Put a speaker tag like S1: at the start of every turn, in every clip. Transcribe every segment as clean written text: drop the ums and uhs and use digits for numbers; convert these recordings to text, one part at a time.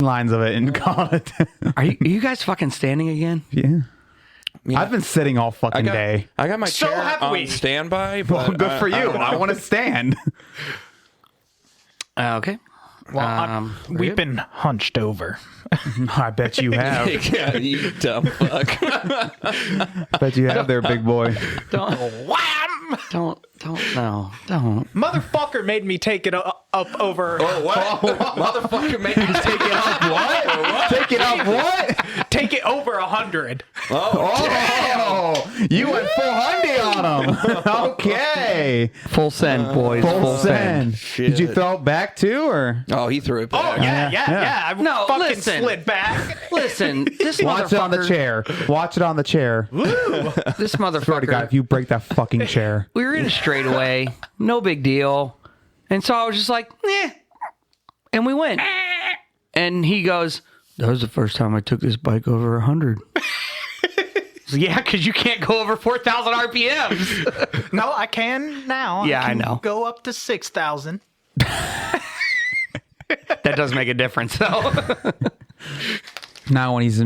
S1: lines of it and call it.
S2: Are you guys fucking standing again?
S1: Yeah. I've been sitting all fucking day.
S3: I got my chair on standby. But
S1: well, good for you. I want to stand.
S2: Okay.
S4: Well, we've been hunched over.
S1: I bet you have.
S3: Yeah, you dumb fuck.
S1: Bet you have there, big boy.
S2: Don't.
S4: Wham!
S2: Don't. No. Don't.
S4: Motherfucker made me take it up over.
S3: Oh, what? Motherfucker made me take it up. What?
S1: Take it up what?
S4: Take it over 100.
S1: Oh, you went full hundy on him. Okay.
S2: Full send, boys.
S1: Full send.
S3: Shit.
S1: Did you throw it back too, or?
S3: Oh, he threw it back.
S4: Oh, yeah. I
S2: No,
S4: fucking
S2: listen.
S4: slid back.
S2: Listen, this
S1: Watch it on the
S2: motherfucker.
S1: chair. Watch it on the chair.
S2: This
S1: Swear to God,
S2: motherfucker.
S1: if you break that fucking chair.
S2: We were in a straightaway. No big deal. And so I was just like, eh. And we went. And he goes, that was the first time I took this bike over 100. So, yeah, because you can't go over 4,000 RPMs.
S4: No, I can now.
S2: Yeah, I
S4: can
S2: know.
S4: Go up to 6,000.
S2: That does make a difference, though.
S1: Now when he's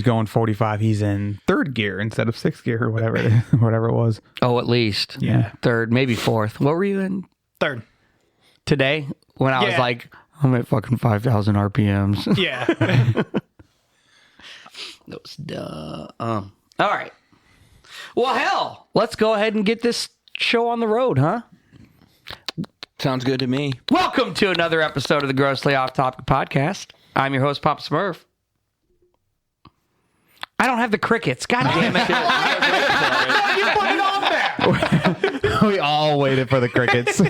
S1: going 45, he's in third gear instead of sixth gear or whatever it was.
S2: Oh, at least.
S1: Yeah.
S2: Third, maybe fourth. What were you in
S4: Third.
S2: today? When I was
S4: Yeah.
S2: like, I'm at fucking 5,000 RPMs.
S4: Yeah.
S2: That was dumb. All right. Well, hell, let's go ahead and get this show on the road, huh?
S3: Sounds good to me.
S2: Welcome to another episode of the Grossly Off Topic Podcast. I'm your host, Papa Smurf. I don't have the crickets. God damn it.
S4: You put it on there.
S1: We all waited for the crickets.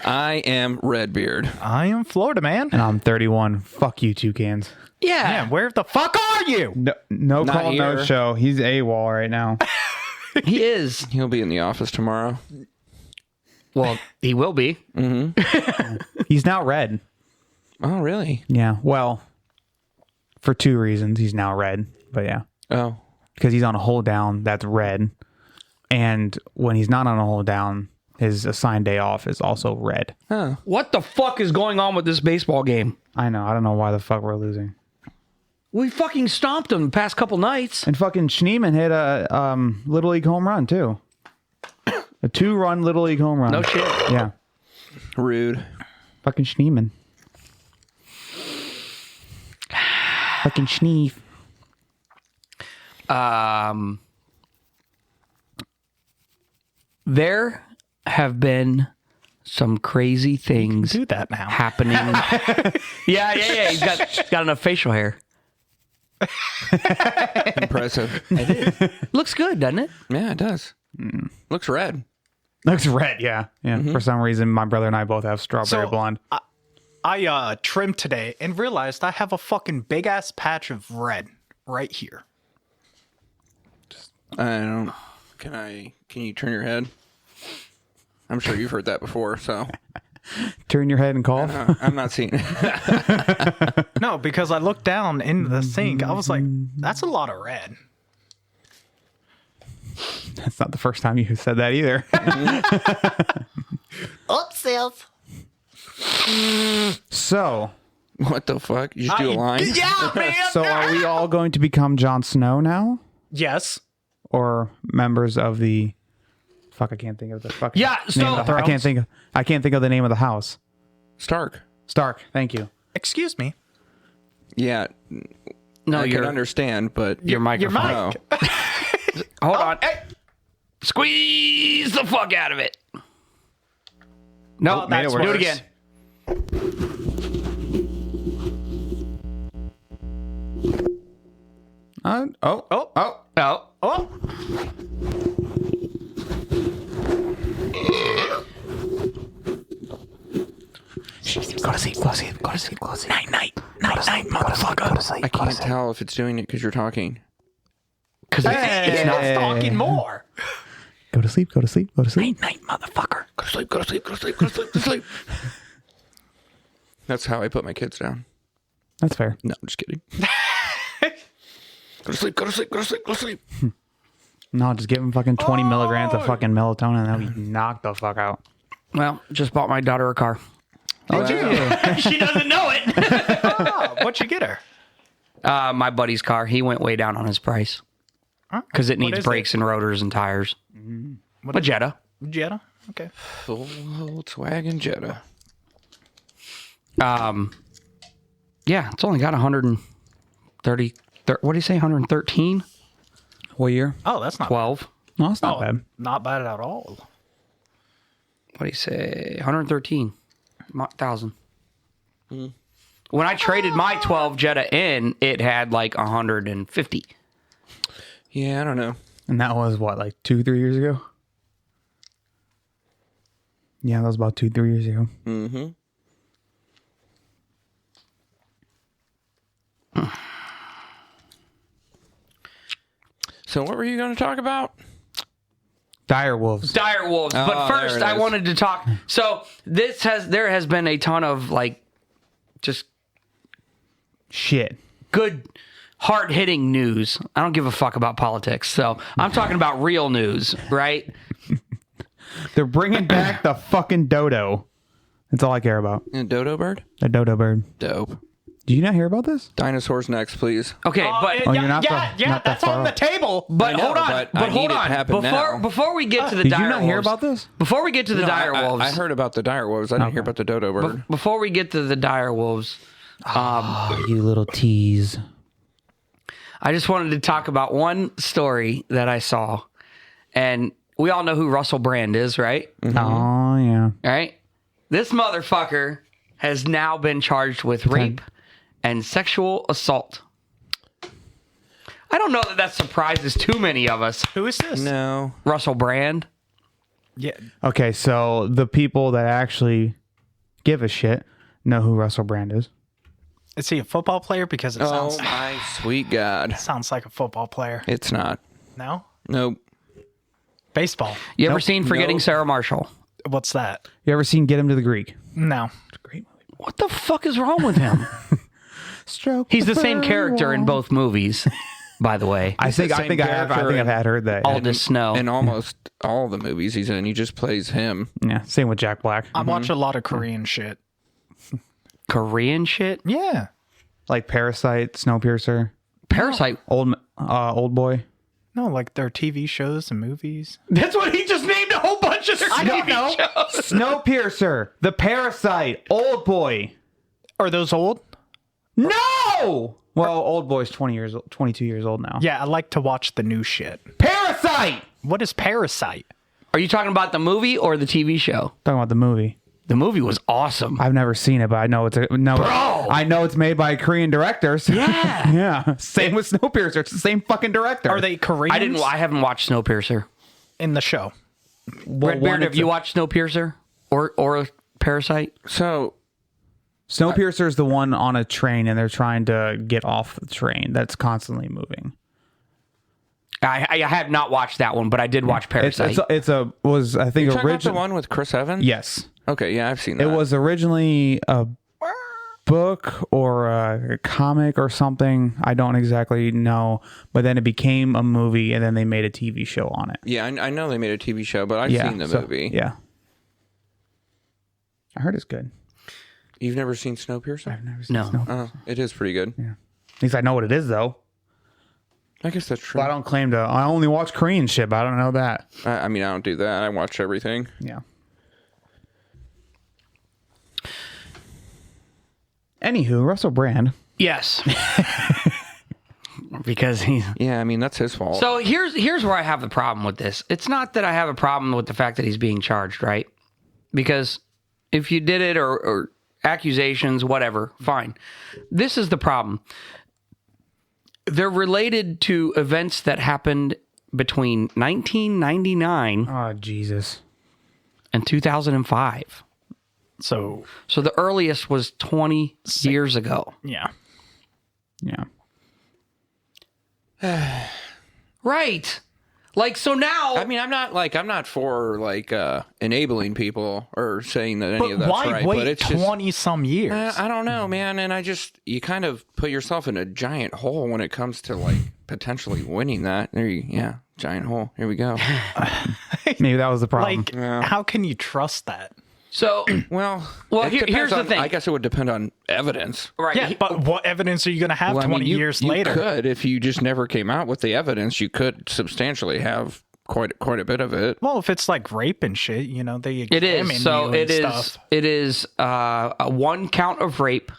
S3: I am Redbeard.
S4: I am Florida, man.
S1: And I'm 31. Fuck you, toucans.
S2: Yeah.
S4: Man, where the fuck are you?
S1: No
S3: Not
S1: call, no
S3: here.
S1: show. He's AWOL right now.
S2: He is.
S3: He'll be in the office tomorrow.
S2: Well, he will be.
S1: He's now red.
S3: Oh, really?
S1: Yeah. Well, for two reasons, he's now red. But yeah.
S3: Oh.
S1: Because he's on a hold down that's red. And when he's not on a hold down, his assigned day off is also red.
S3: Oh.
S2: What the fuck is going on with this baseball game?
S1: I know. I don't know why the fuck we're losing.
S2: We fucking stomped them the past couple nights.
S1: And fucking Schneeman hit a Little League home run, too. A 2-run Little League home run.
S2: No shit.
S1: Yeah.
S3: Rude.
S1: Fucking Schneeman. Fucking Schneef.
S2: There have been some crazy things
S4: Do that now.
S2: happening. yeah. He's got enough facial hair.
S3: Impressive.
S2: Looks good, doesn't it?
S3: Yeah, it does. Looks red.
S1: Looks red, yeah. Yeah. For some reason, my brother and I both have strawberry blonde.
S4: I trimmed today and realized I have a fucking big ass patch of red right here.
S3: I don't. Can you turn your head? I'm sure you've heard that before, so.
S1: Turn your head and cough.
S3: I'm not seeing it.
S4: No, because I looked down into the sink. I was like, that's a lot of red.
S1: That's not the first time you said that either.
S4: Upsells.
S1: So,
S3: What the fuck? You just do a line?
S4: Yeah, man.
S1: so are we all going to become Jon Snow now?
S4: Yes.
S1: Or members of the... Fuck, I can't think of the fucking
S2: Yeah, so-
S1: name of the, I can't think of the name of the house.
S3: Stark.
S1: Stark, thank you.
S4: Excuse me.
S3: Yeah.
S2: No,
S3: I can
S2: your
S3: understand, but.
S2: your microphone.
S4: mic.
S3: Oh.
S2: Hold on. Hey. Squeeze the fuck out of it. No,
S4: that's
S2: do it
S4: worse.
S2: again.
S1: Oh.
S4: Oh.
S1: Go to sleep, go to sleep, go to sleep, go to sleep. Night, motherfucker.
S3: I can't tell if it's doing it because you're talking.
S2: Because
S4: It's not talking more.
S1: Go to sleep, go to sleep, go to sleep.
S4: Night, motherfucker.
S3: Go to sleep, go to sleep, go to sleep, go to sleep, go to sleep. That's how I put my kids down.
S1: That's fair.
S3: No, I'm just kidding. Go to sleep, go to sleep, go to sleep, go to sleep.
S1: No, just give him fucking 20 milligrams of fucking melatonin and then we knock the fuck out.
S2: Well, just bought my daughter a car.
S4: What'd you get her?
S2: She doesn't know it.
S4: Oh, what'd you get her?
S2: My buddy's car. He went way down on his price because it
S4: What
S2: needs
S4: is
S2: brakes and rotors and tires.
S4: What
S2: A Jetta.
S4: Jetta? Okay.
S3: Volkswagen Jetta.
S2: Yeah, it's only got 130. What do you say? 113?
S1: What year?
S4: Oh, that's not
S2: 12.
S1: No, it's not bad.
S4: Not bad at all.
S2: What do you say? 113,000. When I traded my 12 Jetta in, it had like 150.
S3: Yeah, I don't know.
S1: And that was what, like 2-3 years ago? Yeah, that was about 2-3 years ago.
S3: Mm-hmm. So what were you going to talk about?
S1: Dire Wolves.
S2: Dire Wolves. But
S3: Oh,
S2: first,
S3: there it
S2: I
S3: is.
S2: wanted to talk. So there has been a ton of like just
S1: Shit.
S2: good, hard hitting news. I don't give a fuck about politics. So I'm talking about real news, right?
S1: They're bringing back the fucking dodo. That's all I care about.
S3: A dodo bird?
S1: The dodo bird.
S3: Dope.
S1: Do you not hear about this?
S3: Dinosaurs next, please.
S2: Okay, but
S1: Oh, you're not
S4: yeah,
S1: not that
S4: that's
S1: far
S4: on the
S1: off.
S4: table.
S2: but
S3: I know,
S2: hold on,
S3: but I
S2: but
S3: need
S2: hold
S3: it to
S2: on.
S3: happen now.
S2: Before we get to the
S1: Did
S2: dire
S1: you not hear
S2: wolves,
S1: about this?
S2: before we get to the
S3: No,
S2: dire wolves,
S3: I heard about the dire wolves. I didn't hear about the dodo bird.
S2: before we get to the dire wolves,
S1: You little tease.
S2: I just wanted to talk about one story that I saw, and we all know who Russell Brand is, right?
S1: Oh, yeah.
S2: All right. This motherfucker has now been charged with rape and sexual assault. I don't know that surprises too many of us.
S4: Who is this?
S3: No.
S2: Russell Brand.
S4: Yeah.
S1: Okay, so the people that actually give a shit know who Russell Brand is.
S4: Is he a football player? Because it
S3: Oh,
S4: sounds
S3: my sweet God.
S4: sounds like a football player.
S3: It's not.
S4: No?
S3: Nope.
S4: Baseball.
S2: You ever seen Forgetting
S3: Nope.
S2: Sarah Marshall?
S4: What's that?
S1: You ever seen Get Him to the Greek?
S4: No.
S1: It's a great movie.
S2: What the fuck is wrong with him?
S1: Stroke.
S2: He's the same character in both movies, by the way.
S1: I think
S3: the same
S1: I've
S3: character
S1: had heard that.
S2: Aldous Snow.
S3: In almost all the movies he's in, he just plays him.
S1: Yeah, same with Jack Black.
S4: I watch a lot of Korean shit.
S2: Korean shit?
S4: Yeah.
S1: Like Parasite, Snowpiercer,
S2: Parasite.
S1: Old Boy.
S4: No, like their TV shows and movies.
S2: That's what he just named a whole bunch of their TV shows.
S1: Snowpiercer, The Parasite, Old Boy.
S4: Are those old?
S1: No. Well, Old Boy's 22 years old now.
S4: Yeah, I like to watch the new shit.
S1: Parasite.
S4: What is Parasite?
S2: Are you talking about the movie or the TV show?
S1: Talking about the movie.
S2: The movie was awesome.
S1: I've never seen it, but I know it's I know it's made by Korean directors.
S2: Yeah.
S1: Yeah. Same with Snowpiercer. It's the same fucking director.
S4: Are they Koreans?
S2: I haven't watched Snowpiercer.
S4: in the show.
S1: Well,
S2: Redbeard,
S1: one,
S2: have
S1: it's
S2: you
S1: a-
S2: watched Snowpiercer or Parasite?
S3: So,
S1: Snowpiercer is the one on a train and they're trying to get off the train that's constantly moving.
S2: I have not watched that one, but I did watch Parasite.
S1: I think
S3: talking about the
S1: original.
S3: one with Chris Evans?
S1: Yes,
S3: Okay, yeah, I've seen that.
S1: it was originally a book or a comic or something. I don't exactly know, but then it became a movie and then they made a TV show on it.
S3: Yeah, I know they made a TV show, but I've seen the movie.
S1: Yeah, I heard it's good.
S3: You've never seen Snowpiercer?
S1: I've never seen
S2: No.
S1: Snowpiercer.
S3: Oh, it is pretty good.
S1: At least I know what it is, though.
S3: I guess that's true.
S1: But I don't claim to. I only watch Korean shit, but I don't know that.
S3: I mean, I don't do that. I watch everything.
S1: Yeah. Anywho, Russell Brand.
S2: yes. Because he's...
S3: Yeah, I mean, that's his fault.
S2: So here's where I have the problem with this. It's not that I have a problem with the fact that he's being charged, right? Because if you did it or accusations, whatever, fine. This is the problem. They're related to events that happened between 1999
S1: Oh, Jesus.
S2: and 2005.
S4: So,
S2: So the earliest was 20 years ago.
S4: yeah.
S1: Yeah.
S2: Right. Like, so now...
S3: I mean, I'm not for enabling people or saying that any of
S4: But
S3: that's
S4: why
S3: right.
S4: wait
S3: But it's just
S4: 20-some years?
S3: I don't know, man. And you kind of put yourself in a giant hole when it comes to potentially winning that. Giant hole. Here we go.
S1: Maybe that was the problem.
S4: How can you trust that?
S2: So,
S3: Well,
S2: Well,
S3: it depends
S2: here's the
S3: on-
S2: thing.
S3: I guess it would depend on evidence.
S2: right.
S4: Yeah, but what evidence are you going to have
S3: Well, I
S4: 20
S3: mean,
S4: years
S3: you
S4: later?
S3: could, if you just never came out with the evidence, you could substantially have quite a bit of it.
S4: Well, if it's like rape and shit, you know, they
S2: It
S4: examine
S2: is. So
S4: you and
S2: it is.
S4: stuff.
S2: It is a 1 count of rape,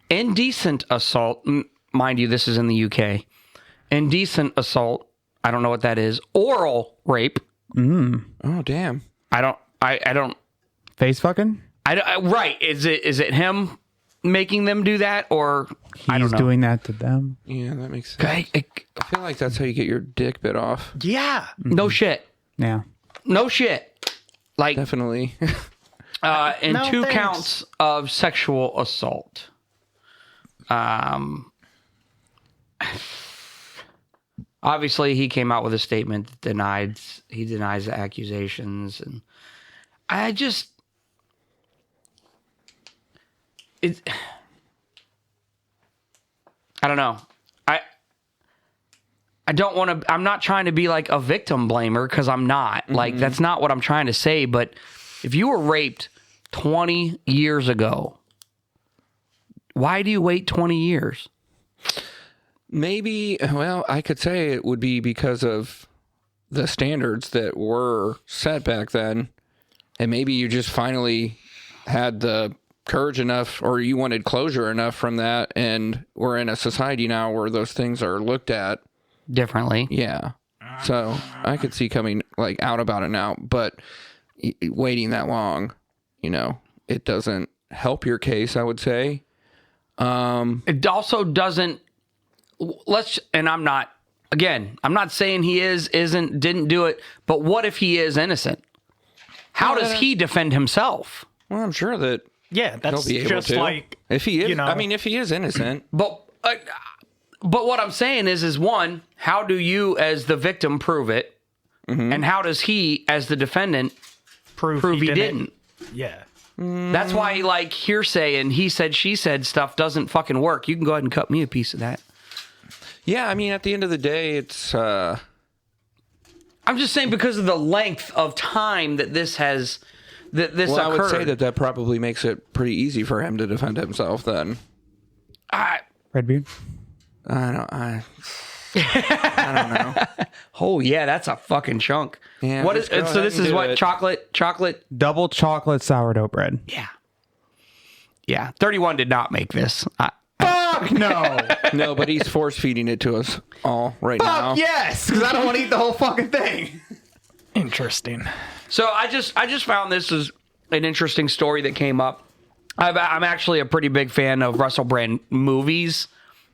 S2: indecent assault. Mind you, this is in the UK. Indecent assault. I don't know what that is. Oral rape.
S3: Oh, damn.
S2: I don't.
S1: Face fucking?
S2: Right. Is it him making them do that, or I don't
S1: He's
S2: know?
S1: doing that to them.
S3: Yeah, that makes sense.
S2: I-
S3: I feel like that's how you get your dick bit off.
S4: Yeah.
S2: no shit.
S1: Yeah.
S2: No shit. Like
S3: Definitely.
S2: and
S4: No,
S2: 2
S4: thanks.
S2: counts of sexual assault. Obviously, he came out with a statement that denies the accusations, and I just I don't know. I don't want to. I'm not trying to be like a victim blamer because I'm not. Like that's not what I'm trying to say. But if you were raped 20 years ago, why do you wait 20 years?
S3: Maybe, well, I could say it would be because of the standards that were set back then. And maybe you just finally had the courage enough, or you wanted closure enough from that. And we're in a society now where those things are looked at.
S2: Differently.
S3: Yeah. So I could see coming like out about it now, but waiting that long, you know, it doesn't help your case, I would say.
S2: It also doesn't. And I'm not saying he didn't do it, but what if he is innocent? How does he defend himself?
S3: Well, I'm sure that
S4: Yeah,
S3: he'll
S4: that's
S3: be able
S4: just
S3: to.
S4: like,
S3: If he is,
S4: you know-
S3: I mean, if he is innocent,
S2: But what I'm saying is one, how do you as the victim prove it? And how does he as the defendant
S4: prove
S2: prove he didn't?
S4: Yeah.
S2: That's why like hearsay and he said, she said stuff doesn't fucking work. You can go ahead and cut me a piece of that.
S3: yeah, I mean, at the end of the day, it's,
S2: I'm just saying because of the length of time that this has, that this
S3: well,
S2: occurred.
S3: I would say that probably makes it pretty easy for him to defend himself then.
S1: Redbeard?
S3: I don't know.
S2: Oh yeah, that's a fucking chunk.
S3: Yeah,
S2: What is
S3: just go
S2: so?
S3: ahead
S2: This
S3: and
S2: is
S3: do
S2: what
S3: it.
S2: chocolate.
S1: Double chocolate sourdough bread.
S2: Yeah. 31 did not make this.
S1: Fuck no!
S3: No, but he's force feeding it to us all right now.
S1: Yes! Because I don't want to eat the whole fucking thing.
S4: Interesting.
S2: So I just found this is an interesting story that came up. I'm actually a pretty big fan of Russell Brand movies.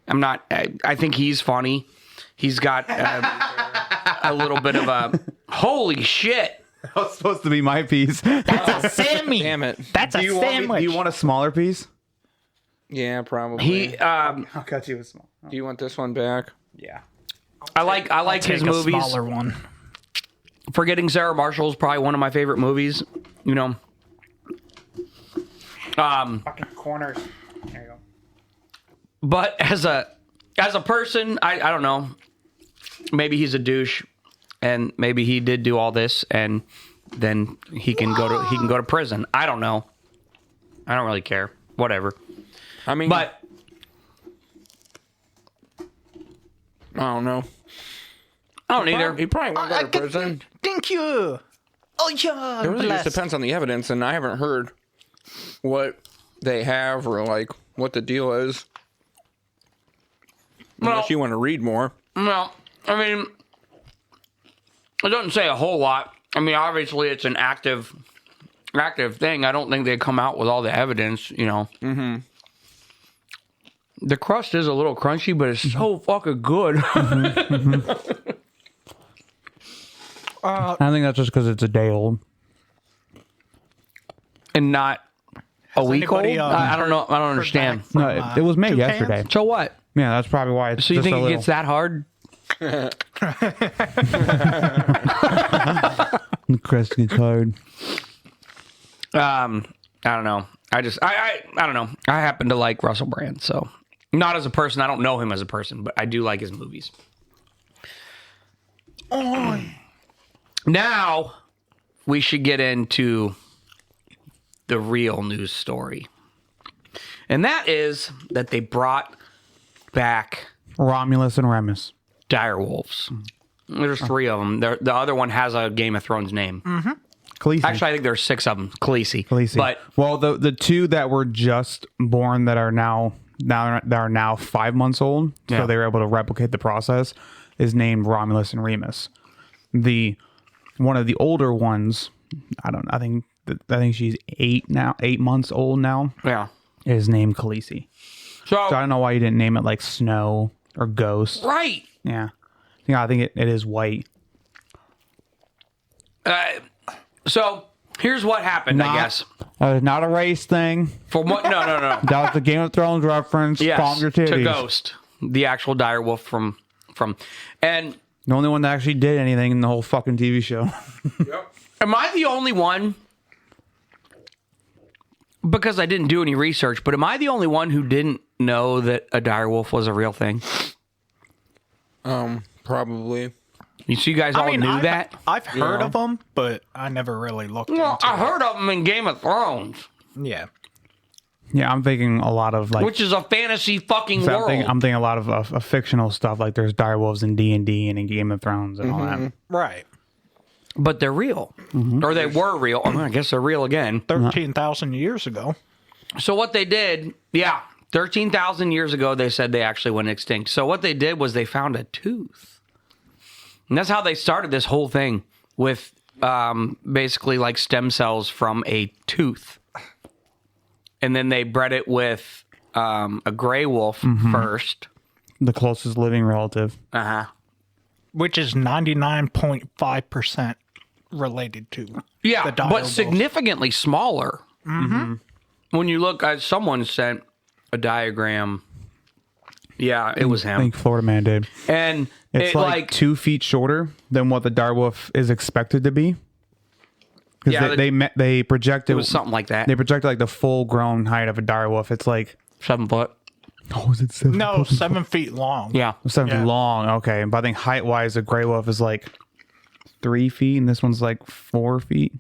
S2: I'm not. I think he's funny. He's got a little bit of a holy shit.
S1: That was supposed to be my piece.
S4: That's a Sammy.
S3: Damn it.
S4: That's a sandwich.
S1: Do you want a smaller piece?
S3: Yeah, probably.
S2: He
S1: I'll cut you a small.
S3: Do you want this one back?
S1: Yeah.
S2: I like his
S4: Take a
S2: movies.
S4: smaller one.
S2: Forgetting Sarah Marshall is probably one of my favorite movies. You know.
S1: Fucking corners. There you go.
S2: But as a person, I don't know. Maybe he's a douche, and maybe he did do all this, and then he can go to prison. I don't know. I don't really care. Whatever.
S3: I mean,
S2: But
S3: I don't know.
S2: I don't either.
S3: He probably won't go to prison.
S4: Thank you. Oh yeah.
S3: It really just
S4: blessed.
S3: depends on the evidence, and I haven't heard what they have or like what the deal is. Unless you want to read more.
S2: Well, I mean, it doesn't say a whole lot. I mean, obviously, it's an active thing. I don't think they come out with all the evidence. You know. Mm-hmm. The crust is a little crunchy, but it's so fucking good.
S1: I think that's just because it's a day old.
S2: And not a week old.
S4: anybody,
S2: I don't know. I don't understand.
S4: back from,
S1: No, it was made
S4: two
S1: yesterday.
S4: pans?
S2: So what?
S1: Yeah, that's probably why it's
S2: So you
S1: just
S2: think
S1: a
S2: it
S1: little.
S2: gets that hard?
S1: The crust gets hard.
S2: I don't know. I don't know. I happen to like Russell Brand, so not as a person. I don't know him as a person, but I do like his movies. Now we should get into the real news story. And that is that they brought back
S1: Romulus and Remus.
S2: direwolves. There's 3 of them. The other one has a Game of Thrones name.
S1: Khaleesi.
S2: Actually, I think there's 6 of them. Khaleesi. But
S1: well, the 2 that were just born that are now 5 months old,
S2: Yeah.
S1: so they were able to replicate the process, is named Romulus and Remus. One of the older ones, I think she's 8 months old now,
S2: yeah.
S1: is named Khaleesi. So I don't know why you didn't name it like Snow or Ghost.
S2: Right.
S1: Yeah, I think it is white.
S2: So here's what happened, I guess.
S1: Not a race thing.
S2: For what? No.
S1: That was the Game of Thrones reference.
S2: Yes,
S1: Palm your titties.
S2: to Ghost, the actual direwolf from, and
S1: The only one that actually did anything in the whole fucking TV show.
S2: am I the only one? Because I didn't do any research, but am I the only one who didn't know that a direwolf was a real thing?
S3: Probably.
S2: You guys all knew that?
S4: I've heard of them, but I never really looked
S2: Well,
S4: into
S2: I heard of them in Game of Thrones,
S4: it. Yeah.
S1: Yeah, I'm thinking a lot of like.
S2: which is a fantasy fucking
S1: So
S2: world.
S1: I'm thinking a lot of fictional stuff. Like there's direwolves in D&D and in Game of Thrones and all that.
S4: Right.
S2: But they're real. Or they were real. I guess they're real again.
S4: 13,000 years ago.
S2: So what they did, 13,000 years ago, they said they actually went extinct. So what they did was they found a tooth. And that's how they started this whole thing with basically like stem cells from a tooth. And then they bred it with a gray wolf first.
S1: The closest living relative.
S2: Uh-huh.
S4: Which is 99.5% related to
S2: Yeah,
S4: the
S2: but
S4: direwolf.
S2: significantly smaller. When you look at, someone sent a diagram. Yeah, it was
S1: I
S2: him.
S1: think Florida Man did.
S2: And
S1: It's
S2: it
S1: like 2 feet shorter than what the direwolf is expected to be. Because they projected.
S2: it was something like that.
S1: They projected like the full grown height of a direwolf. It's like
S2: 7 foot.
S1: oh, is it 7?
S4: No, 7 feet long.
S2: Yeah.
S1: 7
S4: Yeah.
S1: feet long. Okay, but I think height wise, a gray wolf is like 3 feet, and this one's like 4 feet,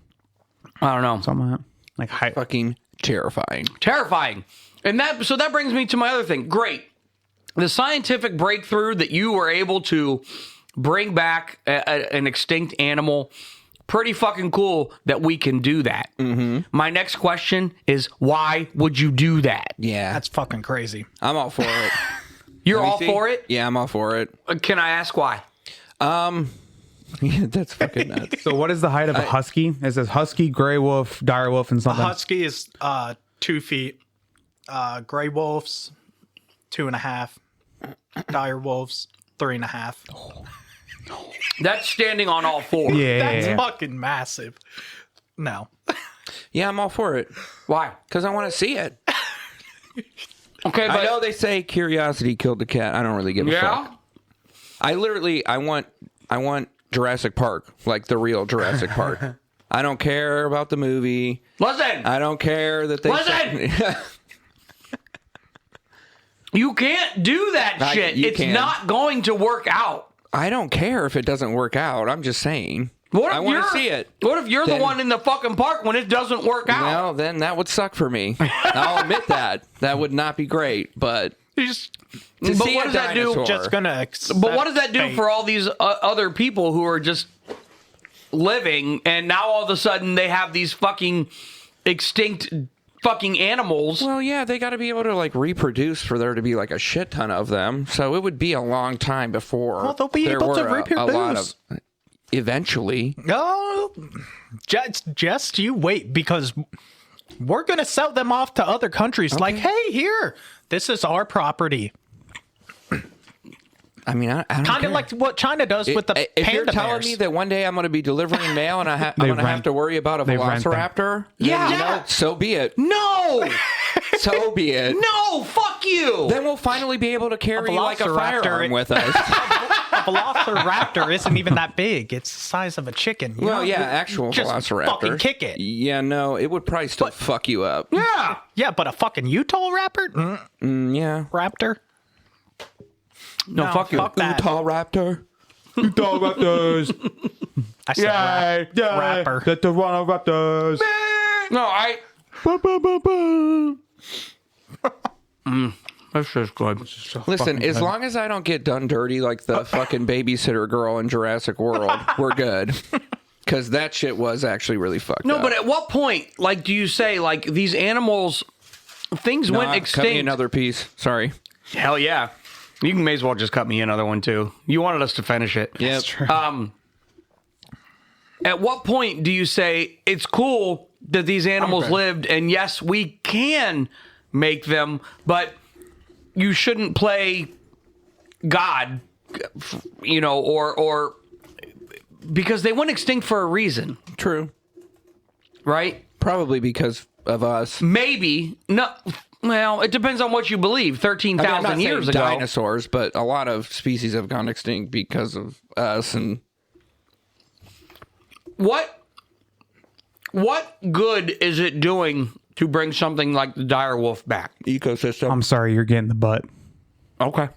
S2: I don't know.
S1: something like that. Like height.
S3: Fucking terrifying.
S2: Terrifying. And that brings me to my other thing. Great. The scientific breakthrough that you were able to bring back an extinct animal, pretty fucking cool that we can do that. My next question is, why would you do that?
S3: Yeah.
S4: That's fucking crazy.
S3: I'm all for it.
S2: You're
S3: Let me
S2: all
S3: see.
S2: for it?
S3: Yeah, I'm all for it.
S2: Can I ask why?
S3: Yeah, that's fucking nuts.
S1: So what is the height of a husky? It says husky, gray wolf, dire wolf, and
S4: A
S1: something.
S4: husky is 2 feet. Gray wolves, 2.5. Dire wolves, 3.5.
S2: That's standing on all four.
S4: That's
S1: Yeah.
S4: fucking massive. No.
S3: Yeah, I'm all for it.
S2: Why?
S3: Because I want to see it.
S2: Okay, but
S3: I know they say curiosity killed the cat. I don't really give a
S2: yeah.
S3: fuck. I want Jurassic Park, like the real Jurassic Park. I don't care about the movie.
S2: Listen.
S3: I don't care that they
S2: Listen! You can't do that shit.
S3: you
S2: It's
S3: can.
S2: not going to work out.
S3: I don't care if it doesn't work out. I'm just saying.
S2: What if
S3: I want to
S2: you're-
S3: see it.
S2: What if you're
S3: Then-
S2: the one in the fucking park when it doesn't work out?
S3: Well, then that would suck for me. I'll admit that. That would not be great, but
S4: He's
S3: to
S2: But
S3: see
S2: what
S3: a
S2: does that do?
S3: dinosaur-
S4: just gonna accept
S2: But what does that do
S4: fate.
S2: for all these other people who are just living and now all of a sudden they have these fucking extinct fucking animals?
S3: Well, yeah, they got to be able to like reproduce for there to be like a shit ton of them. So it would be a long time before.
S4: Well, they'll be
S3: there
S4: able to
S3: were a lot of.
S4: reproduce.
S3: Eventually,
S4: No, just you wait, because we're gonna sell them off to other countries. Like, hey, here, this is our property.
S3: I mean, I don't
S4: Kind
S3: care.
S4: of like what China does with the
S3: If
S4: panda
S3: you're telling
S4: bears.
S3: me that one day I'm going to be delivering mail and I'm going to have to worry about a
S1: they rent them.
S3: velociraptor,
S2: Yeah.
S3: then, you know, so be it.
S2: No!
S3: So be it.
S2: No! Fuck you!
S3: Then we'll finally be able to carry like a
S4: velociraptor-
S3: firearm with us.
S4: A velociraptor isn't even that big. It's the size of a chicken. you
S3: Well,
S4: know?
S3: yeah, actual
S4: Just
S3: velociraptor.
S4: fucking kick it.
S3: Yeah, no, it would probably still fuck you up.
S2: yeah!
S4: Yeah, but a fucking Utah raptor?
S3: Yeah.
S4: Raptor?
S2: No, fuck you.
S4: Fuck that.
S3: Utah raptor.
S1: Dog raptors.
S4: I said rapper.
S1: The Toronto Raptors.
S2: No, That's just good.
S3: Listen, as long as I don't get done dirty like the fucking babysitter girl in Jurassic World, we're good. Because that shit was actually really fucked up.
S2: No, but at what point, like, do you say, like, these animals, things went
S3: Cut me
S2: extinct?
S3: another piece. Sorry.
S2: Hell yeah. You may as well just cut me another one, too. You wanted us to finish it.
S3: Yep.
S2: At what point do you say, it's cool that these animals lived, and yes, we can make them, but you shouldn't play God, you know, or because they went extinct for a reason,
S3: True.
S2: right?
S3: Probably because of us.
S2: Maybe. No. Well, it depends on what you believe. 13,000 years ago.
S3: Dinosaurs, but a lot of species have gone extinct because of us. And
S2: What good is it doing to bring something like the dire wolf back?
S3: ecosystem.
S1: I'm sorry, you're getting the butt.
S2: Okay.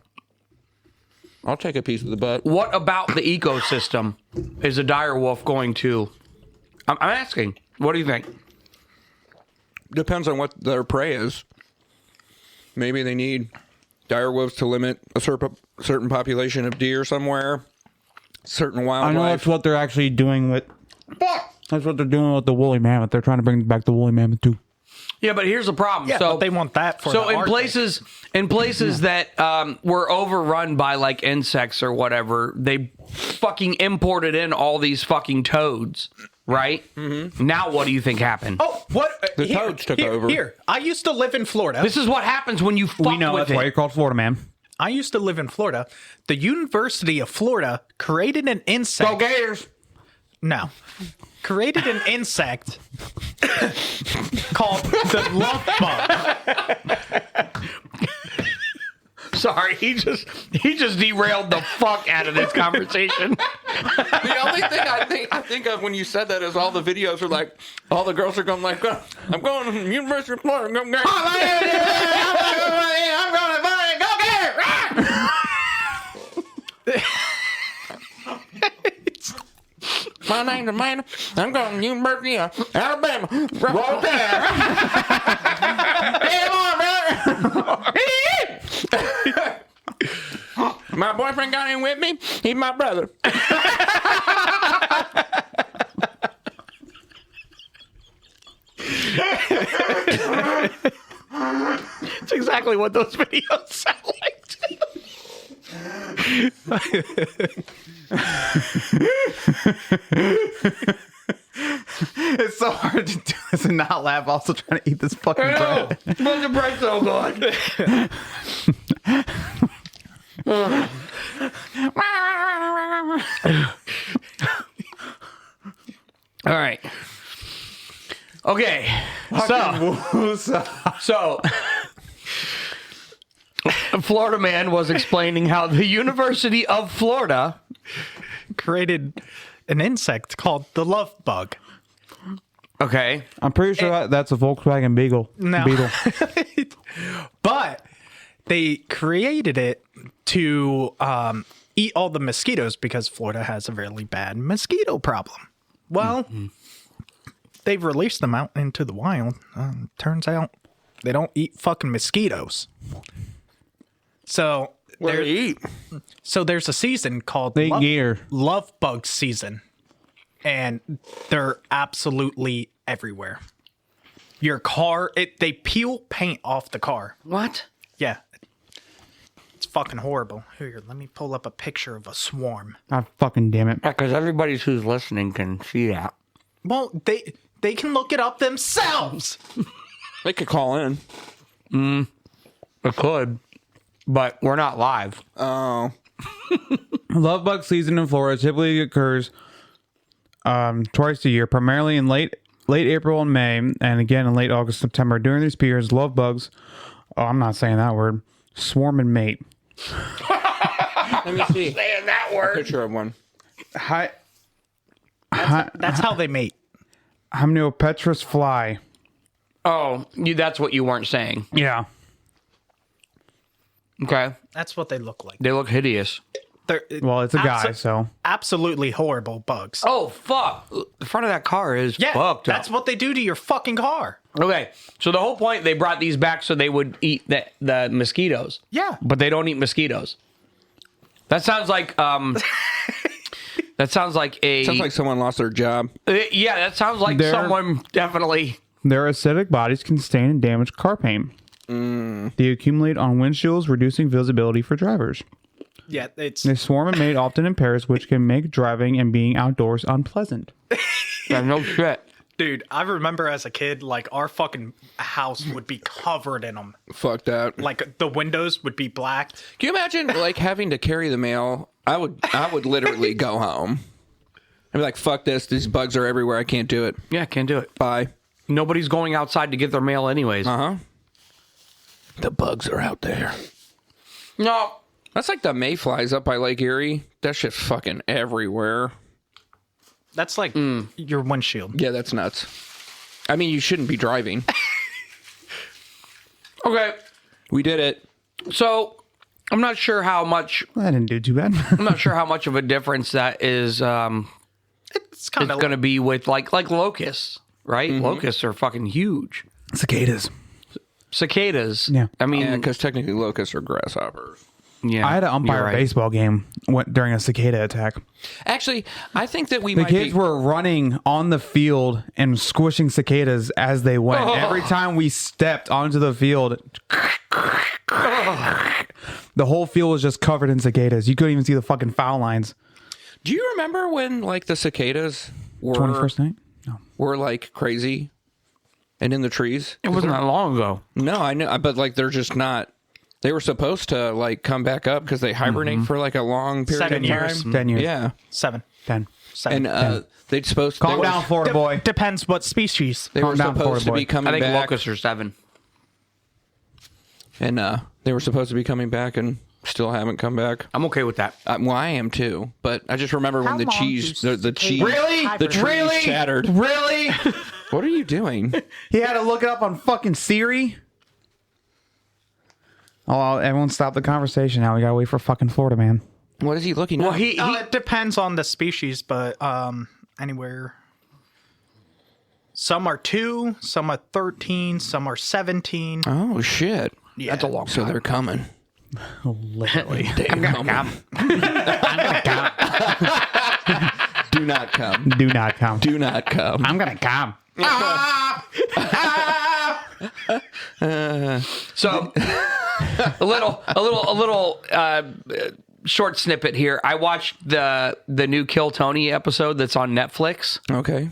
S3: I'll take a piece of the butt.
S2: What about the ecosystem is a dire wolf going to? I'm asking. What do you think?
S3: Depends on what their prey is. Maybe they need dire wolves to limit a certain population of deer somewhere. Certain
S1: I
S3: wildlife.
S1: know that's what they're actually doing with. That's what they're doing with the woolly mammoth. They're trying to bring back the woolly mammoth too.
S2: Yeah, but here's the problem.
S4: Yeah,
S2: so
S4: but they want that for
S2: so
S4: the
S2: in
S4: Arctic.
S2: places that were overrun by like insects or whatever, they fucking imported in all these fucking toads, right? Mm-hmm. Now what do you think happened?
S4: Oh, what?
S3: The toads took over.
S4: Here, I used to live in Florida.
S2: This is what happens when you fuck
S1: We know
S2: with
S1: that's why
S2: it.
S1: you're called Florida Man.
S4: I used to live in Florida. The University of Florida created an insect.
S2: Go Gators!
S4: No. Created an insect called the love bug.
S2: Sorry, he just derailed the fuck out of this conversation.
S3: The only thing I think of when you said that is all the videos are like, all the girls are going like, I'm going to the University of Florida. I'm going to My name's Amanda. I'm going to the University of Alabama. Roll there. Come on, brother. My boyfriend got in with me. He's my brother.
S2: It's exactly what those videos sound like, too.
S1: It's so hard to do this and not laugh. Also trying to eat this fucking bread.
S2: But the bread's so good. All right. Okay. So Florida man was explaining how the University of Florida
S4: Created an insect called the love bug.
S2: Okay.
S1: I'm pretty sure that's a Volkswagen Beetle.
S4: No.
S1: Beetle.
S4: But they created it to eat all the mosquitoes because Florida has a really bad mosquito problem. Well, they've released them out into the wild. Turns out they don't eat fucking mosquitoes. So
S3: What do they eat?
S4: So there's a season called
S1: They eat gator.
S4: Love Bug season, and they're absolutely everywhere. Your car, they peel paint off the car.
S2: What?
S4: Yeah. It's fucking horrible. Here, let me pull up a picture of a swarm.
S1: Ah, fucking damn it.
S2: Yeah, because everybody who's listening can see that.
S4: Well, they can look it up themselves.
S3: They could call in.
S2: It could, but we're not live.
S3: Oh.
S1: Love bug season in Florida typically occurs twice a year, primarily in late April and May, and again in late August, September. During these periods, love bugs, I'm not saying that word, swarm and mate.
S3: Let me see.
S2: Saying that word.
S3: Picture of one.
S4: That's how they mate.
S1: Hymenopterus fly.
S2: Oh, that's what you weren't saying.
S1: Yeah.
S2: Okay.
S4: That's what they look like.
S2: They look hideous.
S1: Well, it's a guy, so
S4: absolutely horrible bugs.
S2: Oh, fuck. The front of that car is
S4: Yeah,
S2: fucked up.
S4: that's what they do to your fucking car.
S2: Okay, so the whole point, they brought these back so they would eat the mosquitoes.
S4: Yeah.
S2: But they don't eat mosquitoes. That sounds like that sounds like a
S3: Sounds like someone lost their job.
S2: yeah, that sounds like someone definitely.
S1: their acidic bodies can stain and damage car paint. They accumulate on windshields, reducing visibility for drivers.
S4: Yeah, it's
S1: They swarm and mate often in pairs, which can make driving and being outdoors unpleasant.
S2: Yeah, no shit.
S4: dude. I remember as a kid, like our fucking house would be covered in them.
S3: Fucked out.
S4: Like the windows would be black.
S3: Can you imagine like having to carry the mail? I would literally go home. I'd be like, fuck this. These bugs are everywhere. I can't do it.
S2: Yeah, can't do it.
S3: Bye.
S2: Nobody's going outside to get their mail anyways.
S3: Uh-huh. The bugs are out there.
S2: No.
S3: That's like the mayflies up by Lake Erie. That shit's fucking everywhere.
S4: That's like your windshield.
S3: Yeah, that's nuts. I mean, you shouldn't be driving.
S2: Okay.
S3: We did it.
S2: So I'm not sure how much
S1: I didn't do too bad.
S2: I'm not sure how much of a difference that is
S4: It's kind
S2: it's
S4: of
S2: going to be with like locusts, right? Locusts are fucking huge.
S1: Cicadas.
S2: Cicadas.
S1: Yeah.
S2: I mean,
S3: Yeah, because technically locusts are grasshoppers.
S2: yeah,
S1: I had to umpire
S2: you're
S1: a
S2: right.
S1: baseball game during a cicada attack.
S3: Actually, I think that we
S1: The
S3: might
S1: kids
S3: be...
S1: were running on the field and squishing cicadas as they went.
S2: Oh.
S1: Every time we stepped onto the field, the whole field was just covered in cicadas. You couldn't even see the fucking foul lines.
S3: Do you remember when like the cicadas were
S1: 21st night? No.
S3: were like crazy and in the trees?
S2: It wasn't that long ago.
S3: No, I know, but like they're just not. They were supposed to like come back up because they hibernate for like a long period
S4: 7
S3: of
S4: years.
S3: time.
S1: 10 years.
S3: Yeah,
S4: 7.
S1: 10.
S4: 7.
S3: and they'd supposed.
S1: Calm
S3: they
S1: down,
S3: were,
S1: Florida boy.
S4: Depends what species.
S3: They were
S1: Calm down,
S3: supposed
S1: Florida
S3: to
S1: boy.
S3: be coming
S2: I think
S3: back,
S2: locusts are 7.
S3: and they were supposed to be coming back, and still haven't come back.
S2: I'm okay with that.
S3: Well, I am too, but I just remember when the cheese, the cheese, the trees
S1: Really?
S3: shattered.
S1: Really?
S3: What are you doing?
S1: He had to look it up on fucking Siri. Oh, everyone stop the conversation now. We gotta wait for fucking Florida man.
S3: What is he looking
S2: Well,
S3: at?
S2: he
S4: It depends on the species, but anywhere. Some are 2, some are 13, some are 17.
S3: Oh shit!
S4: Yeah.
S2: that's a long
S3: So
S2: time.
S3: they're coming.
S1: Literally.
S3: I'm gonna come. Do not come.
S1: Do not come.
S3: Do not come.
S1: I'm gonna come.
S2: So a little short snippet here. I watched the new Kill Tony episode that's on Netflix,
S3: Okay.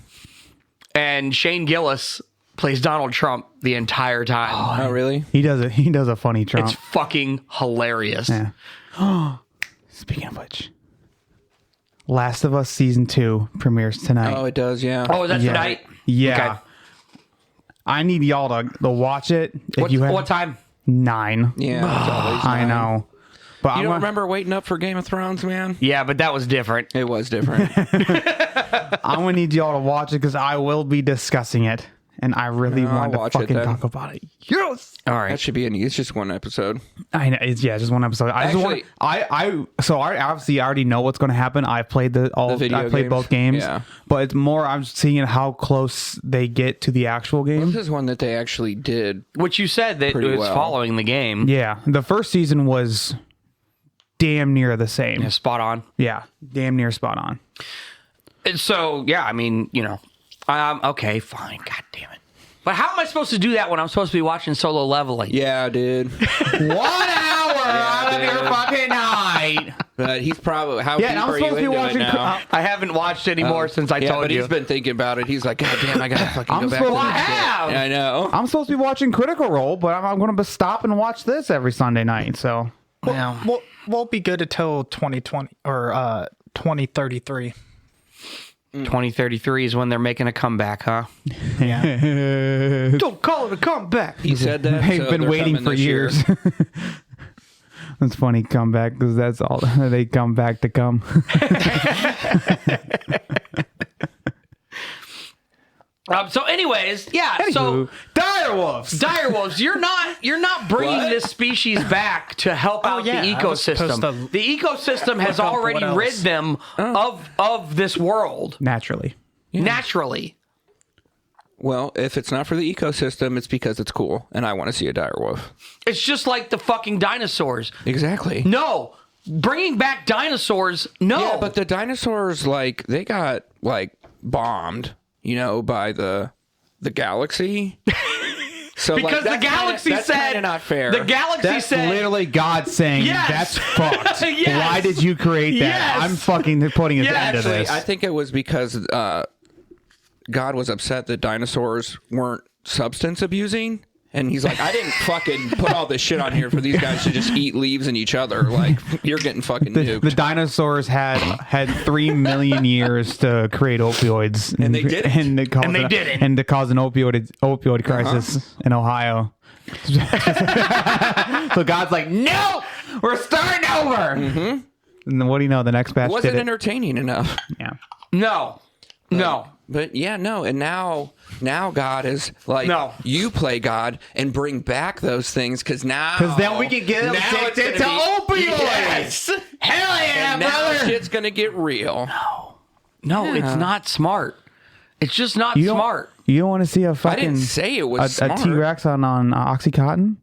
S2: and Shane Gillis plays Donald Trump the entire time.
S3: Oh, really?
S1: He does it. He does a funny Trump.
S2: It's fucking hilarious.
S1: Yeah. Speaking of which, Last of Us season 2 premieres tonight.
S3: Oh, it does. Yeah.
S2: Oh, is that
S1: yeah.
S2: tonight?
S1: Yeah.
S2: Okay.
S1: I need y'all to watch it. If you have
S2: What time?
S1: 9.
S3: Yeah. It's always
S1: I
S3: nine.
S1: know. But
S3: You
S1: I'm
S3: don't
S1: gonna,
S3: remember waiting up for Game of Thrones, man?
S2: Yeah, but that was different.
S3: It was different.
S1: I'm gonna need y'all to watch it because I will be discussing it, and I really
S3: No, I'll
S1: want to
S3: watch it
S1: fucking
S3: then.
S1: talk about it. Yes.
S2: All
S3: That
S2: right.
S3: should be it's just one episode.
S1: I know. It's just one episode. I just want.
S3: Actually-
S1: So I obviously already know what's going to happen. I played
S3: video
S1: I played
S3: games?
S1: both games.
S3: Yeah.
S1: But it's more. I'm seeing how close they get to the actual game.
S3: This is one that they actually did.
S2: Which you said that it
S3: Pretty
S2: was
S3: well.
S2: following the game.
S1: Yeah. The first season was damn near the same.
S2: Yeah, spot on.
S1: Yeah. Damn near spot on.
S2: And so, yeah, I mean, okay, fine. God damn it. But how am I supposed to do that when I'm supposed to be watching Solo Leveling?
S3: Yeah, dude.
S1: 1 hour out of your
S3: dude.
S1: fucking night.
S3: But he's probably how
S1: Yeah,
S3: deep
S1: and I'm
S3: are you
S1: supposed to be
S3: into
S1: watching.
S3: it now?
S2: I haven't watched any more since I
S3: Yeah,
S2: told
S3: but
S2: you.
S3: he's been thinking about it. He's like, God damn, I gotta fucking
S1: I'm
S3: go back to
S1: supposed
S3: this
S1: to
S3: shit."
S2: have.
S3: Yeah, I know.
S1: I'm supposed to be watching Critical Role, but I'm going to stop and watch this every Sunday night. So
S2: Well,
S4: We'll be good until 2020 or 2033.
S2: 2033 is when they're making a comeback, huh?
S1: yeah,
S2: Don't call it a comeback.
S3: He said that.
S1: they've
S3: so
S1: been
S3: they're
S1: waiting
S3: coming
S1: for
S3: this year.
S1: years. That's funny comeback because that's all they come back to come.
S2: So, anyways, yeah. So, direwolves. You're not bringing this species back to help out
S4: yeah,
S2: the
S4: I was supposed
S2: ecosystem.
S4: to
S2: The ecosystem has
S4: look up
S2: already
S4: what
S2: rid
S4: else.
S2: them of this world
S1: Naturally.
S2: naturally.
S3: Well, if it's not for the ecosystem, it's because it's cool, and I want to see a direwolf.
S2: It's just like the fucking dinosaurs.
S3: Exactly.
S2: No, bringing back dinosaurs. No,
S3: Yeah, but the dinosaurs, like, they got, like, bombed, by the galaxy. So
S2: because the
S3: that's
S2: galaxy
S3: that's
S2: said
S3: kinda not fair.
S2: The galaxy
S1: That's
S2: said
S1: literally God saying,
S2: Yes.
S1: that's fucked.
S2: Yes.
S1: Why did you create that?
S2: Yes.
S1: I'm fucking putting an
S2: Yes.
S1: end to
S3: Actually,
S1: this.
S3: I think it was because God was upset that dinosaurs weren't substance abusing. And he's like, I didn't fucking put all this shit on here for these guys to just eat leaves and each other. Like, you're getting fucking nuked.
S1: The dinosaurs had 3 million years to create opioids,
S3: And they did it.
S1: and to cause
S2: they
S1: a-
S2: did it.
S1: and to cause an opioid crisis in Ohio. So God's like, no, we're starting over. And then what do you know? The next batch
S3: Wasn't
S1: did it.
S3: entertaining enough.
S1: Yeah.
S2: no.
S3: But yeah, no. And now God is like,
S2: No.
S3: you play God and bring back those things because
S1: then we can get them
S3: now it's
S1: addicted
S3: gonna
S1: to
S3: be-
S1: opioids.
S3: Yes.
S2: Hell yeah,
S3: And now
S2: brother.
S3: shit's going to get real.
S2: No, it's not smart. It's just not
S1: You don't-
S2: smart.
S1: You don't want to see a
S3: I
S1: fucking
S3: didn't say it was
S1: a
S3: smart.
S1: T-Rex on Oxycontin?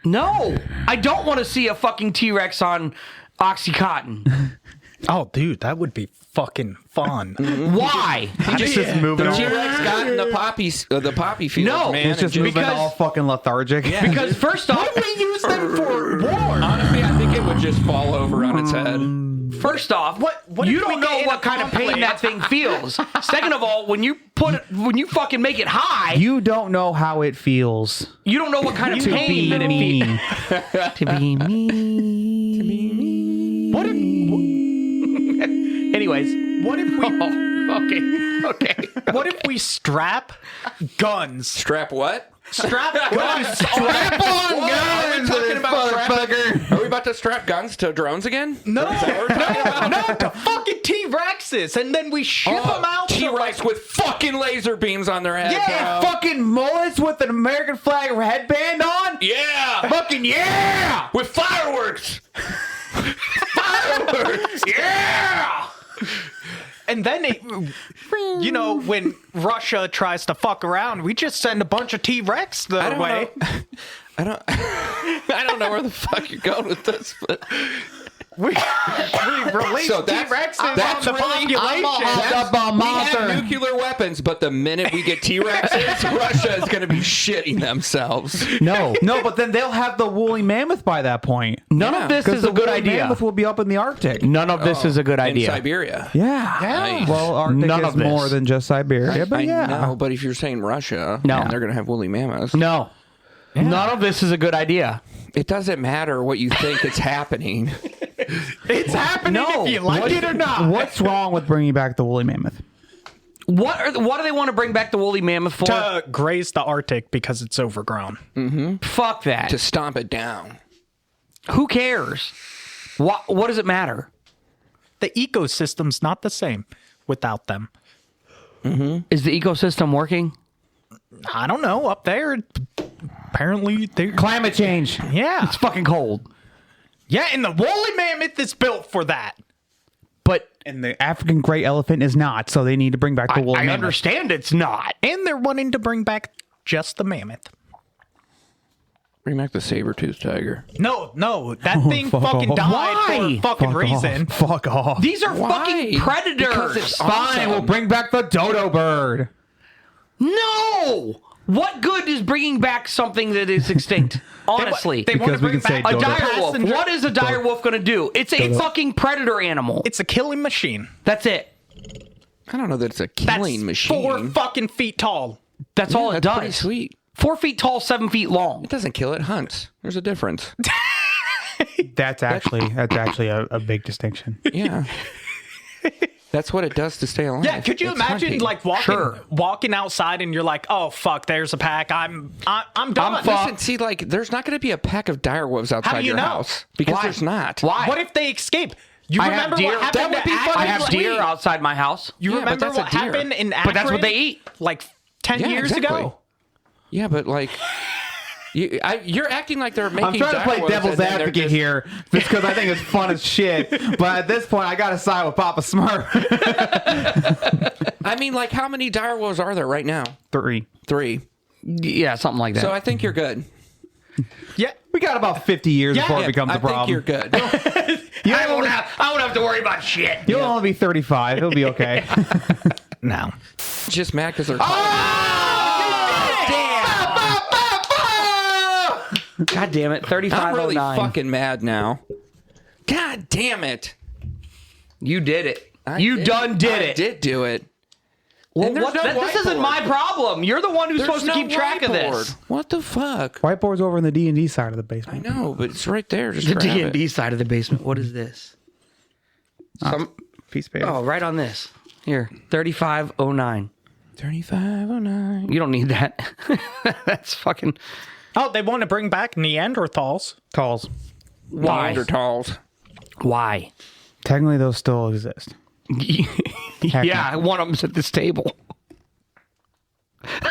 S2: No, I don't want to see a fucking T-Rex on Oxycontin.
S4: Oh, dude, that would be fucking fun.
S2: Why?
S1: It's just moving
S3: The
S1: on.
S3: T-Rex got in the poppy field,
S2: No,
S3: man.
S1: It's just
S3: and
S1: moving
S2: because-
S1: all fucking lethargic.
S2: Because first off,
S4: we use them for war.
S3: honestly, I think it would just fall over on its head.
S2: First off,
S4: What
S2: you
S4: if we
S2: don't
S4: get
S2: know
S4: in
S2: what
S4: a
S2: kind of pain
S4: conflict?
S2: that thing feels. Second of all, when you fucking make it high,
S1: You don't know how it feels
S2: you don't know what kind of
S1: to
S2: pain
S1: be
S2: that it
S1: mean.
S2: feels. To be mean.
S4: What if
S2: Anyways,
S4: what if we
S2: okay.
S4: what if we strap guns?
S3: Strap what?
S4: Strap guns.
S1: Strap on
S3: Are we
S1: guns,
S3: talking about
S1: motherfucker.
S3: Are we about to strap guns to drones again?
S4: No, to fucking T-Rexes, and then we ship them out to
S3: T-Rex with fucking laser beams on their head.
S1: Yeah, fucking mullets with an American flag headband on.
S3: Yeah.
S1: Fucking yeah!
S3: With fireworks. Fireworks.
S2: Yeah.
S4: And then, when Russia tries to fuck around, we just send a bunch of T-Rex their way.
S3: I don't know where the fuck you're going with this, but
S4: We release
S3: So that's-
S4: T-Rexes on
S3: that's
S4: the
S3: really-
S4: population.
S3: we have nuclear weapons, but the minute we get T-Rexes, Russia is going to be shitting themselves.
S1: No, but then they'll have the woolly mammoth by that point.
S2: None of this
S1: Because
S2: is a
S1: the
S2: good
S1: woolly
S2: idea.
S1: mammoth will be up in the Arctic.
S2: None of this is a good
S3: In
S2: idea.
S3: Siberia.
S1: Yeah.
S3: Nice.
S1: Well, Arctic
S2: None
S1: is
S2: of this.
S1: more than just Siberia, but
S3: I
S1: yeah.
S3: know, but if you're saying Russia,
S2: No.
S3: they're going to have woolly mammoths.
S2: No. None of this is a good idea.
S3: It doesn't matter what you think it's happening.
S4: It's happening
S2: No.
S4: if you like it or not.
S1: What's wrong with bringing back the woolly mammoth?
S2: What do they want to bring back the woolly mammoth for?
S4: To graze the Arctic because it's overgrown.
S2: Fuck that.
S3: To stomp it down.
S2: Who cares? What does it matter?
S4: The ecosystem's not the same without them.
S2: Is the ecosystem working?
S4: I don't know. Up there, apparently they're...
S1: Climate change.
S4: Yeah.
S2: It's fucking cold.
S4: Yeah, and the woolly mammoth is built for that.
S2: But
S1: And the African gray elephant is not, so they need to bring back the woolly
S2: I
S1: mammoth.
S2: understand it's not.
S4: And they're wanting to bring back just the mammoth.
S3: Bring back the saber-toothed tiger.
S4: No, that thing
S1: fuck
S4: fucking
S1: off.
S4: died
S2: Why?
S4: for a fucking
S1: Fuck
S4: reason.
S1: Off. Fuck off.
S2: These are
S3: Why?
S2: fucking predators.
S3: Because it's
S1: Fine,
S3: awesome.
S1: we'll bring back the dodo bird.
S2: No! What good is bringing back something that is extinct? Honestly.
S4: They want to
S1: Because we
S4: bring
S1: can say
S4: back
S2: a
S1: dodo.
S2: dire wolf.
S4: passenger-
S2: What is a dire wolf going to do? It's a fucking predator animal.
S4: It's a killing machine.
S2: That's it.
S3: I don't know that it's a
S4: That's
S3: killing machine.
S4: 4 fucking feet tall.
S2: That's all it
S3: That's pretty
S2: does.
S3: sweet.
S2: 4 feet tall, 7 feet long.
S3: It doesn't kill, it hunts. There's a difference.
S1: That's actually a big distinction.
S3: Yeah. That's what it does to stay alive.
S4: Yeah, could you
S3: It's
S4: imagine
S3: hunting.
S4: like walking outside and you're like, oh fuck, there's a pack. I'm done.
S3: Listen, see, like, there's not going to be a pack of dire wolves outside
S4: you
S3: your
S4: know?
S3: house because
S2: Why?
S3: there's not.
S2: Why?
S4: What if they escape? You
S2: I
S4: remember
S2: have deer.
S4: what happened
S3: That would
S4: to
S3: be fun.
S4: Akron?
S2: I have deer outside my house.
S4: You
S3: Yeah, but
S4: remember
S3: that's a
S4: what
S3: deer.
S4: happened in Akron?
S2: But that's what they eat.
S4: Like 10
S3: Yeah,
S4: years
S3: exactly.
S4: ago?
S3: Yeah, but like, you're acting like they're making.
S1: I'm trying to play
S3: direwolves
S1: devil's
S3: and then they're
S1: advocate
S3: just-
S1: here just because I think it's fun as shit. But at this point, I got to side with Papa Smurf.
S3: I mean, like, how many direwolves are there right now?
S1: 3.
S3: 3.
S2: Yeah, something like that.
S3: So I think you're good.
S4: Yeah.
S1: We got about 50 years before it becomes
S3: I
S1: a problem.
S3: think you're good.
S2: I won't have to worry about shit.
S1: You'll only be 35. It'll be okay.
S4: No.
S3: Just mad because they're.
S2: God damn it.
S3: I'm
S2: 3509.
S3: really fucking mad now. God damn it.
S2: You did it.
S3: I
S2: You
S3: did.
S2: done did
S3: I
S2: it.
S3: did do it.
S2: Well,
S3: And there's
S2: what,
S3: no
S2: this isn't
S3: whiteboard.
S2: my problem. You're the one who's
S3: There's
S2: supposed
S3: no
S2: to keep track of this.
S3: whiteboard. What the fuck?
S1: Whiteboard's over in the D&D side of the
S3: I
S1: basement.
S3: know, but it's right there. Just
S2: The
S3: grab it.
S2: D&D side of the basement. What is this?
S1: Piece of paper.
S2: Oh, right on this. Here, 3509.
S3: 3509.
S2: You don't need that. That's fucking...
S4: Oh, they want to bring back Neanderthals.
S1: Calls.
S2: Why?
S3: Neanderthals.
S2: Why?
S1: Technically, those still exist.
S2: Yeah, one of them's at this table.
S1: Beard,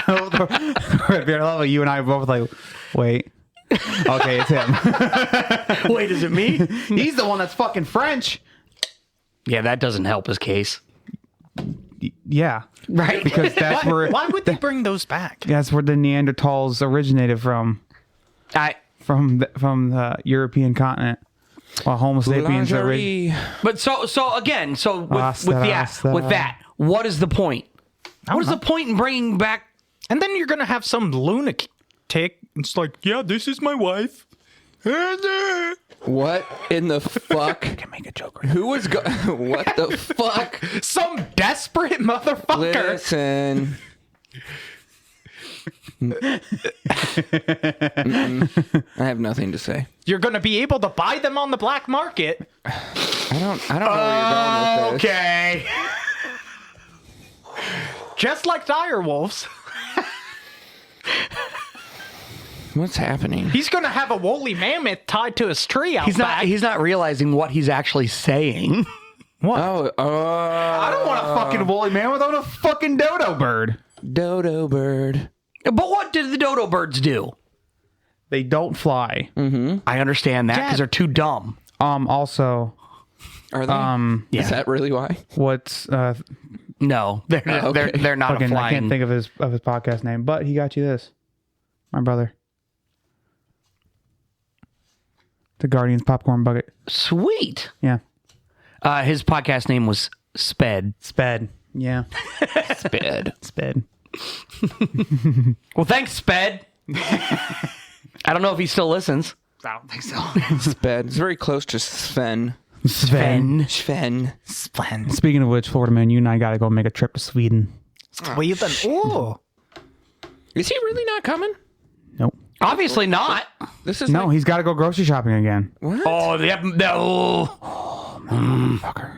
S1: I love it. You and I are both like, wait. Okay, it's him.
S2: Wait, is it me?
S1: He's the one that's fucking French.
S2: Yeah, that doesn't help his case.
S1: Yeah.
S2: Right.
S1: Because that's where
S4: Why would they bring those back?
S1: that's where the Neanderthals originated from the European continent. While Homo sapiens
S3: Lingerie.
S2: But so again, with that, what is the point? What is the point in bringing back?
S4: And then you're going to have some lunatic. It's like, yeah, this is my wife.
S3: What in the fuck?
S1: can make a joke right
S3: Who was what the fuck?
S4: Some desperate motherfucker.
S3: Listen. I have nothing to say.
S4: You're going to be able to buy them on the black market.
S3: I don't know where you're going with this.
S4: Okay. Just like dire wolves.
S3: What's happening?
S4: He's going to have a woolly mammoth tied to his tree out back.
S2: He's not realizing what he's actually saying.
S3: Oh,
S1: I don't want a fucking woolly mammoth. I want a fucking dodo bird.
S3: dodo bird.
S2: But what did the dodo birds do?
S1: They don't fly.
S2: I understand that because they're too dumb.
S1: Also,
S3: Are they? Is that really why?
S1: what's
S2: No, they're
S3: okay.
S2: they're not
S1: fucking,
S2: a
S1: I can't
S2: flying.
S1: think of his podcast name, but he got you this. My brother. The Guardians popcorn bucket.
S2: Sweet.
S1: Yeah.
S2: His podcast name was Sped.
S1: Sped. Yeah.
S3: Sped.
S1: Sped.
S2: Well, thanks, Sped. I don't know if he still listens. I don't think so.
S3: Sped. It's very close to Sven.
S2: Sven.
S3: Sven.
S4: Splendid.
S1: Speaking of which, Florida man, you and I got to go make a trip to Sweden.
S4: Sweden. Ooh.
S3: Is he really not coming?
S1: Nope.
S2: Obviously not.
S3: This is
S1: No, he's got to go grocery shopping again.
S3: What?
S2: Oh, no.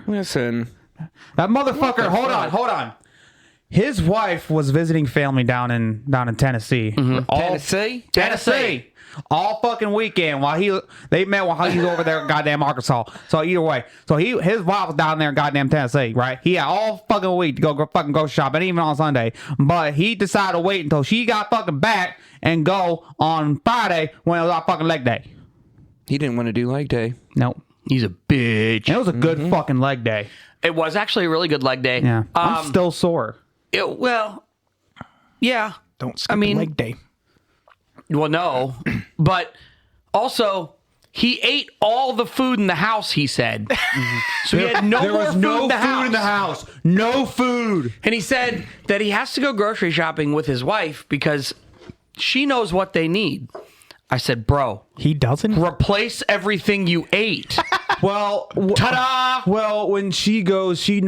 S3: Listen.
S1: That motherfucker. Hold on. His wife was visiting family down in Tennessee. Tennessee. All fucking weekend while they met while he was over there in goddamn Arkansas. So either way, his wife was down there in goddamn Tennessee, right? He had all fucking week to go fucking grocery shopping, even on Sunday. But he decided to wait until she got fucking back and go on Friday when it was our fucking leg day.
S3: He didn't want to do leg day.
S1: Nope.
S2: He's a bitch.
S1: It was a good fucking leg day.
S2: It was actually a really good leg day.
S1: Yeah. I'm still sore.
S2: Well, yeah.
S4: Don't skip leg day.
S2: Well, no. But also, he ate all the food in the house, he said. So he had no more food in the house.
S1: No food.
S2: And he said that he has to go grocery shopping with his wife because she knows what they need. I said, bro,
S4: He doesn't?
S2: replace everything you ate.
S1: Well,
S2: Ta-da!
S1: Well, when she goes, she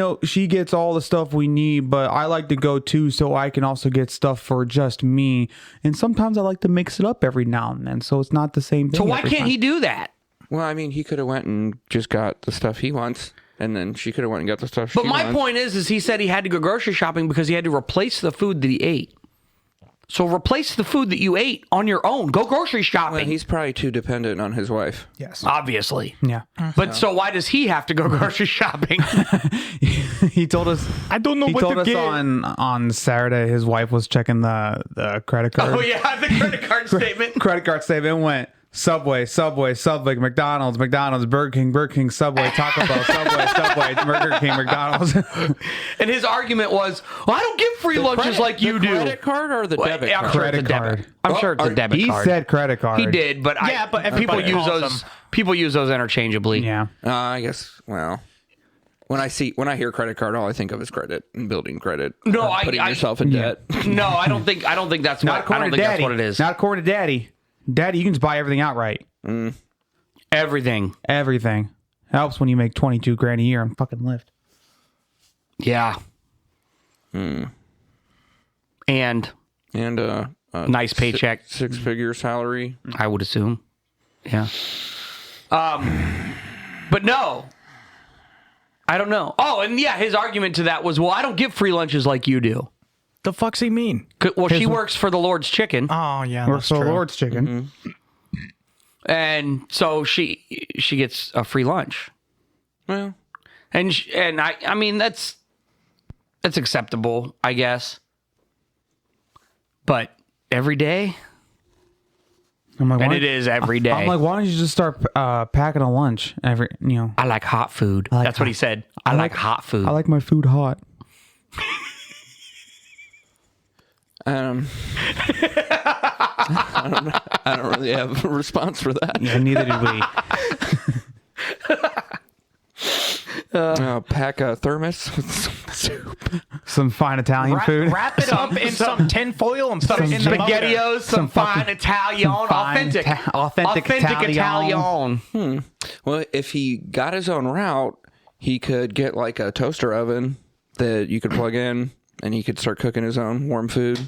S1: gets all the stuff we need, but I like to go too, so I can also get stuff for just me. And sometimes I like to mix it up every now and then, so it's not the same thing.
S2: So why
S1: every
S2: can't
S1: time.
S2: he do that?
S3: Well, I mean, he could have went and just got the stuff he wants, and then she could have went and got the stuff she
S2: But my
S3: wants.
S2: point is he said he had to go grocery shopping because he had to replace the food that he ate. So replace the food that you ate on your own. Go grocery shopping.
S3: Well, he's probably too dependent on his wife.
S4: Yes.
S2: Obviously.
S1: Yeah.
S2: But so why does he have to go grocery shopping?
S1: He told us.
S4: I don't know
S1: He
S4: what
S1: told
S4: to
S1: us
S4: get.
S1: on Saturday his wife was checking the credit card.
S2: Oh yeah, the credit card statement.
S1: Credit card statement went Subway, McDonald's, Burger King, Subway, Taco Bell, Subway, Burger King, McDonald's.
S2: And his argument was, well, I don't get free lunches like you
S3: the
S2: do.
S3: Credit card or the
S2: Well,
S3: debit
S2: I'm
S3: card?
S2: sure it's a
S1: Credit
S2: debit.
S1: card.
S2: I'm sure it's a debit
S1: He
S2: card.
S1: said credit card.
S2: He did, but
S4: Yeah, but
S2: people
S4: everybody
S2: use
S4: calls
S2: those.
S4: them.
S2: People use those interchangeably.
S1: Yeah.
S3: I guess. Well, when I hear credit card, all I think of is credit and building credit.
S2: No,
S3: or putting yourself in debt.
S2: No, I don't think that's
S1: Not
S2: what. I
S1: according
S2: don't
S1: to
S2: think
S1: Daddy.
S2: that's what it is.
S1: Not according to Daddy. Daddy, you can just buy everything outright.
S2: Everything.
S1: Everything. Helps when you make $22,000 a year on fucking Lyft.
S2: Yeah. And
S3: And a
S2: nice paycheck.
S3: six-figure salary.
S2: I would assume. Yeah. But no. I don't know. Oh, and yeah, his argument to that was, well, I don't get free lunches like you do.
S4: The fuck's he mean?
S2: Well, she works for the Lord's Chicken,
S4: Oh yeah,
S1: Or
S4: that's
S1: so
S4: true.
S1: Lord's Chicken.
S2: and so she gets a free lunch.
S3: Well,
S2: And I mean that's acceptable, I guess. But every day,
S1: I'm like,
S2: and
S1: why-
S2: it is every day.
S1: I'm like, why don't you just start packing a lunch every?
S2: I like hot food.
S1: like
S2: That's what he said. I like hot food.
S1: I like my food hot.
S3: I don't really have a response for that.
S1: Yeah, neither did we.
S3: Pack a thermos with some soup.
S1: Some fine Italian food.
S4: Wrap it up in some tin foil and put it in the motor.
S2: SpaghettiOs, some fine Italian, authentic Italian.
S3: Well, if he got his own route, he could get like a toaster oven that you could plug in, and he could start cooking his own warm food.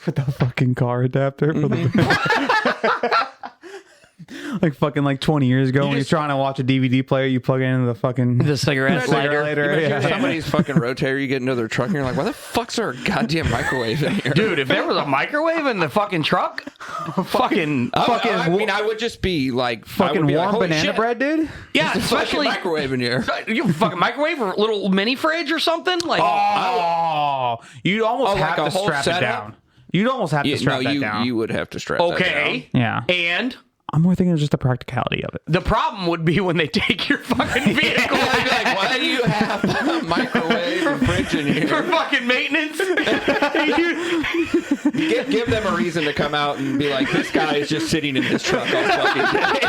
S1: With the fucking car adapter for the like fucking 20 years ago when you're trying to watch a DVD player, you plug it into the fucking
S2: The cigarette lighter.
S1: yeah.
S3: Somebody's fucking rotator, you get into their truck, and you're like, why the fuck's there a goddamn microwave in here?
S2: Dude, if there was a microwave in the fucking truck, fucking
S3: I mean, I would just be like,
S1: fucking warm banana bread, dude.
S2: yeah,
S3: There's a fucking
S2: especially
S3: microwave in here.
S2: you fucking microwave or little mini fridge or something like.
S1: Oh, you'd almost
S3: like
S1: have
S3: a
S1: to
S3: whole
S1: strap it
S3: setup?
S1: down. You'd almost have to strap that down.
S3: You would have to strap that
S2: Okay.
S1: Yeah.
S2: And
S1: I'm more thinking of just the practicality of it.
S2: the problem would be when they take your fucking vehicle
S3: down. I'd be like, why do you have a microwave and fridge in
S2: for
S3: here?
S2: fucking maintenance.
S3: Give them a reason to come out and be like, this guy is just sitting in his truck all fucking day.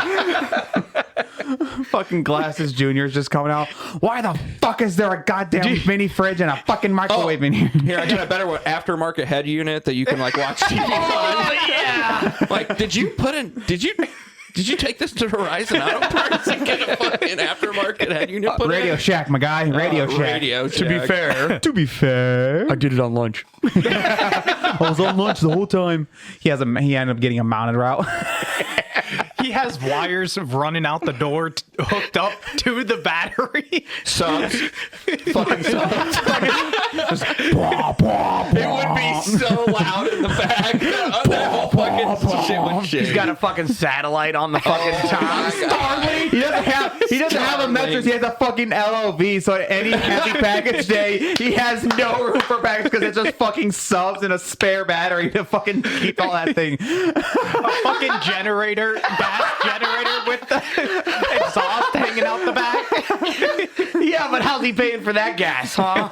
S1: Fucking Glasses Junior's just coming out. Why the fuck is there a goddamn mini fridge and a fucking microwave in here?
S3: Here, I got a better one, aftermarket head unit that you can like watch TV on.
S2: Oh yeah.
S3: Like, did you take this to Verizon Auto Parts and get a fucking aftermarket head unit put
S1: Radio
S3: in?
S1: Shack, my guy. Radio Shack.
S3: Radio
S2: To be
S3: Shack.
S2: fair,
S1: To be fair,
S2: I did it on lunch.
S1: I was on lunch the whole time. He ended up getting a mounted route.
S4: He has wires running out the door hooked up to the battery.
S3: Subs. Fucking subs.
S2: It would be so loud in the back.
S3: That whole fucking shit would shake.
S2: He's got a fucking satellite on the fucking top.
S1: He doesn't have a mattress. He has a fucking LOV. So at any heavy package day, he has no room for package because it's just fucking subs and a spare battery to fucking keep all that thing.
S4: A fucking generator, gas generator with the exhaust hanging out the back.
S2: Yeah, but how's he paying for that gas, huh?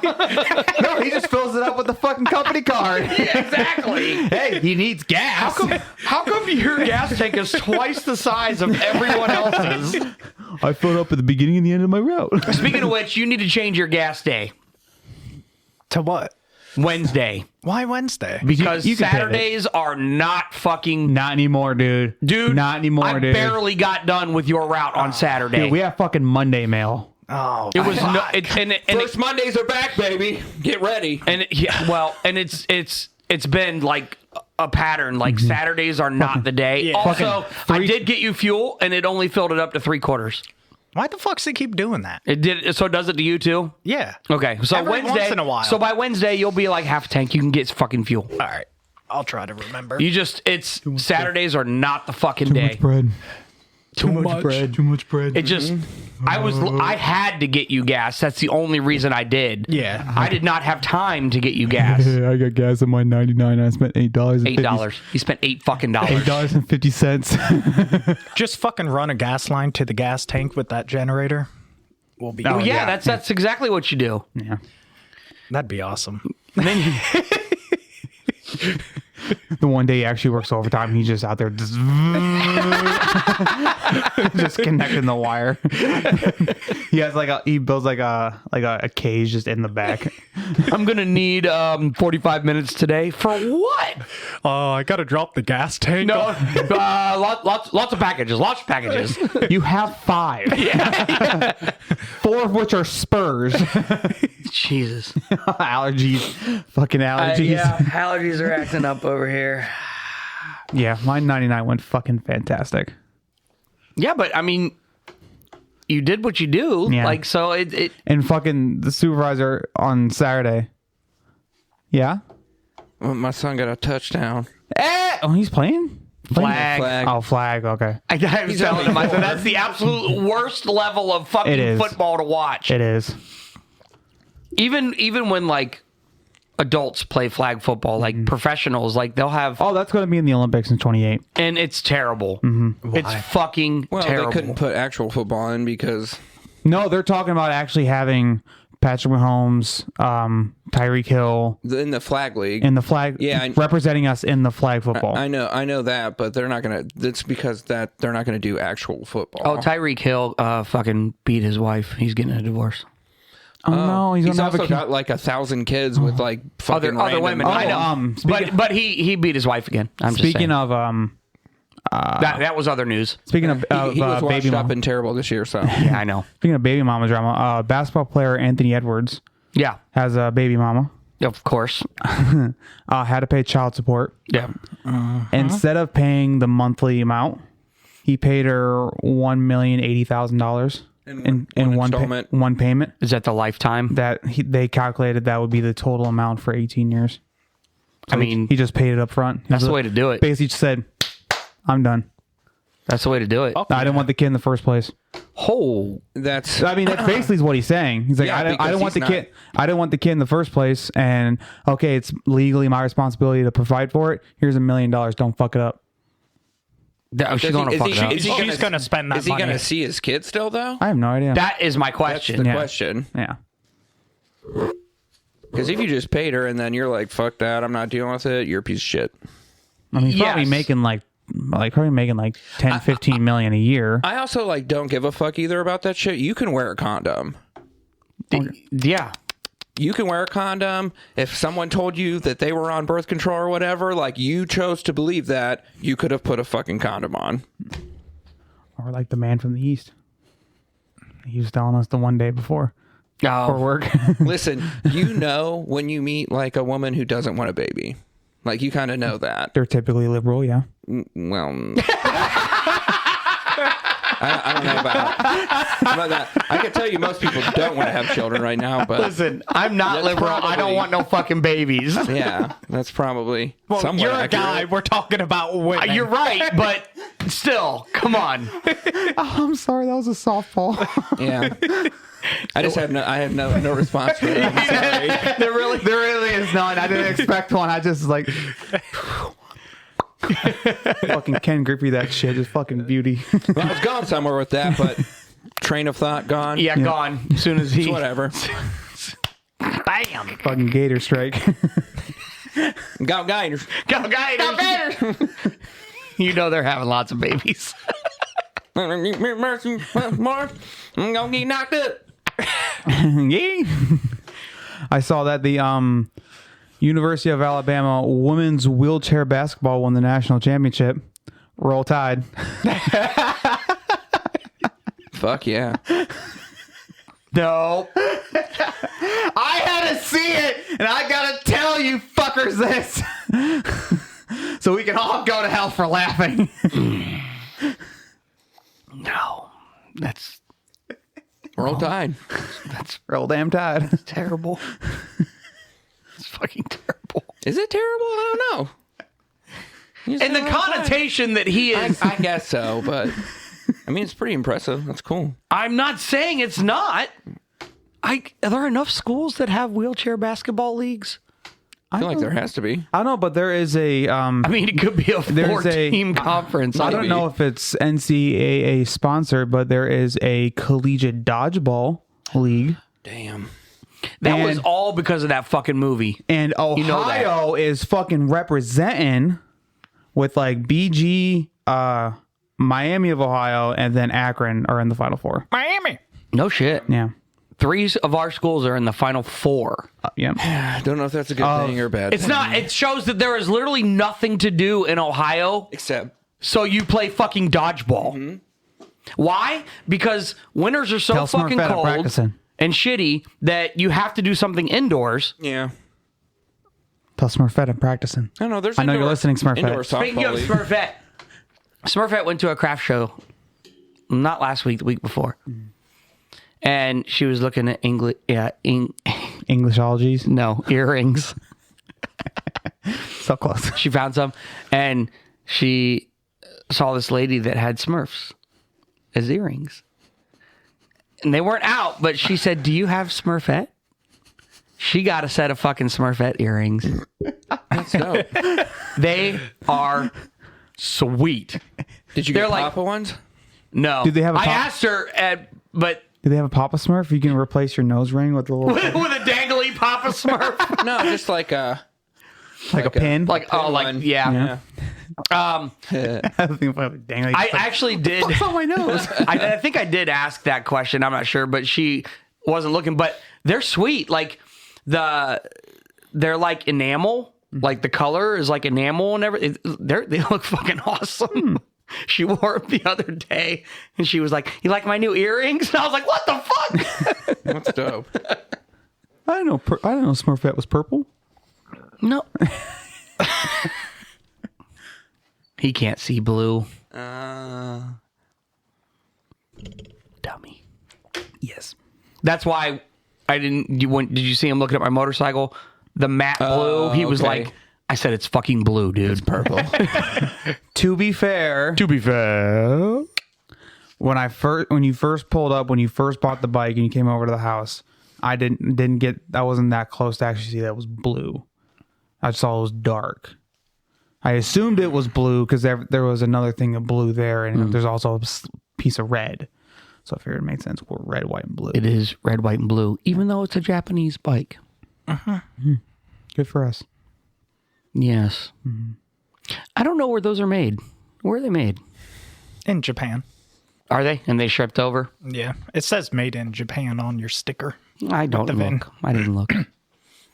S1: No, he just fills it up with the fucking company card.
S2: Yeah, exactly.
S1: Hey, he needs gas.
S2: How come your gas tank is twice the size of everyone else's?
S1: I filled up at the beginning and the end of my route.
S2: Speaking of which, you need to change your gas day.
S4: To what?
S2: Wednesday.
S4: Why Wednesday?
S2: Because
S1: You can pay it.
S2: Saturdays are not fucking...
S1: Not anymore, dude. Not anymore,
S2: I
S1: dude.
S2: barely got done with your route on Saturday.
S1: Dude, we have fucking Monday mail.
S4: Oh,
S2: it was no...
S3: First Mondays are back, baby. Get ready.
S2: It's been like a pattern. Like Saturdays are not the day.
S4: Yeah.
S2: Also,
S1: Fucking
S2: I did get you fuel, and it only filled it up to 3/4.
S4: Why the fuck does it keep doing that?
S2: It did. So it does it to you too?
S4: Yeah.
S2: Okay. So
S4: Every
S2: Wednesday.
S4: once in a while.
S2: So by Wednesday, you'll be like half a tank. You can get fucking fuel.
S4: All right. I'll try to remember.
S2: It's Saturdays are not the fucking day.
S1: bread.
S4: Too much bread.
S1: Too much bread.
S2: It just, I had to get you gas. That's the only reason I did.
S4: Yeah.
S2: I did not have time to get you gas.
S1: I got gas on my 99. I spent $8.
S2: $8. You spent $8 fucking dollars.
S1: $8.50.
S4: Just fucking run a gas line to the gas tank with that generator. We'll be.
S2: Oh,
S4: good.
S2: yeah, that's exactly what you do.
S1: Yeah.
S4: That'd be awesome.
S2: And then
S1: The one day he actually works overtime, he's just out there just, just connecting the wire. He builds like a cage just in the back.
S2: I'm gonna need 45 minutes today for what?
S4: I gotta drop the gas tank.
S2: No, lots of packages. Lots of packages.
S1: You have 5. Yeah. 4 of which are spurs.
S2: Jesus.
S1: Allergies. Fucking allergies.
S2: Yeah, allergies are acting up over here.
S1: Yeah, my 99 went fucking fantastic.
S2: Yeah, but I mean, you did what you do.
S1: Yeah.
S2: Like, so it
S1: And fucking the supervisor on Saturday. Yeah?
S3: Well, my son got a touchdown.
S1: Oh, he's playing?
S2: flag.
S1: Oh, flag. Okay.
S2: I was telling him, I said, that's the absolute worst level of
S1: It
S2: fucking
S1: is.
S2: football to watch.
S1: It is.
S2: Even when like adults play flag football, like professionals, like they'll have,
S1: Oh, that's going to be in the Olympics in 28.
S2: and it's terrible. It's fucking
S3: Well,
S2: terrible.
S3: they couldn't put actual football in because
S1: No, they're talking about actually having Patrick Mahomes, Tyreek Hill
S3: in the flag league.
S1: in the flag,
S3: Yeah,
S1: representing us in the flag football.
S3: I know that, but they're not gonna. That's because that they're not gonna do actual football.
S2: Oh, Tyreek Hill fucking beat his wife. He's getting a divorce.
S1: Oh, no, he's going to have
S3: also
S1: a kid.
S3: got like 1,000 kids with like fucking
S2: Other
S3: random-
S2: women. I know.
S1: speaking-
S2: but he beat his wife again. I'm just
S1: Speaking
S2: saying.
S1: of
S2: That was other news.
S1: speaking of
S3: He was washed
S1: baby
S3: up
S1: mama,
S3: and terrible this year. So
S2: Yeah, I know.
S1: speaking of baby mama drama, basketball player Anthony Edwards
S2: Yeah,
S1: has a baby mama.
S2: of course.
S1: Had to pay child support.
S2: Yeah.
S1: Instead of paying the monthly amount, he paid her $1,080,000 in one
S3: installment.
S1: one payment.
S2: Is that the lifetime?
S1: That they calculated that would be the total amount for 18 years.
S2: I mean,
S1: He just paid it up front.
S2: that's the way to do it.
S1: Basically just said, I'm done.
S2: That's the way to do it.
S1: I didn't want the kid in the first place.
S2: Oh,
S3: that's
S1: I mean, that's basically what he's saying. He's like,
S3: Yeah,
S1: I didn't
S3: because
S1: want the
S3: he's
S1: kid. I didn't want the kid in the first place. And okay, it's legally my responsibility to provide for it. Here's $1 million. Don't fuck it up.
S2: she's going to fuck it up.
S4: She's gonna spend that
S3: Is he
S4: money.
S3: gonna see his kid still though?
S1: I have no idea.
S2: That is my
S3: That's
S2: question.
S3: the
S1: Yeah.
S3: question.
S1: Yeah.
S3: Because if you just paid her and then you're like, "Fuck that, I'm not dealing with it," you're a piece of shit.
S1: I mean, he's probably
S2: Yes.
S1: making like 10, 15 million a year.
S3: I also like don't give a fuck either about that shit. You can wear a condom.
S2: Yeah.
S3: You can wear a condom. If someone told you that they were on birth control or whatever, like you chose to believe that, you could have put a fucking condom on.
S1: Or like the man from the East. He was telling us the one day before for
S2: Oh,
S1: work.
S3: Listen, you know when you meet like a woman who doesn't want a baby. Like you kind of know that.
S1: They're typically liberal, yeah.
S3: Well, I don't know about that. I can tell you most people don't want to have children right now, but
S2: listen, I'm not
S3: That's
S2: liberal. I don't
S3: probably-
S2: want no fucking babies.
S3: yeah, that's probably
S4: Well,
S3: somewhat
S4: you're a
S3: accurate.
S4: guy. We're talking about women.
S2: You're right, but still, come on.
S1: Oh, I'm sorry, that was a softball.
S3: Yeah. I just have no response for that. I'm sorry.
S1: there really is none. I didn't expect one. I just like fucking Ken Griffey that shit is fucking beauty.
S3: Well, I was going somewhere with that, but train of thought gone.
S2: Yeah, gone. As soon as
S3: It's
S2: he.
S3: whatever.
S2: Bam.
S1: Fucking Gator strike.
S3: Go Gators.
S2: Go Gators. You know they're having lots of babies.
S3: I'm gonna get knocked up.
S1: Yeah. I saw that the University of Alabama women's wheelchair basketball won the national championship. Roll Tide.
S3: Fuck yeah.
S2: No.
S1: I had to see it, and I gotta tell you fuckers this, so we can all go to hell for laughing.
S2: No. That's
S3: We're all died.
S1: Roll damn tide.
S2: Terrible. It's fucking terrible.
S3: Is it terrible? I don't know.
S2: And the connotation that he is.
S3: I guess so, but I mean, it's pretty impressive. That's cool.
S2: I'm not saying it's not. Are there enough schools that have wheelchair basketball leagues?
S3: I feel like there has to be.
S1: I don't know, but there is a.
S2: I mean, it could be a
S1: There's a-
S2: 4-team conference.
S1: I don't know if it's NCAA sponsored, but there is a collegiate dodgeball league.
S3: Damn.
S2: That was
S1: and-
S2: all because of that fucking movie.
S1: And Ohio
S2: know that.
S1: is fucking representing with like BG, Miami of Ohio, and then Akron are in the Final Four.
S4: Miami.
S2: No shit.
S1: Yeah.
S2: 3 of our schools are in the Final 4.
S1: Yeah.
S3: I don't know if that's a good thing or a bad
S2: It's
S3: thing.
S2: not. It shows that there is literally nothing to do in Ohio,
S3: Except
S2: so you play fucking dodgeball. Why? Because winters are so
S1: Tell
S2: fucking
S1: Smurfette I'm
S2: cold
S1: practicing.
S2: and shitty that you have to do something indoors.
S3: yeah.
S1: Tell Smurfette I'm practicing.
S3: I don't know. There's
S1: I know you're listening, Smurfette.
S3: Indoor
S2: Speaking
S3: softball
S2: of
S3: league.
S2: Smurfette, Smurfette went to a craft show, not last week, the week before, and she was looking at
S1: Englishologies.
S2: no earrings.
S1: So close.
S2: She found some, and she saw this lady that had Smurfs as earrings, and they weren't out. But she said, "Do you have Smurfette?" She got a set of fucking Smurfette earrings.
S3: That's dope.
S2: They are sweet.
S3: Did you
S2: They're
S3: get
S2: like-
S3: Papa ones?
S2: No,
S1: Do they have a
S2: I
S1: pop-
S2: asked her, but
S1: Do they have a Papa Smurf? You can replace your nose ring with a little
S2: with a dangly Papa Smurf,
S3: No, just like
S1: like a pin.
S2: like
S3: Pin
S2: oh, like
S3: one.
S2: yeah.
S1: I think dangly.
S2: I actually did.
S1: It's on my nose.
S2: I think I did ask that question. I'm not sure, but she wasn't looking. But they're sweet. Like they're like enamel. Like the color is like enamel and everything. They look fucking awesome. She wore them the other day, and she was like, "You like my new earrings?" And I was like, "What the fuck?"
S3: That's dope.
S1: I don't know. I don't know. Smurfette was purple.
S2: No. He can't see blue. Dummy.
S1: Yes.
S2: That's why I didn't. Did you see him looking at my motorcycle? The matte blue. He was
S3: okay.
S2: like, I said, it's fucking blue, dude. It's purple.
S1: To be fair, when you first pulled up, when you first bought the bike and you came over to the house, I wasn't that close to actually see that it was blue. I saw it was dark. I assumed it was blue because there was another thing of blue there, and there's also a piece of red. So I figured it made sense. We're red, white, and blue.
S2: It is red, white, and blue, even though it's a Japanese bike.
S1: Good for us.
S2: Yes. I don't know where those are made. Where are they made?
S4: In Japan.
S2: Are they? And they shipped over?
S4: Yeah. It says made in Japan on your sticker.
S2: I don't
S4: the VIN.
S2: look. I didn't look.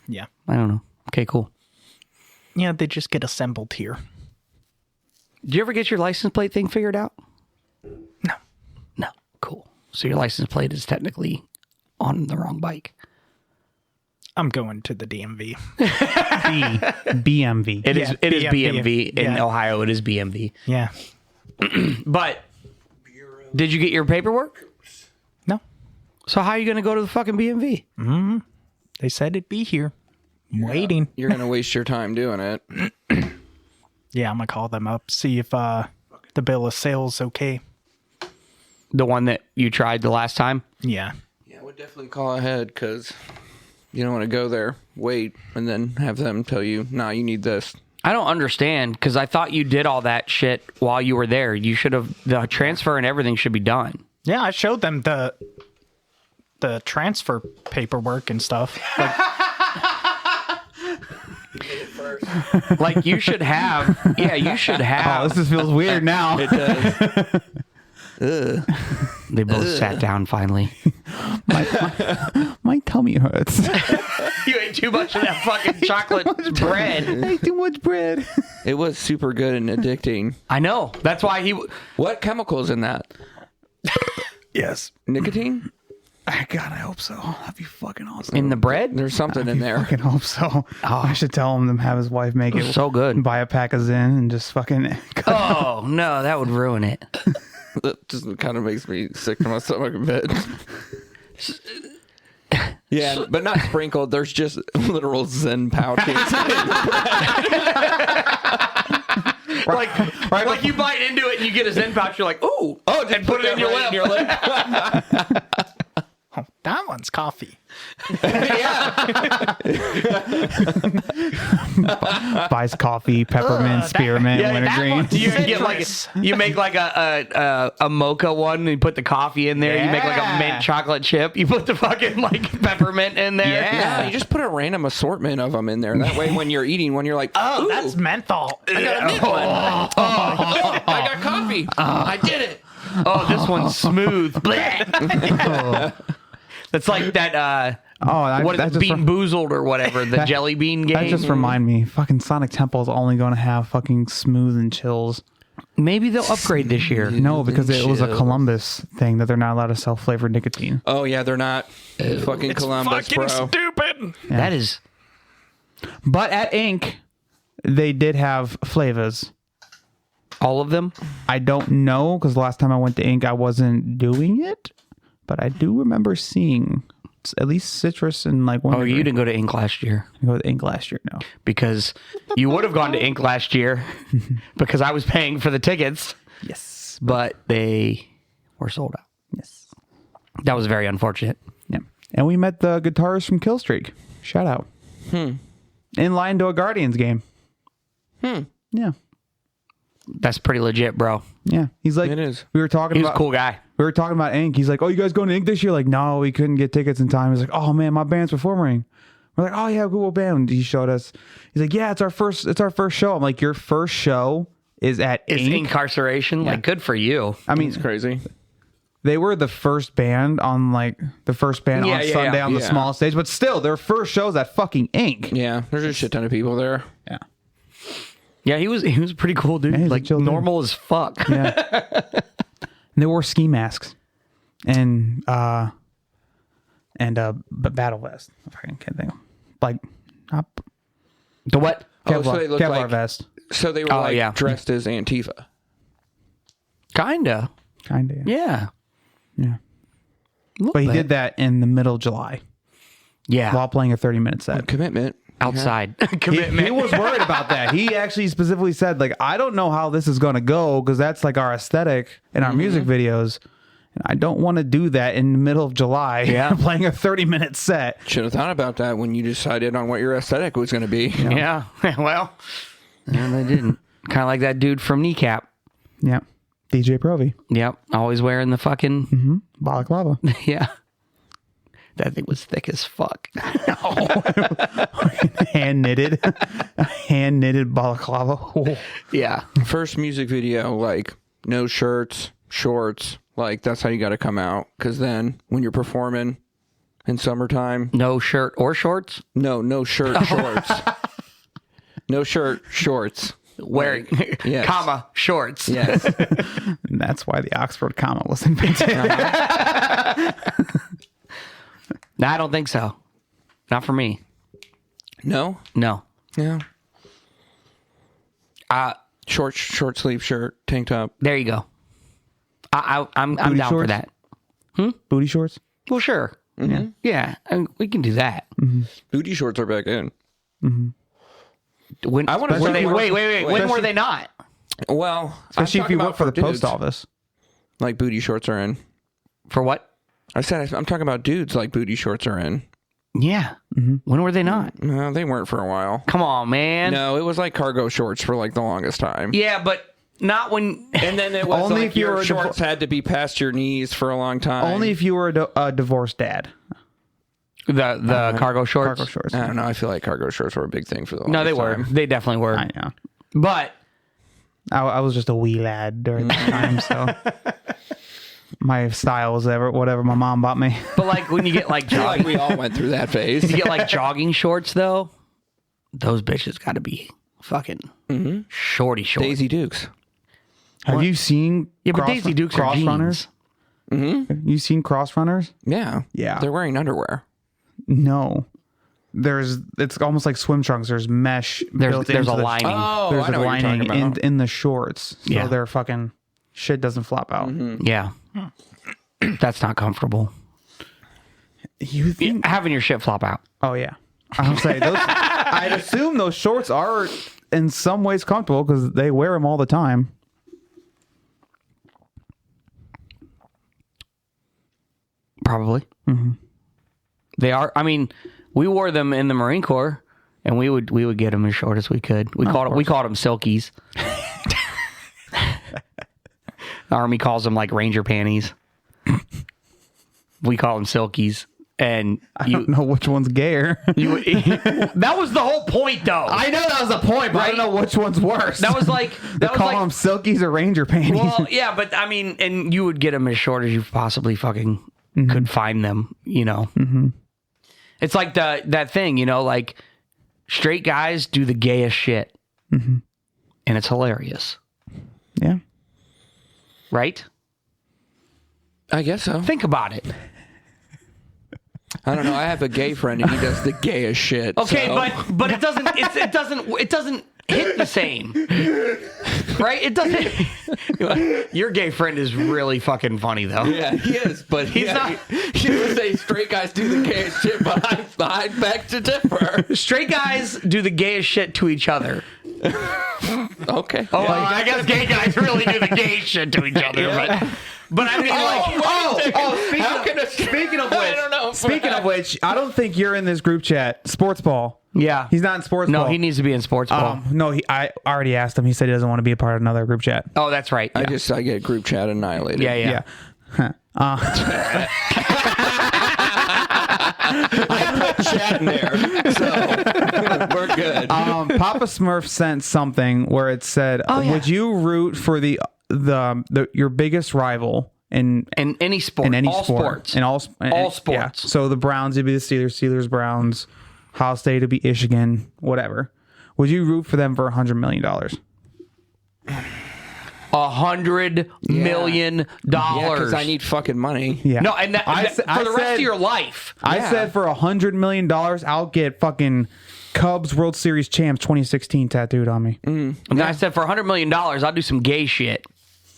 S4: Yeah.
S2: I don't know. Okay, cool.
S4: Yeah, they just get assembled here.
S2: Did you ever get your license plate thing figured out?
S4: No.
S2: No. Cool. So your license plate is technically on the wrong bike.
S4: I'm going to the DMV.
S1: BMV.
S2: It
S4: Yeah,
S2: is
S4: BMV.
S2: BMV. In
S4: Yeah.
S2: Ohio, it is BMV.
S4: Yeah.
S2: But did you get your paperwork?
S4: No.
S2: So how are you going to go to the fucking BMV?
S4: They said it'd be here. I'm waiting.
S3: You're gonna waste your time doing it.
S4: Yeah, I'm going to call them up, see if the bill of sale's okay.
S2: The one that you tried the last time?
S4: Yeah.
S3: Yeah, I would definitely call ahead because you don't want to go there, wait, and then have them tell you, "Nah, you need this."
S2: I don't understand because I thought you did all that shit while you were there. You should have, the transfer and everything should be done.
S4: Yeah, I showed them the transfer paperwork and stuff.
S2: Like you should have, yeah, you should
S1: Oh,
S2: have.
S1: this just feels weird now.
S3: It does.
S2: They both sat down finally.
S1: My tummy hurts.
S2: You ate too much of that fucking chocolate bread.
S1: I ate too much bread.
S3: It was super good and addicting.
S2: I know. That's why he.
S3: What chemicals in that?
S1: Yes.
S3: Nicotine?
S1: God, I hope so. That'd be fucking awesome.
S2: In the bread?
S3: There's something in there.
S1: Fucking hope so. I should tell him to have his wife make it.
S2: So good.
S1: Buy a pack of Zen and just fucking.
S2: Oh, no, that would ruin it.
S3: That just kind of makes me sick to my stomach a bit. Yeah, but not sprinkled. There's just literal Zen pouches.
S2: Like you bite into it and you get a Zen pouch. You're like, ooh, and put it in your lip.
S4: Oh, that one's coffee.
S1: Buys coffee, peppermint, spearmint, wintergreen.
S2: You get like you make like a mocha one and you put the coffee in there. You make like a mint chocolate chip. You put the fucking like peppermint in there.
S3: Yeah, you just put a random assortment of them in there. That way, when you're eating one, you're like,
S4: Oh,
S3: ooh,
S4: that's menthol.
S3: I got a mint one. Oh, I got coffee. I did it.
S2: Oh, this one's smooth. That's like that. What is
S1: that
S2: it?
S1: just
S2: Bean Boozled or whatever. The jelly bean game.
S1: That just remind me, fucking Sonic Temple is only going to have fucking smooth and chills.
S2: Maybe they'll upgrade this year.
S1: No, because it was a
S3: chill.
S1: Columbus thing that they're not allowed to sell flavored nicotine.
S3: Oh yeah, they're not fucking Columbus,
S4: Fucking
S3: bro.
S4: stupid.
S2: That is.
S1: But at Inc., they did have flavors.
S2: All of them?
S1: I don't know, because the last time I went to Inc., I wasn't doing it. But I do remember seeing at least citrus and like one.
S2: Oh, you didn't go to Ink last year.
S1: I go to Inc. last year, no.
S2: Because you would have gone to Ink last year because I was paying for the tickets,
S1: Yes.
S2: but they were sold out.
S1: Yes.
S2: That was very unfortunate.
S1: Yeah. And we met the guitarist from Killstreak. Shout out. In line to a Guardians game. Yeah.
S2: That's pretty legit, bro.
S1: Yeah. He's like,
S3: It is.
S1: we were talking
S2: He was
S1: about
S2: a cool guy.
S1: We were talking about Ink. He's like, "Oh, you guys going to Ink this year?" Like, no, we couldn't get tickets in time. He's like, "Oh man, my band's performing." We're like, "Oh yeah, cool band." He showed us. He's like, "Yeah, it's our first show." I'm like, "Your first show is at
S2: Is
S1: Ink?"
S2: incarceration? Like, good for you.
S1: I mean,
S3: It's crazy.
S1: they were the first band on
S2: Yeah,
S1: Sunday
S2: yeah.
S1: on the
S3: Yeah.
S1: small stage, but still, their first show's at fucking Ink.
S3: Yeah, there's a shit ton of people there.
S1: Yeah.
S2: Yeah, he was a pretty cool dude.
S1: Yeah, he's a
S2: like
S1: chill dude.
S2: normal as fuck.
S1: Yeah. And they wore ski masks and battle vest. I fucking can't think. Like, not
S2: The what?
S3: Oh, so
S1: Kevlar,
S3: they look
S1: Kevlar
S3: like-
S1: vest.
S3: So they were
S2: yeah.
S3: dressed as Antifa.
S2: Kinda.
S1: Kind of.
S2: Yeah.
S1: Yeah.
S2: Little
S1: But he
S2: bit.
S1: did that in the middle of July
S2: Yeah.
S1: while playing a 30-minute set.
S3: Commitment.
S2: Outside.
S1: He was worried about that. He actually specifically said, like, I don't know how this is going to go because that's like our aesthetic in our music videos. And I don't want to do that in the middle of July
S2: Yeah.
S1: playing a 30-minute set.
S3: Should have thought about that when you decided on what your aesthetic was going to be.
S2: Yeah. Well, no, they didn't. Kind of like that dude from Kneecap.
S1: Yeah. DJ Provi.
S2: Yep. Always wearing the fucking.
S1: Balaclava.
S2: Yeah. That thing was thick as fuck.
S1: Hand knitted balaclava. Oh.
S2: Yeah.
S3: First music video, like no shirts, shorts. Like that's how you got to come out. Because then when you're performing in summertime,
S2: No shirt or shorts.
S3: no shirt, shorts. No shirt, shorts.
S2: Wearing,
S3: yes.
S2: comma, shorts.
S3: Yes.
S1: And that's why the Oxford comma was invented.
S2: No, I don't think so. Not for me.
S3: No?
S2: No.
S3: Yeah. Short sleeve shirt, tank top.
S2: There you go. I'm
S1: Booty
S2: down for
S1: shorts?
S2: that.
S1: Booty shorts.
S2: Well, sure. Yeah, we can do that.
S3: Booty shorts are back in.
S2: When,
S3: I wanna
S2: were
S3: see
S2: they,
S3: more-
S2: wait. When were
S3: especially-
S2: they not?
S3: Well,
S1: Especially if you work for the
S3: dudes.
S1: post office.
S3: Like booty shorts are in.
S2: For what?
S3: I said I'm talking about dudes like booty shorts are in.
S2: Yeah. When were they not?
S3: No, they weren't for a while.
S2: Come on, man.
S3: No, it was like cargo shorts for like the longest time.
S2: Yeah, but not when.
S3: And then it was
S1: Only
S3: like
S1: if you
S3: your
S1: were a
S3: shorts had to be past your knees for a long time.
S1: Only if you were a divorced dad.
S2: The cargo shorts.
S1: Cargo shorts.
S3: I don't know. I feel like cargo shorts were a big thing for the longest
S2: No, they were.
S3: time.
S2: They definitely were.
S1: I know.
S2: But
S1: I was just a wee lad during that time, so my style was whatever my mom bought me.
S2: like when you get like
S3: I feel like
S2: jogging,
S3: we all went through that phase.
S2: you get like jogging shorts though. Those bitches got to be fucking shorty shorts.
S3: Daisy Dukes.
S1: Have you seen?
S2: Yeah, but Daisy Dukes are
S1: cross
S2: jeans.
S1: runners. You seen cross runners?
S3: Yeah.
S1: Yeah.
S3: They're wearing underwear.
S1: No. It's almost like swim trunks. There's mesh.
S2: There's
S1: built
S2: a
S1: into the-
S2: lining.
S3: Oh,
S1: There's
S3: I know
S1: a
S3: what you're
S1: lining
S3: talking about.
S1: in the shorts, so
S2: Yeah.
S1: their fucking shit doesn't flop out.
S2: Yeah. That's not comfortable.
S1: You think?
S2: Having your shit flop out.
S1: Oh yeah, I'm saying those. I'd assume those shorts are in some ways comfortable because they wear them all the time.
S2: Probably. Mm-hmm. They are. I mean, we wore them in the Marine Corps, and we would get them as short as we could. We called them silkies. The Army calls them like Ranger panties. We call them silkies. And
S1: I don't know which one's gayer.
S2: That was the whole point, though.
S1: I know that was the point, but I don't know which one's worse.
S2: That was like
S1: call them silkies or Ranger panties.
S2: Well, yeah, but I mean, and you would get them as short as you possibly fucking could find them. You know, it's like that thing. You know, like straight guys do the gayest shit, and it's hilarious.
S1: Yeah,
S2: right.
S3: I guess so.
S2: Think about it.
S3: I don't know. I have a gay friend and he does the gayest shit.
S2: Okay,
S3: so.
S2: but it doesn't hit the same, right? It doesn't. Your gay friend is really fucking funny though.
S3: Yeah, he is, but he's not. He would say straight guys do the gayest shit, but I beg to differ.
S2: Straight guys do the gayest shit to each other.
S3: Okay.
S2: Oh, I guess gay guys really do the gay shit to each other, but I mean,
S1: speaking of which,
S3: I don't know.
S1: Speaking of which, I don't think you're in this group chat. Sports ball.
S2: Yeah,
S1: He's not in sports ball.
S2: No, he needs to be in sports ball.
S1: No, I already asked him. He said he doesn't want to be a part of another group chat.
S2: Oh, that's right.
S3: I get group chat annihilated.
S2: Yeah.
S3: I put chat in there, so we're good.
S1: Papa Smurf sent something where it said, "Would you root for the your biggest rival in
S2: any sport,
S1: in any
S2: all
S1: sport,
S2: sports,
S1: in all
S2: sports?"
S1: Yeah. So the Browns would be the Steelers, Browns. Ohio State would be Michigan, whatever. Would you root for them for $100 million?
S2: $100 million.
S3: Yeah, because I need fucking money.
S1: Yeah.
S2: No, and for the rest of your life.
S1: I said for $100 million, I'll get fucking Cubs World Series champs 2016 tattooed on me.
S2: And I said for $100 million, I'll do some gay shit.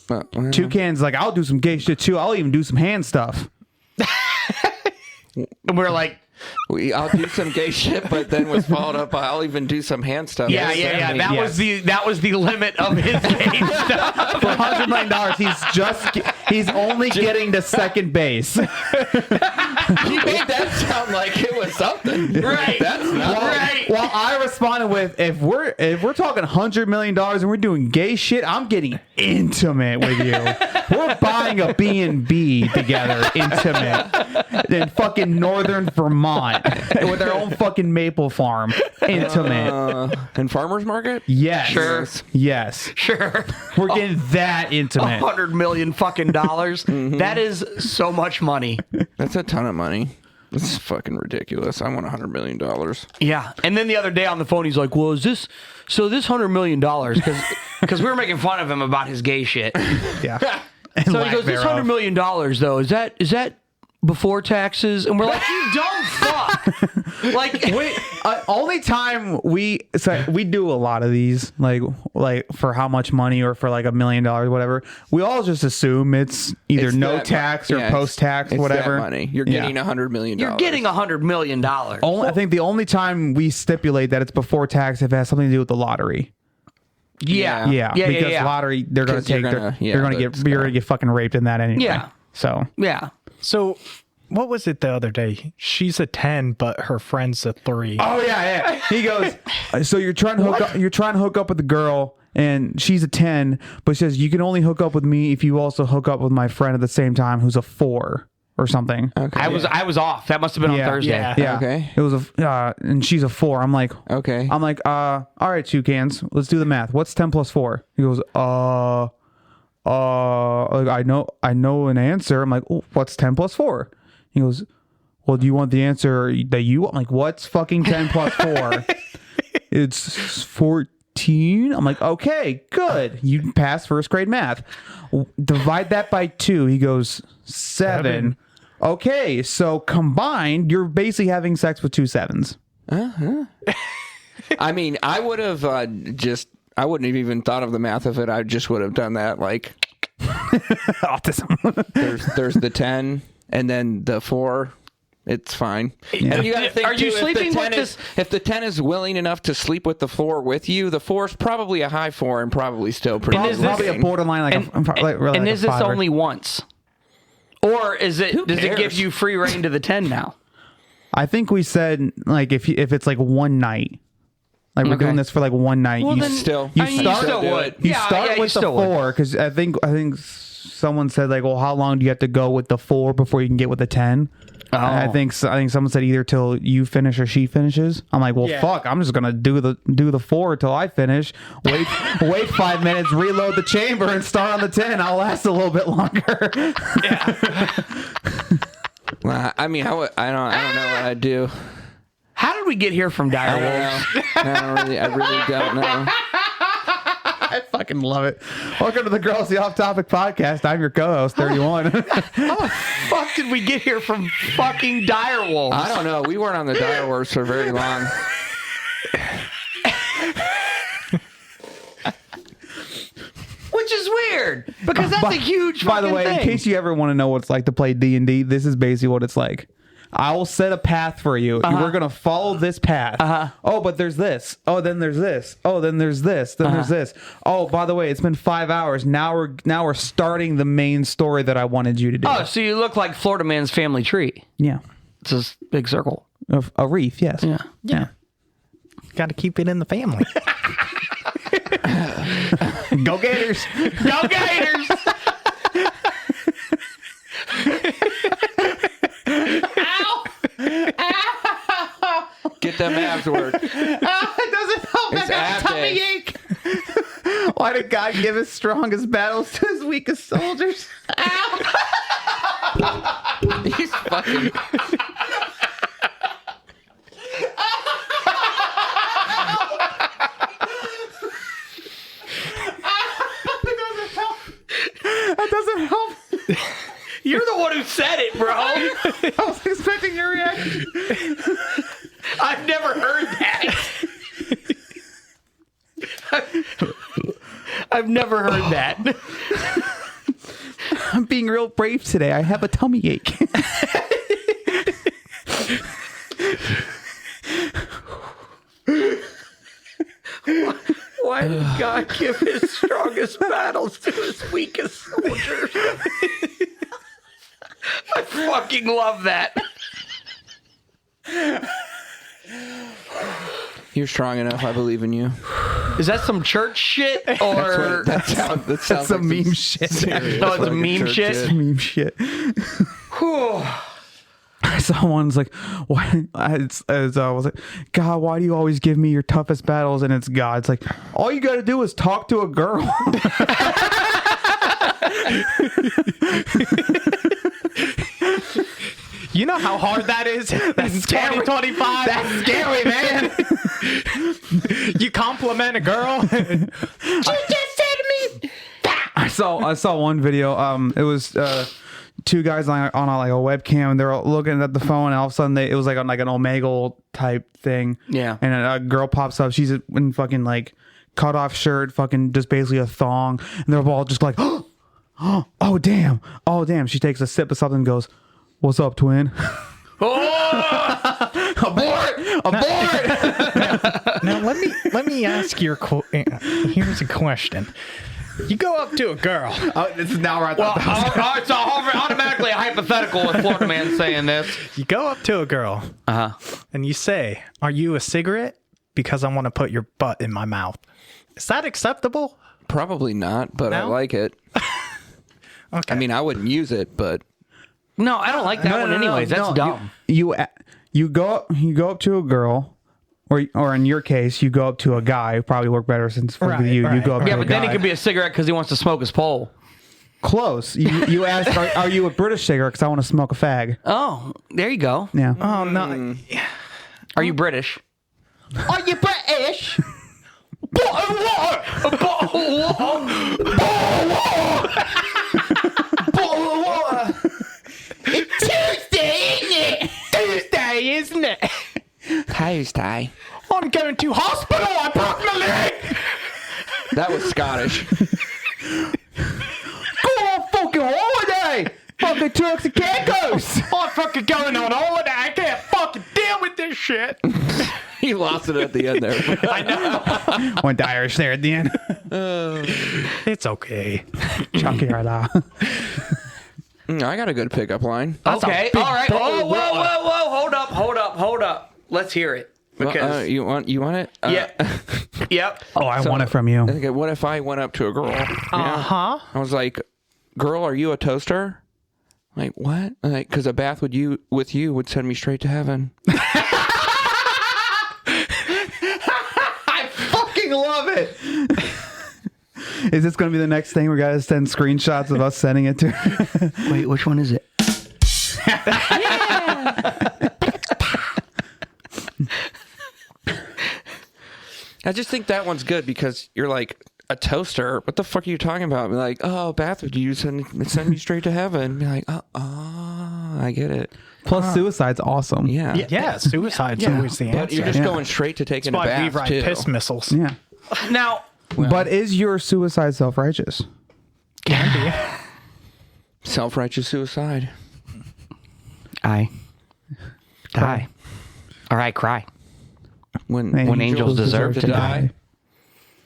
S1: Toucan's like, I'll do some gay shit too. I'll even do some hand stuff.
S2: And we're like,
S3: I'll do some gay shit, but then was followed up by I'll even do some hand stuff.
S2: yeah. That was the limit of his gay stuff.
S1: For $100 million, he's only getting to second base.
S3: You made that sound like it was something.
S2: Right.
S3: That's not
S2: right.
S1: Well, I responded with, if we're talking $100 million and we're doing gay shit, I'm getting intimate with you. We're buying a B&B together, intimate, in fucking northern Vermont with our own fucking maple farm, intimate.
S3: And farmers market?
S1: Yes.
S2: Sure.
S1: Yes.
S2: Sure.
S1: We're getting that intimate.
S2: $100 million fucking dollars. That is so much money.
S3: That's a ton of money. This is fucking ridiculous. I want $100 million.
S2: Yeah. And then the other day on the phone, he's like, well, this $100 million? Because we were making fun of him about his gay shit.
S1: Yeah.
S2: So he goes, this $100 million, though, is that before taxes? And we're like, you dumb fuck. Like,
S1: only time we do a lot of these, like for how much money or for like $1 million, whatever. We all just assume it's either no tax or post tax, whatever.
S3: That money. You're getting $100 million.
S2: you're getting $100 million.
S1: I think the only time we stipulate that it's before tax if it has something to do with the lottery.
S2: Yeah.
S1: Because lottery, they're going to take, you're going to get fucking raped in that anyway.
S2: Yeah.
S1: So
S2: Yeah.
S4: So, what was it the other day? She's a 10, but her friend's a 3.
S1: Oh yeah. He goes, so you're trying to hook up with the girl, and she's a 10, but she says you can only hook up with me if you also hook up with my friend at the same time, who's a 4 or something.
S3: Okay.
S2: I was off. That must have been on Thursday.
S1: Yeah.
S3: Okay.
S1: It was and she's a 4. I'm like,
S3: Okay.
S1: all right, Toucans, let's do the math. What's 10 plus 4? He goes, like I know an answer. I'm like, oh, what's 10 plus 4? He goes, well, do you want the answer that you want? I'm like, what's fucking 10 plus 4? It's 14. I'm like, okay, good. You passed first grade math. Divide that by 2. He goes, 7. Okay, so combined, you're basically having sex with 2 7s.
S3: I mean, I would have I wouldn't have even thought of the math of it. I just would have done that like
S1: Autism.
S3: there's the 10 and then the 4 It's fine.
S1: Yeah.
S3: And you gotta think,
S2: Are you
S3: too,
S2: sleeping with
S3: if the 10 is willing enough to sleep with the 4 with you, the 4 is probably a high 4 and probably still pretty
S2: And
S3: good
S2: is this-
S1: Probably a borderline like
S2: and is this
S1: fiver.
S2: only once? Or does it give
S3: cares?
S2: you free reign to the 10 now?
S1: I think we said like if it's like one night, like we're
S2: Okay.
S1: doing this for like one night.
S2: Well,
S1: you
S2: then-
S3: still,
S1: you
S2: I mean,
S1: start-
S2: you still
S3: do
S2: would.
S3: it.
S1: you
S2: Yeah,
S1: start
S2: yeah, you
S1: with the
S2: still would.
S1: 4 because I think someone said like, well, how long do you have to go with the 4 before you can get with the 10?
S2: Oh.
S1: I think someone said either till you finish or she finishes. I'm like, well,
S4: Yeah.
S1: fuck, I'm just gonna do the 4 till I finish. Wait 5 minutes, reload the chamber, and start on the 10. I'll last a little bit longer.
S3: Well, I mean, I don't know what I'd do.
S2: How did we get here from dire wolves?
S3: I really don't know.
S1: I fucking love it. Welcome to the Grossly Off Topic Podcast. I'm your co-host, 31.
S2: How the fuck did we get here from fucking dire wolves?
S3: I don't know. We weren't on the dire wolves for very long.
S2: Which is weird because that's a huge
S1: By the
S2: fucking
S1: way,
S2: thing.
S1: in case you ever want to know what it's like to play D&D, this is basically what it's like. I will set a path for you. We're going to follow this path. Oh, but there's this. Oh, then there's this. Oh, then there's this. Then there's this. Oh, by the way, it's been 5 hours. Now we're starting the main story that I wanted you to do.
S2: Oh, so you look like Florida Man's family tree.
S1: Yeah.
S2: It's a big circle.
S1: A wreath, yes.
S2: Yeah.
S1: Yeah.
S4: Got to keep it in the family.
S1: Go Gators.
S2: Go Gators!
S3: Get them abs work.
S1: It doesn't help.
S3: It's ab
S1: tummy
S3: day.
S1: ache. Why did God give his strongest battles to his weakest soldiers?
S3: He's fucking.
S1: That doesn't help.
S2: You're the one who said it, bro.
S1: I was expecting your reaction.
S2: I've never heard that. I've never heard that.
S1: I'm being real brave today. I have a tummy ache.
S2: Why did God give his strongest battles to his weakest soldiers? I fucking love that.
S3: You're strong enough. I believe in you.
S2: Is that some church shit or
S3: That sounds
S1: some
S3: like
S1: meme shit.
S3: serious
S2: No, it's a
S3: fucking
S2: meme
S3: church
S2: shit?
S1: Meme shit. I saw one's like, why? I was like, God, why do you always give me your toughest battles? And it's God. It's like, all you got to do is talk to a girl.
S4: You know how hard that is? That's
S1: scary.
S4: 2025.
S1: That's scary, man.
S4: You compliment a girl.
S1: I saw one video. It was two guys on like a webcam. They're looking at the phone, and all of a sudden it was like on like an Omegle type thing.
S2: Yeah.
S1: And a girl pops up. She's in fucking like cut off shirt, fucking just basically a thong, and they're all just like, oh damn. She takes a sip of something and goes, "What's up, twin?" Abort!
S4: Now let me ask your here's a question. You go up to a girl.
S1: Oh, this is now where I thought that was.
S2: It's automatically a hypothetical with Florida Man saying this.
S4: You go up to a girl and you say, "Are you a cigarette? Because I want to put your butt in my mouth." Is that acceptable?
S3: Probably not, but I
S4: No?
S3: like it.
S4: Okay.
S3: I mean, I wouldn't use it, but
S2: No, I don't like that one anyways. That's dumb.
S1: You go up to a girl, or in your case, you go up to a guy. Probably work better since for
S4: Right,
S1: you
S4: right,
S1: go up
S4: right.
S1: to
S2: Yeah,
S1: a
S2: but
S1: guy.
S2: then he could be a cigarette because he wants to smoke his pole.
S1: Close. You ask, are you a British cigarette? Because I want to smoke a fag.
S2: Oh, there you go.
S1: Yeah.
S4: Oh no.
S2: Are you British? Are you British? Bottle of water. It's Tuesday, isn't it?
S3: Tuesday.
S4: I'm going to hospital. I broke my leg.
S3: That was Scottish.
S1: Go on fucking holiday. fucking trucks and Caicos.
S4: I'm fucking going on all of that. I can't fucking deal with this shit.
S3: He lost it at the end there.
S4: I know.
S1: Went Irish there at the end.
S4: It's okay.
S1: Chunky I
S3: I got a good pickup line.
S2: Okay. All right.
S4: boat.
S2: Oh, whoa. Hold up. Let's hear it. Because
S3: You want it?
S2: yeah. Yep.
S1: Oh, I want it from you.
S3: Okay, what if I went up to a girl?
S4: Uh-huh.
S3: I was like, "Girl, are you a toaster?" Like, what? Like, because a bath with you would send me straight to heaven.
S1: I fucking love it. Is this going to be the next thing? We got to send screenshots of us sending it to her?
S2: Wait, which one is it?
S3: I just think that one's good because you're like a toaster. What the fuck are you talking about? Be like, oh, bath with you send me straight to heaven. Be like, oh, I get it.
S1: Plus, suicide's awesome.
S3: Yeah.
S4: Yeah, suicide's always the
S3: But
S4: answer.
S3: you're just going straight to taking a
S4: That's why we
S3: bath
S4: ride
S3: too.
S4: piss missiles.
S1: Yeah.
S2: Now,
S1: But is your suicide self-righteous?
S4: Can be.
S3: Self-righteous suicide.
S2: I die. Or I cry.
S3: When
S2: angels deserve to
S3: die.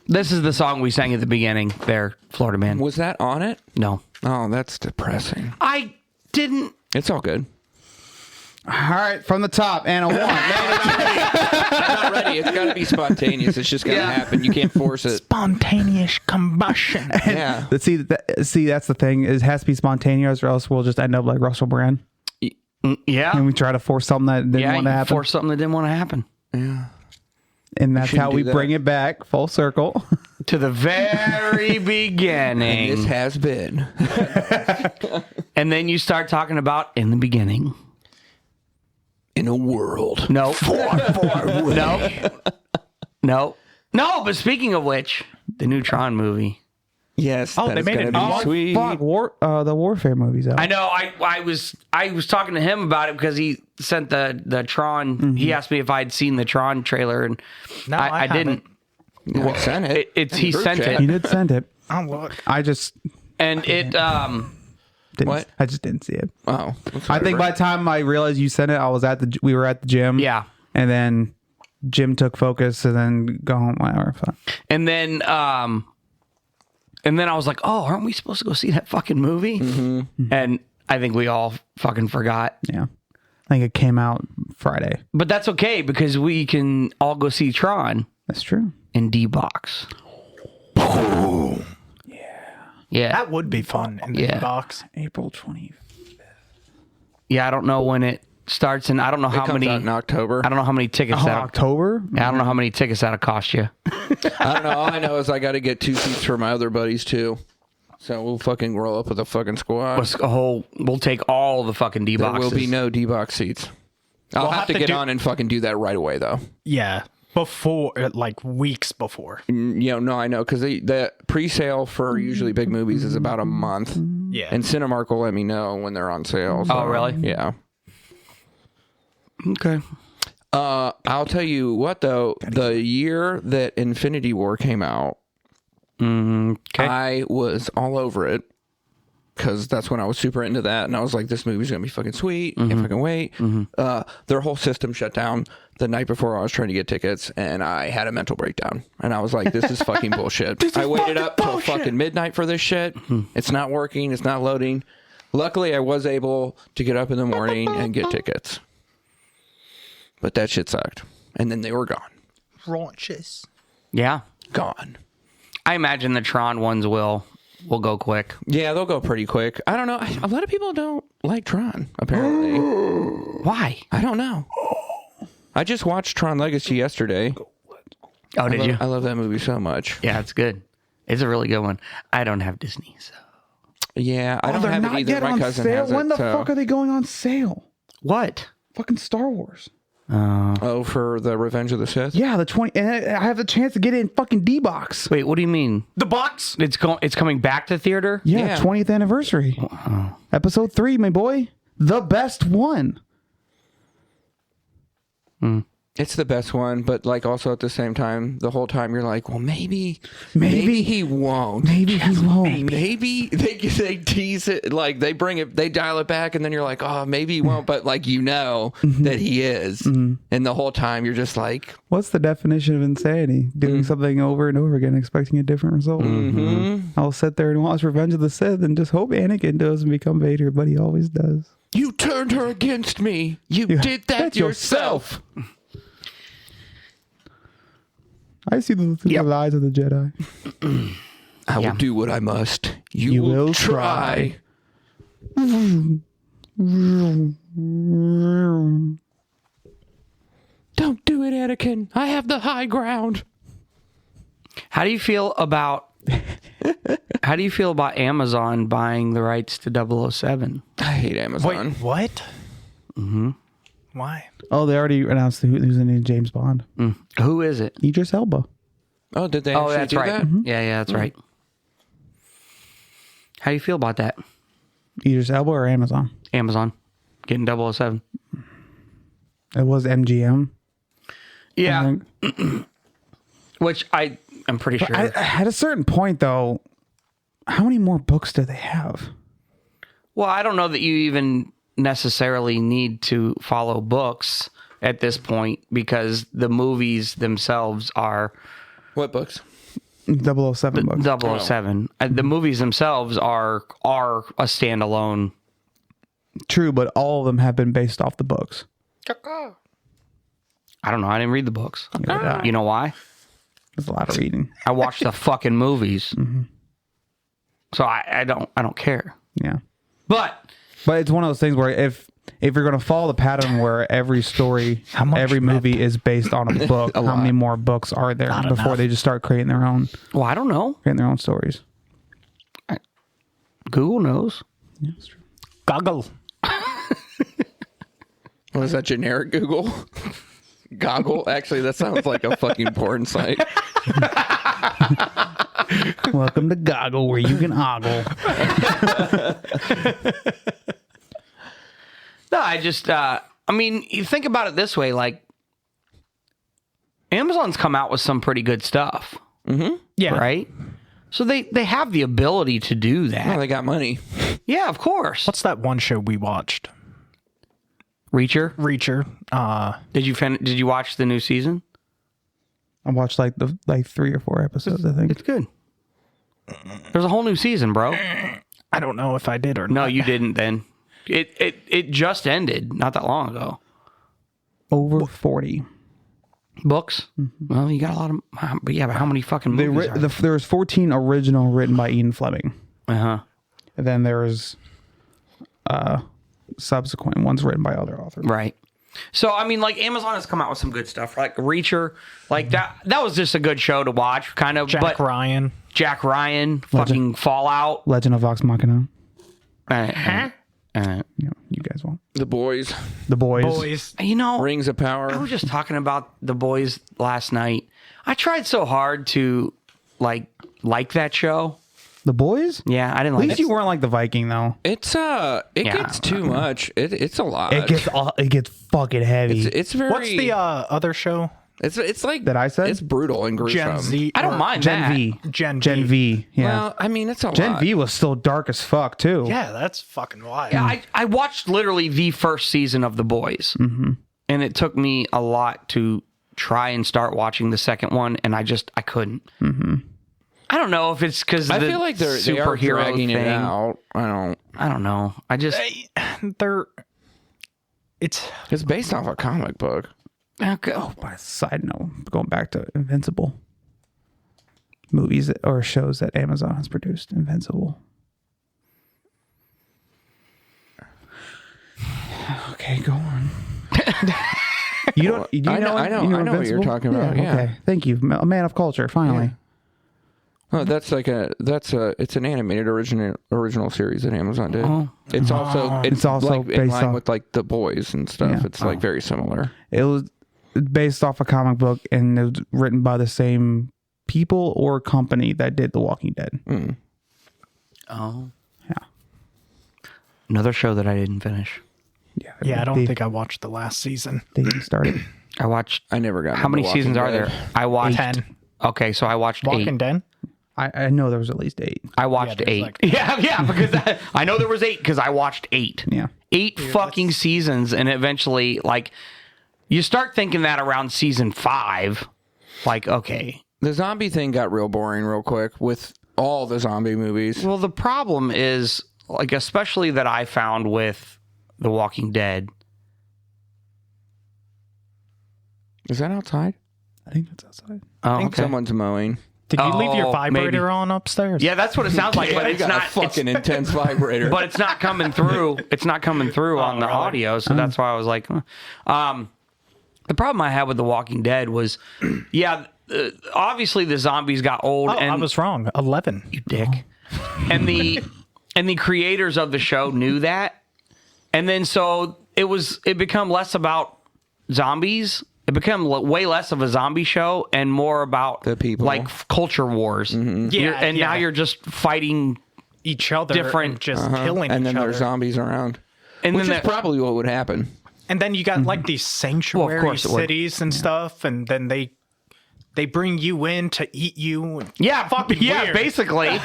S2: This is the song we sang at the beginning there, Florida Man.
S3: Was that on it?
S2: No.
S3: Oh, that's depressing.
S2: I didn't.
S3: It's all good.
S1: All right, from the top, and a 1.
S3: I'm not ready. It's got to be spontaneous. It's just going to happen. You can't force it.
S4: Spontaneous combustion.
S3: Yeah.
S1: See, that's the thing. It has to be spontaneous, or else we'll just end up like Russell Brand.
S2: Yeah.
S1: And we try to force something that didn't want to happen.
S2: force something that didn't want to happen.
S3: Yeah.
S1: And that's
S3: shouldn't
S1: how
S3: do
S1: we
S3: that.
S1: bring it back full circle.
S2: To the very beginning.
S3: This has been.
S2: And then you start talking about in the beginning.
S3: In a world.
S2: No. No. No, but speaking of which, the new Tron movie.
S3: Yes.
S4: Oh,
S3: that
S4: they
S3: is
S4: made
S3: gonna
S4: it.
S3: be
S4: Oh,
S3: sweet.
S1: Fuck, the Warfare movie's out.
S2: I know. I was talking to him about it because he sent the Tron.
S1: Mm-hmm.
S2: He asked me if I'd seen the Tron trailer, and
S4: No,
S2: I didn't.
S3: I sent it.
S2: He
S3: Group
S2: sent
S3: chat.
S1: He
S2: it,
S1: did send it.
S4: Oh, look.
S1: I just
S2: and it.
S1: didn't.
S3: What?
S1: I just didn't see it.
S3: Oh.
S1: I think by the time I realized you sent it, we were at the gym.
S2: Yeah.
S1: And then Jim took focus, and then go home. Whatever. Fine.
S2: And then I was like, oh, aren't we supposed to go see that fucking movie?
S3: Mm-hmm.
S2: And I think we all fucking forgot.
S1: Yeah. I think it came out Friday.
S2: But that's okay because we can all go see Tron
S1: That's true.
S2: in D-Box. Yeah.
S4: That would be fun in the
S2: Yeah.
S4: box.
S1: April 20th.
S2: Yeah, I don't know when it starts, and I don't know how
S3: It comes
S2: many.
S3: out in October.
S2: I don't know how many tickets
S1: Oh,
S2: that'll.
S1: October?
S2: I don't know how many tickets that'll cost you.
S3: I don't know. All I know is I got to get 2 seats for my other buddies too. So we'll fucking roll up with a fucking squad.
S2: We'll take all the fucking D
S3: There
S2: boxes.
S3: will be no D-box seats. I'll
S4: We'll
S3: have to get
S4: do-
S3: on and fucking do that right away though.
S4: Yeah. Before, like weeks before.
S3: No, I know because the pre-sale for usually big movies is about a month.
S4: Yeah.
S3: And Cinemark will let me know when they're on sale. So,
S2: Oh, really?
S3: Yeah.
S2: Okay.
S3: I'll tell you what though, the year that Infinity War came out,
S2: Okay.
S3: I was all over it because that's when I was super into that, and I was like, "This movie's gonna be fucking sweet. Can't fucking wait." Their whole system shut down the night before I was trying to get tickets, and I had a mental breakdown. And I was like, "This is fucking bullshit." I waited up till fucking midnight for this shit. It's not working. It's not loading. Luckily, I was able to get up in the morning and get tickets, but that shit sucked. And then they were gone.
S4: Raunches.
S2: Yeah.
S3: Gone.
S2: I imagine the Tron ones will go quick.
S3: Yeah, they'll go pretty quick. I don't know. A lot of people don't like Tron, apparently.
S2: Why?
S3: I don't know. I just watched Tron Legacy yesterday.
S2: Oh, did you?
S3: I love that movie so much.
S2: Yeah, it's good. It's a really good one. I don't have Disney, so.
S3: Yeah, I don't
S1: they're
S3: have
S1: not
S3: it either.
S1: yet
S3: My
S1: on
S3: cousin
S1: sale.
S3: has it.
S1: When the
S3: so-
S1: fuck are they going on sale?
S2: What?
S1: Fucking Star Wars.
S3: Oh, for the Revenge of the Sith?
S1: Yeah, the 20, and I have the chance to get it in fucking D-Box.
S2: Wait, what do you mean?
S4: The box?
S2: It's coming back to theater?
S1: Yeah,
S3: Yeah.
S1: 20th anniversary. Episode 3, my boy. The best one.
S3: It's the best one, but like also at the same time, the whole time you're like, well, maybe he won't.
S1: Maybe he won't.
S3: Maybe they tease it, like they dial it back, and then you're like, oh, maybe he won't, but like that he is, and the whole time you're just like,
S1: what's the definition of insanity? Doing something over and over again, expecting a different result. I'll sit there and watch Revenge of the Sith and just hope Anakin doesn't become Vader, but he always does.
S3: you turned her against me. You did that yourself.
S1: I see through the lies of the Jedi.
S3: I will do what I must. You
S1: will
S3: try. Don't do it, Anakin. I have the high ground.
S2: How do you feel about Amazon buying the rights to 007?
S3: I hate Amazon.
S4: Wait, what? Mm-hmm. Why?
S1: Oh, they already announced who's the new James Bond.
S2: Who is it?
S1: Idris Elba.
S3: Oh, did they
S2: Oh,
S3: actually
S2: that's
S3: do
S2: right.
S3: that?
S2: Yeah, that's right. How do you feel about that?
S1: Idris Elba or Amazon?
S2: Amazon getting 007.
S1: It was MGM.
S2: Yeah. Which I'm pretty sure.
S1: At a certain point, though, how many more books do they have?
S2: Well, I don't know that you even necessarily need to follow books at this point because the movies themselves are
S3: What books?
S1: 007 books.
S2: 007. The movies themselves are a standalone.
S1: True, but all of them have been based off the books.
S2: I don't know. I didn't read the books.
S1: Neither did I.
S2: You know why?
S1: There's a lot of reading.
S2: I watched the fucking movies. So I don't care.
S1: Yeah.
S2: But
S1: But it's one of those things where if you're going to follow the pattern where every story, every movie is based on a book, how many more books are there before they just start creating their own
S2: I don't know.
S1: stories?
S2: Google knows.
S1: Yeah, that's true.
S4: Goggle.
S3: What is that, generic Google? Goggle? Actually, that sounds like a fucking porn site.
S1: Welcome to Goggle, where you can ogle.
S2: No, I just, I mean, you think about it this way, like, Amazon's come out with some pretty good stuff.
S4: Yeah.
S2: Right? So they have the ability to do that.
S3: Oh, they got money.
S2: Yeah, of course.
S4: What's that one show we watched?
S2: Reacher?
S4: Reacher.
S2: Did you watch the new season?
S1: I watched like 3 or 4 episodes, I think.
S2: It's good. There's a whole new season, bro.
S4: I don't know if I did or not.
S2: No, you didn't then. It just ended not that long ago.
S1: Over 40.
S2: Books? Well, you got a lot of... But yeah, but how many fucking movies are there?
S1: There was 14 original written by Ian Fleming.
S2: Uh-huh.
S1: And then there was subsequent ones written by other authors.
S2: Right. So, I mean, like, Amazon has come out with some good stuff. Like, Reacher, like, that was just a good show to watch, kind of.
S4: Jack Ryan.
S2: Jack Ryan, fucking Fallout.
S1: Legend of Vox Machina.
S2: Uh,
S1: You guys won't.
S3: The Boys.
S1: The Boys.
S4: Boys.
S2: you know,
S3: Rings of Power.
S2: I was just talking about The Boys last night. I tried so hard to, like that show.
S1: The Boys?
S2: Yeah, I didn't
S1: At
S2: like
S1: least
S2: it.
S1: you weren't like the Viking, though.
S3: It's gets too much. It's a lot.
S1: It gets fucking heavy.
S3: It's very.
S4: What's the other show?
S3: It's like
S1: that I said?
S3: It's brutal and gruesome.
S4: Gen Z.
S2: I don't mind
S1: Gen
S2: that.
S1: V.
S4: Gen
S1: Gen V. Yeah.
S3: Well, I mean, it's a
S1: Gen
S3: lot.
S1: V was still dark as fuck, too.
S4: Yeah, that's fucking wild.
S2: Yeah, I watched literally the first season of The Boys. Mm-hmm. And it took me a lot to try and start watching the second one, and I couldn't. Mm-hmm. I don't know if it's because
S3: I feel like they are
S2: superhero
S3: dragging
S2: thing.
S3: it out. I
S2: don't know. I just
S3: It's based off a comic book.
S2: okay.
S1: By side note, going back to Invincible. Movies or shows that Amazon has produced. Invincible. Okay, go on. You don't. You
S3: I know what
S1: Invincible?
S3: you're talking about, yeah.
S1: Okay. Thank you, a man of culture. Finally.
S3: Oh, it's an animated original series that Amazon did.
S2: Oh.
S3: It's also like in
S1: based
S3: line
S1: off-
S3: with like The Boys and stuff.
S1: Yeah.
S3: It's like very similar.
S1: It was based off a comic book, and it was written by the same people or company that did The Walking Dead.
S2: Oh.
S1: Yeah.
S2: Another show that I didn't finish.
S4: Yeah, I don't think I watched the last season.
S1: They didn't start it.
S2: I watched.
S3: I never got.
S2: How many
S3: into
S2: seasons
S3: Walking
S2: are there?
S3: Dead.
S2: I watched
S4: 10.
S2: Okay, so I watched
S4: Walking
S2: 8.
S4: Dead.
S1: I know there was at least 8.
S2: I watched
S4: there's
S2: 8.
S4: like-
S2: Yeah, because I know there was 8 because I watched 8.
S1: Yeah.
S2: 8 fucking seasons, and eventually, like, you start thinking that around season 5, like, okay.
S3: The zombie thing got real boring real quick with all the zombie movies.
S2: Well, the problem is, like, especially that I found with The Walking Dead.
S3: Is that outside?
S1: I think that's outside.
S2: Oh,
S3: I think
S2: okay.
S3: someone's mowing.
S4: Did you leave your
S2: Oh,
S4: vibrator
S2: maybe.
S4: on upstairs?
S2: Yeah, that's what it sounds like, but
S3: I
S2: it's
S3: got
S2: not.
S3: a fucking intense vibrator.
S2: But it's not coming through. It's not coming through on the
S4: really?
S2: audio, so that's why I was like, huh. The problem I had with The Walking Dead was, obviously the zombies got old.
S4: Oh,
S2: and
S4: I was wrong. 11.
S2: you dick. And the creators of the show knew that, and then so it become less about zombies. It became way less of a zombie show and more about
S3: The people.
S2: like culture wars.
S4: Yeah,
S2: Now you're just fighting.
S4: Each other
S2: Different-
S4: and just killing
S3: and
S4: each
S3: then
S4: other.
S3: there's zombies around.
S2: And
S3: Which
S2: then
S3: is probably what would happen.
S4: And then you got like these sanctuary
S2: course it would.
S4: cities and stuff, and then they bring you in to eat you.
S2: fucking
S4: weird.
S2: basically.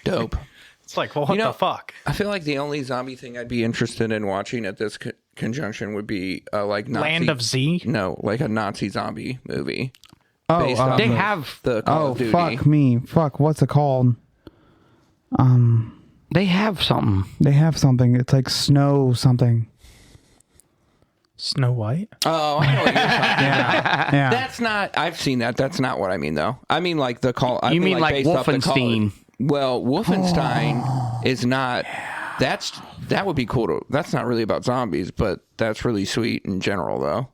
S3: Dope.
S4: It's like, well, what
S3: know-
S4: the fuck?
S3: I feel like the only zombie thing I'd be interested in watching at this conjunction would be like Nazi,
S4: Land of Z?
S3: No, like a Nazi zombie movie.
S1: Oh,
S3: Based off
S2: They
S3: of
S2: have
S3: the Call
S1: oh,
S3: of Duty.
S1: fuck me. Fuck, what's it called?
S2: They have something.
S1: They have something. It's like snow something.
S4: Snow White?
S3: Oh, I know what you're talking about.
S1: Yeah.
S3: That's not. I've seen that. That's not what I mean, though. I mean like the call. I
S2: You mean like
S3: based off the Call of-
S2: Wolfenstein.
S3: Well, Wolfenstein is not. That would be cool to. That's not really about zombies, but that's really sweet in general, though.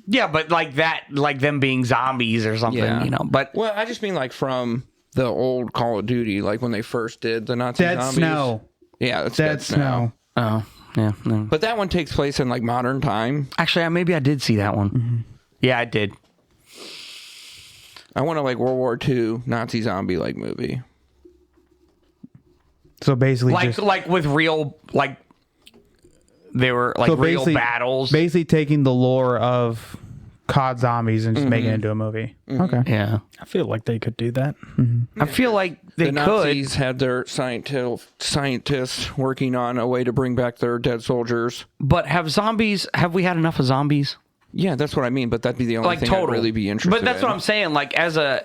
S2: Yeah, but like that, like them being zombies or something,
S3: Yeah.
S2: you know. But
S3: Well, I just mean like from the old Call of Duty, like when they first did the Nazi
S1: Dead
S3: zombies.
S1: Snow.
S3: Yeah, that's
S1: Dead Snow.
S2: oh yeah, no.
S3: But that one takes place in like modern time.
S2: Actually, maybe I did see that one. Yeah, I did.
S3: I want a like World War II Nazi zombie like movie.
S1: So basically,
S2: Like with real like they were like
S1: so
S2: real
S1: basically-
S2: battles.
S1: Basically taking the lore of COD zombies and just making it into a movie. Okay.
S2: Yeah,
S4: I feel like they could do that.
S2: I feel like they
S3: The
S2: could.
S3: Nazis had their scientists working on a way to bring back their dead soldiers.
S2: But have we had enough of zombies?
S3: Yeah, that's what I mean. But that'd be the only
S2: Like
S3: thing
S2: total.
S3: I'd really be interested.
S2: But that's
S3: in.
S2: what I'm saying. Like as a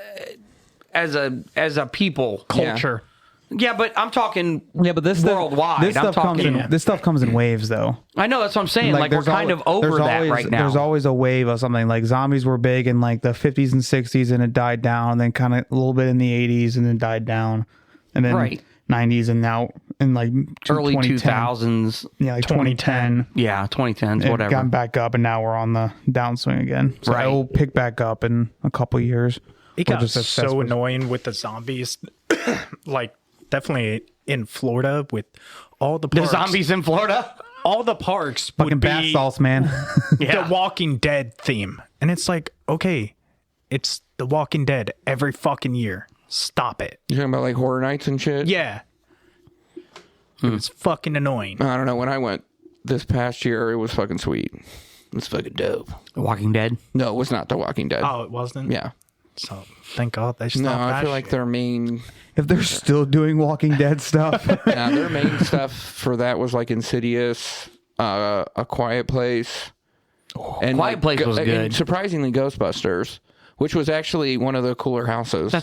S2: people.
S4: Culture.
S2: Yeah, but I'm talking.
S1: Yeah, but this
S2: worldwide.
S1: This
S2: I'm
S1: stuff comes
S2: talking.
S1: in. This stuff comes in waves, though.
S2: I know that's what I'm saying. Like we're
S1: there's
S2: kind of over
S1: there's
S2: that
S1: always,
S2: right now.
S1: There's always a wave of something. Like zombies were big in like the 50s and 60s, and it died down, and then kind of a little bit in the 80s, and then died down, and then
S2: Right.
S1: 90s, and now in like
S2: early
S1: 2010.
S2: 2000s.
S1: Yeah, like 2010.
S2: Yeah, 2010s,
S1: It
S2: whatever.
S1: got back up, and now we're on the downswing again. So
S2: Right.
S1: it will pick back up in a couple years.
S4: It
S1: We'll
S4: got
S1: just assess
S4: so
S1: what's-
S4: annoying with the zombies. Like, definitely in Florida with all the
S2: The
S4: parks.
S2: zombies in Florida.
S4: All the parks
S1: Fucking
S4: would
S1: bath
S4: be
S1: salts, man.
S2: Yeah.
S4: the Walking Dead theme. And it's like, okay, it's The Walking Dead every fucking year. Stop it.
S3: You're talking about like Horror Nights and shit.
S4: Yeah. It's fucking annoying.
S3: I don't know. When I went this past year, it was fucking sweet. It was fucking dope.
S2: The Walking Dead.
S3: No, it was not The Walking Dead.
S4: Oh, it wasn't?
S3: Yeah.
S4: So thank God they stopped
S3: No,
S4: that
S3: I feel like
S4: shit.
S3: their main
S1: If they're still doing Walking Dead stuff,
S3: their main stuff for that was like Insidious, A Quiet Place, and
S2: Quiet Place was
S3: and
S2: good.
S3: surprisingly, Ghostbusters, which was actually one of the cooler houses.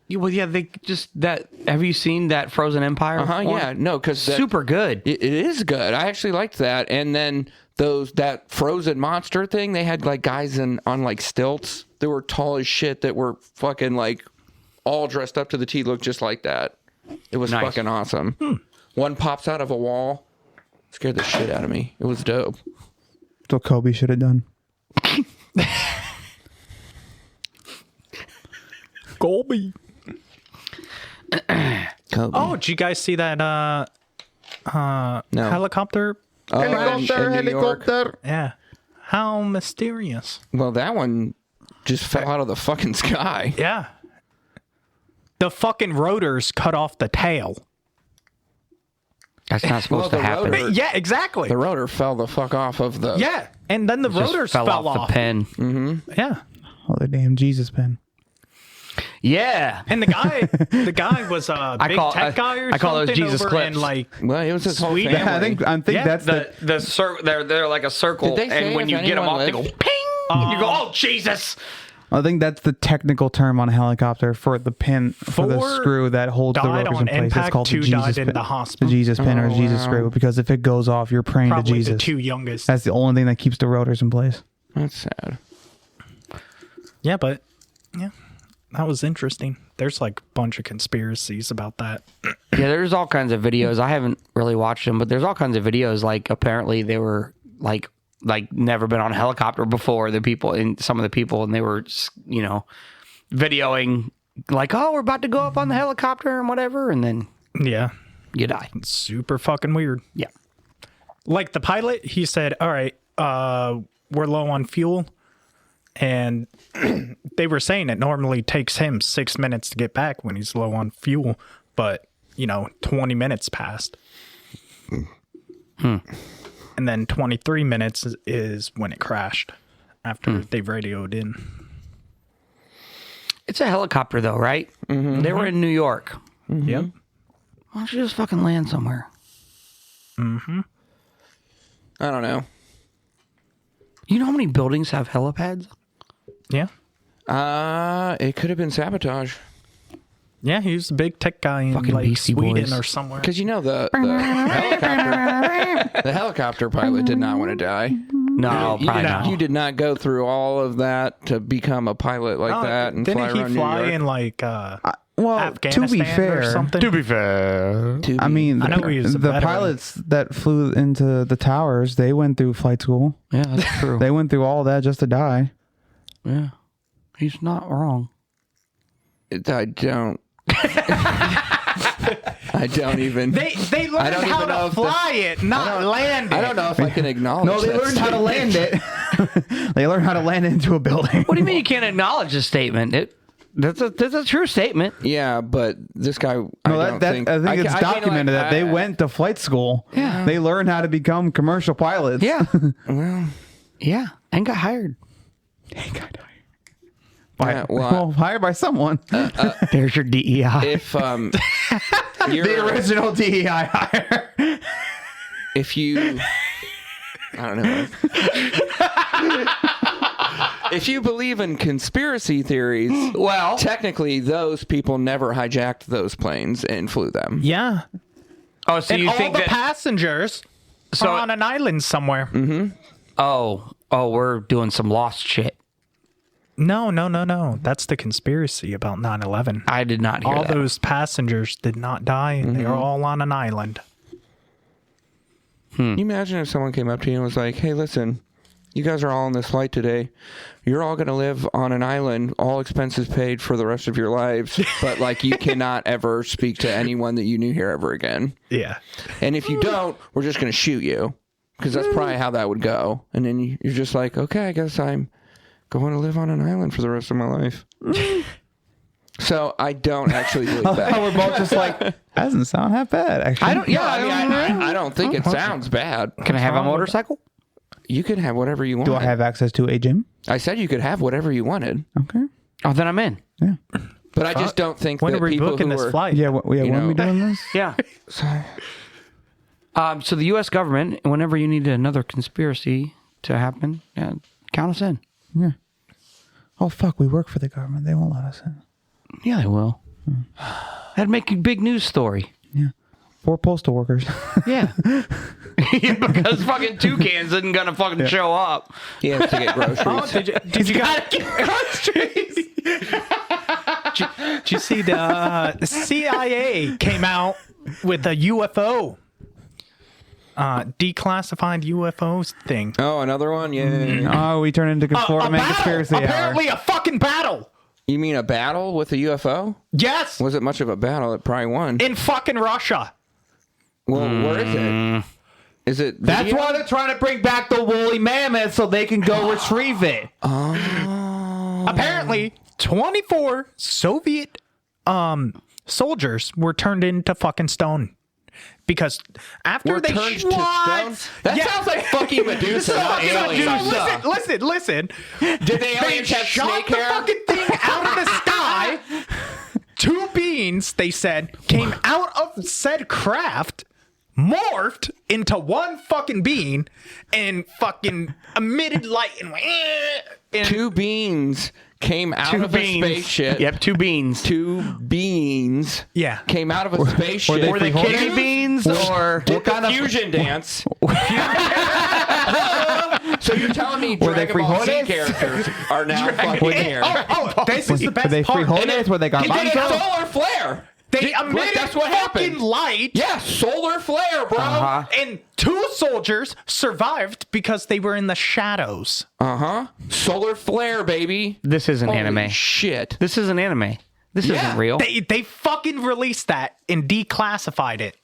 S2: Well, yeah. They just that. Have you seen that Frozen Empire? one?
S3: Yeah, no, because
S2: Super good.
S3: It is good. I actually liked that. And then that frozen monster thing, they had like guys on like stilts that were tall as shit that were fucking like all dressed up to the T, looked just like that. It was
S2: Nice.
S3: fucking awesome. One pops out of a wall, scared the shit out of me. It was dope.
S1: that's what Kobe should have done.
S4: Colby.
S3: Kobe.
S4: Oh, did you guys see that
S3: no.
S4: helicopter?
S3: Oh, in New York.
S4: Yeah. How mysterious.
S3: Well, that one just fell out of the fucking sky.
S4: Yeah. The fucking rotors cut off the tail.
S2: That's not supposed to
S3: the
S2: happen.
S3: rotor-
S4: Yeah, exactly.
S3: The rotor fell the fuck off of the.
S4: Yeah, and then the
S2: Just
S4: rotors
S2: fell
S4: fell
S2: off the pin.
S4: Yeah,
S1: Oh, the damn Jesus pen.
S2: Yeah.
S4: and the guy was a big tech guy or
S2: I call those
S4: something
S2: Jesus
S4: over
S2: clips.
S4: in like
S3: Well, it was his whole
S4: Sweden?
S3: family.
S1: I think
S4: Yeah,
S1: that's
S2: They're like a circle,
S3: Did they say
S2: and when
S3: if
S2: you get them
S3: anyone
S2: off, they go
S3: lived?
S2: ping. And you go, oh Jesus!
S1: I think that's the technical term on a helicopter for the pin for the
S4: Four
S1: screw that holds the
S4: died
S1: rotors
S4: on
S1: in place. It's
S4: impact,
S1: called the
S4: 2
S1: Jesus
S4: died in
S1: pin,
S4: the hospital.
S1: the Jesus pin or
S3: Oh,
S1: Jesus
S3: wow.
S1: screw. Because if it goes off, you're praying to
S4: probably
S1: Jesus.
S4: the 2 youngest.
S1: That's the only thing that keeps the rotors in place.
S3: That's sad.
S4: Yeah, but yeah, that was interesting. There's like a bunch of conspiracies about that.
S2: Yeah, there's all kinds of videos. I haven't really watched them, but there's all kinds of videos. Like apparently they were like never been on a helicopter before. The people and some of the people, and they were videoing like, oh, we're about to go up on the helicopter and whatever, and then
S4: Yeah,
S2: you die.
S4: super fucking weird.
S2: Yeah.
S4: Like the pilot, he said, "All right, we're low on fuel," and they were saying it normally takes him 6 minutes to get back when he's low on fuel, but 20 minutes passed. And then 23 minutes is when it crashed after they radioed in.
S2: It's a helicopter though, right? Mm-hmm. They were in New York.
S4: Yep.
S2: Why don't you just fucking land somewhere?
S3: I don't know.
S2: You know how many buildings have helipads?
S4: Yeah.
S3: It could have been sabotage.
S4: Yeah, he was a big tech guy in
S2: Fucking
S4: like
S2: Beastie
S4: Sweden
S2: Boys.
S4: or somewhere.
S3: Because the helicopter pilot did not want to die.
S2: No, probably not.
S3: You did not go through all of that to become a pilot like that and
S4: didn't
S3: fly
S4: he
S3: around
S4: fly
S3: New York.
S4: in like
S1: Well,
S4: Afghanistan
S1: to be fair,
S4: or something?
S2: To be fair,
S1: I mean,
S4: I know he was a
S1: the
S4: veteran.
S1: pilots that flew into the towers, they went through flight school.
S2: yeah, that's true.
S1: They went through all that just to die.
S2: Yeah, he's not wrong.
S3: I don't. I don't even.
S4: They learned
S3: don't
S4: how
S3: even know
S4: to
S3: if
S4: fly it, not land it.
S3: I don't know if I can acknowledge.
S1: No, they
S3: that
S1: learned how to
S3: statement.
S1: land it. They learned how to land it into a building.
S2: What do you mean you can't acknowledge a statement? That's a true statement.
S3: Yeah, but this guy.
S1: No, I think it's documented that they went to flight school.
S2: Yeah.
S1: They learned how to become commercial pilots.
S2: Yeah,
S3: Well,
S2: yeah, and got hired.
S3: well,
S1: Hired by someone.
S2: There's your DEI.
S3: if
S1: The
S3: you're,
S1: original DEI hire.
S3: if you, I don't know. If you believe in conspiracy theories,
S2: Well,
S3: technically those people never hijacked those planes and flew them.
S4: Yeah.
S2: oh, so
S4: And
S2: you
S4: all
S2: think
S4: the
S2: that?
S4: passengers
S2: So-
S4: are on an island somewhere.
S2: Oh, we're doing some lost shit.
S4: No. That's the conspiracy about 9/11.
S2: I did not hear
S4: All
S2: that.
S4: those passengers did not die, and they are all on an island.
S3: Can you imagine if someone came up to you and was like, "Hey, listen, you guys are all on this flight today. You're all going to live on an island, all expenses paid for the rest of your lives, but like you cannot ever speak to anyone that you knew here ever again.
S4: Yeah.
S3: And if you don't, we're just going to shoot you." Because that's probably how that would go. And then you're just like, okay, I guess I'm going to live on an island for the rest of my life. So I don't actually believe that.
S1: We're both just like, that doesn't sound half bad, actually.
S2: I don't. Yeah,
S3: I don't think it sounds bad.
S2: Can I have a motorcycle?
S3: You can have whatever you want.
S1: Do I have access to a gym?
S3: I said you could have whatever you wanted.
S1: Okay.
S2: Oh, then I'm in.
S1: Yeah.
S3: But I just don't think
S4: When
S3: that
S4: are we
S3: people
S4: booking
S3: who
S4: this
S3: are...
S4: flight?
S1: Yeah, when are
S3: know.
S1: we doing this?
S2: Yeah. So the U.S. government, whenever you need another conspiracy to happen, count us in.
S1: Yeah. Oh, fuck, we work for the government. They won't let us in.
S2: Yeah, they will. That'd make a big news story.
S1: Yeah. 4 postal workers.
S2: Yeah. Because fucking Toucans isn't gonna fucking show up.
S3: He has to get groceries.
S4: Oh, did you guys? Did you see the CIA came out with a UFO, declassified UFOs thing?
S3: Oh, another one? Yeah.
S1: Oh, we turn into Florida Man conspiracy hour.
S4: Apparently, a fucking battle.
S3: You mean a battle with a UFO?
S4: Yes,
S3: Was it much of a battle? It probably won.
S4: in fucking Russia.
S3: Well, where is it? Is it
S1: That's
S3: video?
S1: why they're trying to bring back the woolly mammoth so they can go retrieve it.
S4: Apparently, 24 Soviet soldiers were turned into fucking stone. because after they
S3: turned to stone? That
S4: Yeah.
S3: sounds like fucking Medusa, not aliens.
S4: Listen.
S3: Did the aliens have
S4: shot
S3: snake
S4: the
S3: hair?
S4: fucking thing out of the sky. 2 beings, they said, came out of said craft, morphed into one fucking being, and fucking emitted light and went. And
S3: 2 beans came out of a spaceship.
S2: Yep, 2 beans.
S3: 2 beans.
S4: Yeah.
S3: Came out of a spaceship.
S2: Were they kidney beans or
S3: Did the fusion dance? So you're telling me
S1: Were they
S3: Dragon Ball Z
S1: frijoles?
S3: characters are now fucking here?
S4: This is the best
S1: Were they
S4: part.
S1: frijoles? Were they
S3: He did a
S1: garbanzos?
S3: solar flare.
S4: They emitted
S3: that's what
S4: fucking
S3: happened.
S4: light.
S3: Yeah, solar flare, bro.
S4: And 2 soldiers survived because they were in the shadows.
S3: Solar flare, baby.
S2: This isn't
S3: Holy
S2: anime.
S3: shit.
S2: This isn't anime. This isn't real.
S4: They fucking released that and declassified it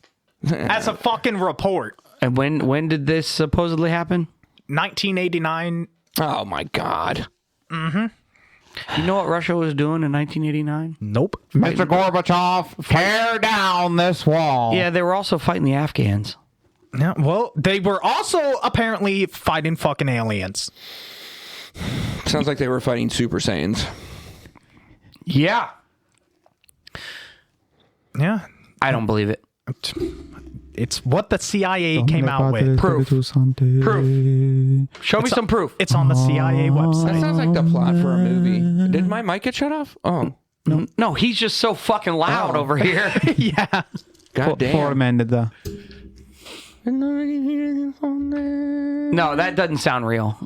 S4: as a fucking report.
S2: And when did this supposedly happen?
S4: 1989.
S3: Oh my god.
S2: You know what Russia was doing in 1989?
S4: Nope.
S1: Mr. Gorbachev, tear down this wall.
S2: Yeah, they were also fighting the Afghans.
S4: Yeah, well, they were also apparently fighting fucking aliens.
S3: Sounds like they were fighting Super Saiyans.
S2: Yeah.
S4: Yeah.
S2: I don't believe it.
S4: It's what the CIA came out with.
S2: Proof. Show me some proof.
S4: It's on the CIA
S3: That
S4: website.
S3: sounds like the plot for a movie. Did my mic get shut off? Oh,
S2: No, he's just so fucking loud over here.
S4: Yeah.
S3: god damn.
S1: Florida man did the.
S2: No, that doesn't sound real.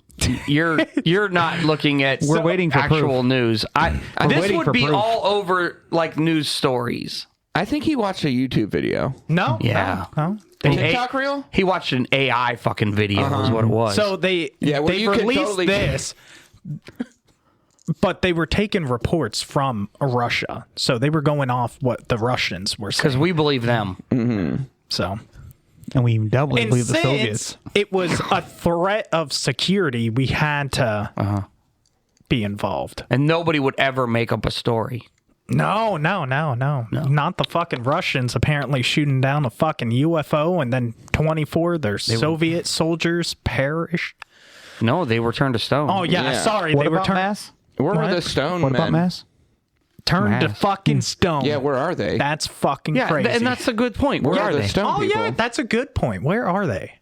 S2: You're not looking at
S1: We're waiting for
S2: actual
S1: proof.
S2: news. This
S1: waiting
S2: would
S1: for
S2: be
S1: proof.
S2: all over like news stories.
S3: I think he watched a YouTube video.
S4: No.
S2: Yeah.
S4: No.
S3: TikTok reel?
S2: He watched an AI fucking video is what it was.
S4: So they
S3: well,
S4: they
S3: you could
S4: released
S3: totally-
S4: this, but they were taking reports from Russia. So they were going off what the Russians were
S2: because
S4: saying.
S2: we believe them.
S4: So
S1: And we doubly
S4: and
S1: believe the
S4: since
S1: Soviets.
S4: it was a threat of security, we had to be involved.
S2: And nobody would ever make up a story.
S4: No. Not the fucking Russians apparently shooting down a fucking UFO and then 24 their Soviet soldiers perished.
S2: No, they were turned to stone.
S4: Oh, yeah.
S3: Yeah.
S4: Sorry.
S1: What
S4: they were
S1: about mass?
S3: Where were
S4: What?
S3: the stone
S1: What
S3: men?
S1: about mass?
S4: turned to
S2: Mass.
S4: fucking stone.
S3: Yeah, where are they?
S4: That's fucking
S2: yeah,
S4: crazy.
S2: and that's a good point. Where
S3: Where
S2: are
S3: are the
S2: they?
S3: stone
S4: oh,
S3: people?
S4: yeah. That's a good point. Where are they?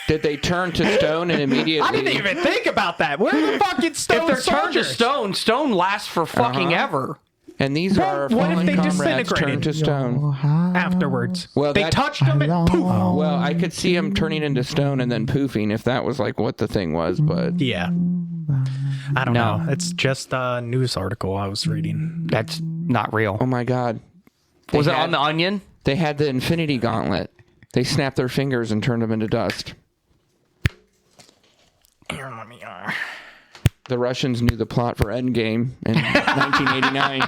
S3: Did they turn to stone and immediately?
S4: I didn't even think about that. Where are the fucking stone
S2: If they're turned to
S4: soldiers?
S2: stone lasts for fucking ever.
S3: And these are
S4: what if
S3: fallen
S4: they
S3: comrades
S4: disintegrated?
S3: turned to stone.
S4: Afterwards.
S3: Well,
S4: they
S3: that-
S4: touched them and poof.
S3: Well, I could see him turning into stone and then poofing if that was like what the thing was, but
S4: Yeah. I don't
S2: No.
S4: know. It's just a news article I was reading.
S2: That's not real.
S3: oh my god,
S2: Was it
S3: had-
S2: on the Onion?
S3: they had the Infinity Gauntlet. They snapped their fingers and turned them into dust.
S4: Here, let me.
S3: The Russians knew the plot for Endgame in 1989.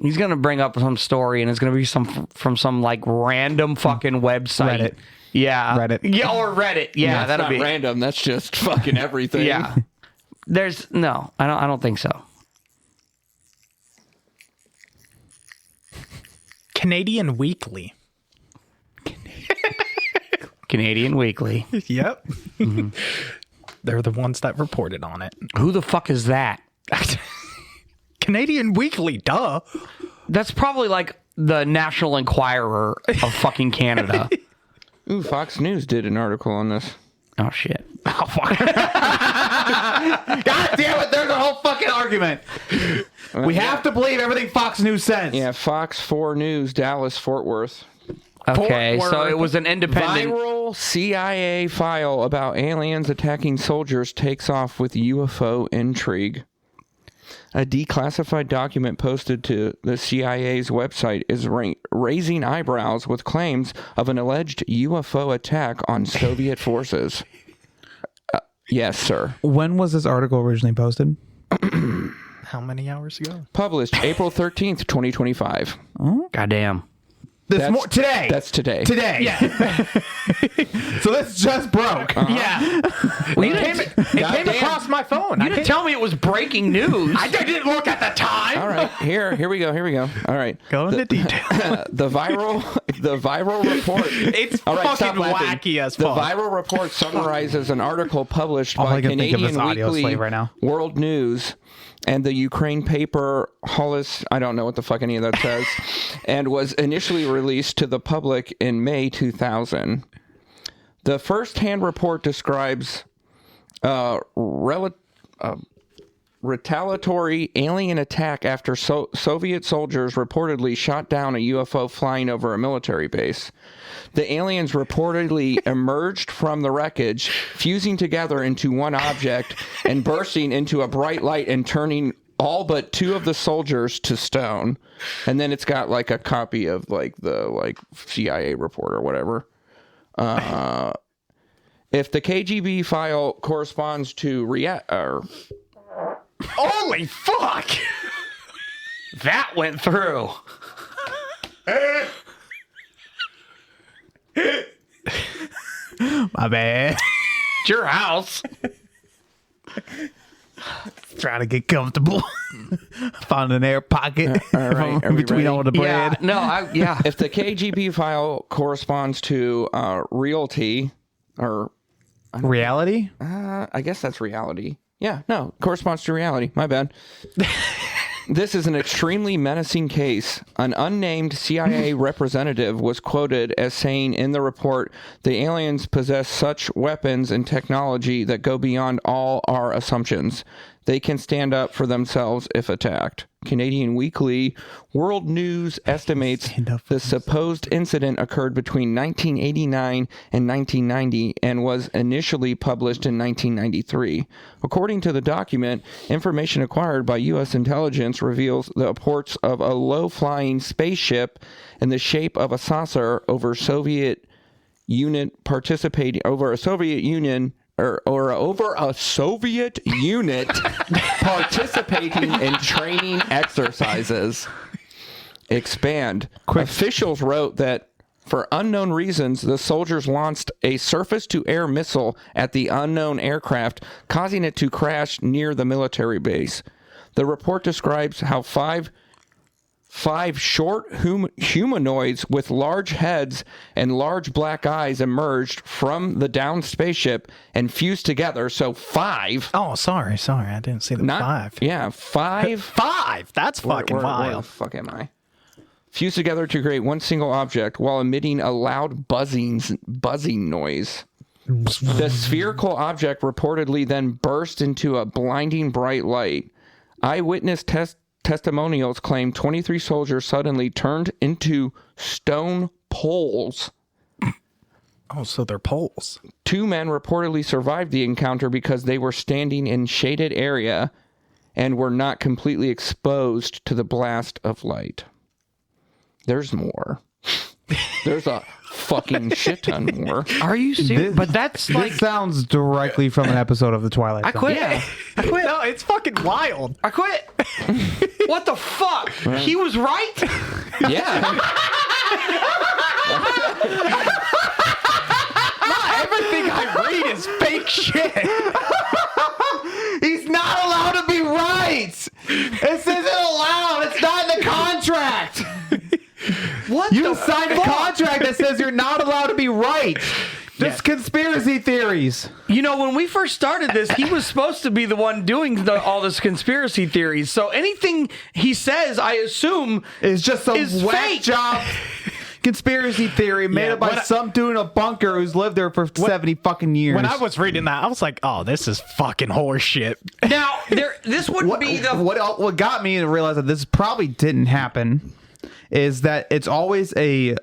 S2: He's gonna bring up some story, and it's gonna be from some like random fucking website.
S1: Reddit.
S2: Yeah,
S1: Reddit.
S2: Yeah, or Reddit. Yeah,
S3: That's
S2: that'll
S3: not
S2: be
S3: random. That's just fucking everything.
S2: Yeah. There's no. I don't think so.
S4: Canadian Weekly.
S2: Canadian Weekly.
S4: Yep. They're the ones that reported on it.
S2: Who the fuck is that?
S4: Canadian Weekly, duh.
S2: That's probably like the National Enquirer of fucking Canada.
S3: Ooh, Fox News did an article on this.
S2: Oh shit.
S1: God damn it! There's a whole fucking argument. We have to believe everything Fox News says.
S3: Yeah, Fox 4 News, Dallas, Fort Worth.
S2: Okay,
S4: Fort
S2: so
S4: Worth.
S2: it was an independent.
S3: Viral CIA file about aliens attacking soldiers takes off with UFO intrigue. A declassified document posted to the CIA's website is raising eyebrows with claims of an alleged UFO attack on Soviet forces. Yes, sir.
S1: When was this article originally posted?
S4: How many hours ago?
S3: Published April 13th, 2025.
S2: Goddamn.
S1: Today.
S3: That's today.
S1: Today.
S4: Yeah.
S1: So this just broke.
S4: Yeah.
S2: Well,
S4: It came across my phone.
S2: You didn't tell me it was breaking news.
S4: I didn't look at the time.
S3: All right, here we go. All right,
S4: Go into detail.
S3: the viral report.
S4: It's
S3: All right,
S4: fucking
S3: stop laughing.
S4: wacky as
S3: The
S4: fuck.
S3: viral report summarizes an article published
S1: All
S3: by
S1: I can think of is
S3: Canadian
S1: Audio
S3: Weekly
S1: Slave right now.
S3: World News and the Ukraine paper Hollis, I don't know what the fuck any of that says, and was initially released to the public in May 2000. The first-hand report describes retaliatory alien attack after Soviet soldiers reportedly shot down a UFO flying over a military base. The aliens reportedly emerged from the wreckage, fusing together into one object and bursting into a bright light and turning all but 2 of the soldiers to stone. And then it's got like a copy of like the CIA report or whatever. If the KGB file corresponds to
S4: Holy fuck!
S2: That went through.
S1: My bad.
S2: It's your house.
S1: Trying to get comfortable. Found an air pocket
S3: all right, are we
S1: between
S3: ready?
S1: all the bread.
S2: Yeah. No. Yeah.
S3: If the KGB file corresponds to reality, or
S1: Reality?
S3: I guess that's reality. Yeah, no, corresponds to reality. My bad. This is an extremely menacing case. An unnamed CIA representative was quoted as saying in the report, the aliens possess such weapons and technology that go beyond all our assumptions. They can stand up for themselves if attacked. Canadian Weekly World News estimates the supposed incident occurred between 1989 and 1990 and was initially published in 1993. According to the document, information acquired by U.S. intelligence reveals the reports of a low-flying spaceship in the shape of a saucer over a Soviet Union participating over a Soviet Union or over a Soviet unit participating in training exercises. Expand. Officials wrote that for unknown reasons, the soldiers launched a surface-to-air missile at the unknown aircraft, causing it to crash near the military base. The report describes how five short humanoids with large heads and large black eyes emerged from the downed spaceship and fused together. So 5.
S4: Oh, sorry. I didn't see the 5.
S3: Yeah, 5.
S4: 5. That's fucking
S3: Where
S4: wild.
S3: the fuck am I? Fused together to create one single object while emitting a loud buzzing noise. The spherical object reportedly then burst into a blinding bright light. Eyewitness testimonials claim 23 soldiers suddenly turned into stone poles.
S4: Oh, so they're poles.
S3: 2 men reportedly survived the encounter because they were standing in shaded area and were not completely exposed to the blast of light. There's more. There's a fucking shit ton more.
S2: Are you serious? But that's like
S1: This sounds directly from an episode of The Twilight
S2: I
S1: Zone.
S2: quit.
S3: Yeah.
S2: I quit.
S4: No, it's fucking wild.
S2: I quit. What the fuck? He was right.
S3: Yeah.
S4: Everything I read is fake shit.
S1: He's not allowed to be right. This isn't allowed. It's not in the contract.
S2: What
S1: You
S2: the
S1: signed a
S2: fuck?
S1: contract that says you're not allowed to be right. Just conspiracy theories.
S2: You know, when we first started this, he was supposed to be the one doing all this conspiracy theories. So anything he says, I assume,
S1: It's just some
S2: Is
S1: whack
S2: fake.
S1: job conspiracy theory made
S4: Yeah,
S1: up by
S4: when I-
S1: some dude in a bunker who's lived there for 70 fucking years.
S4: When I was reading that, I was like, oh, this is fucking horse shit.
S2: now this would be the
S1: what got me to realize that this probably didn't happen is that it's always a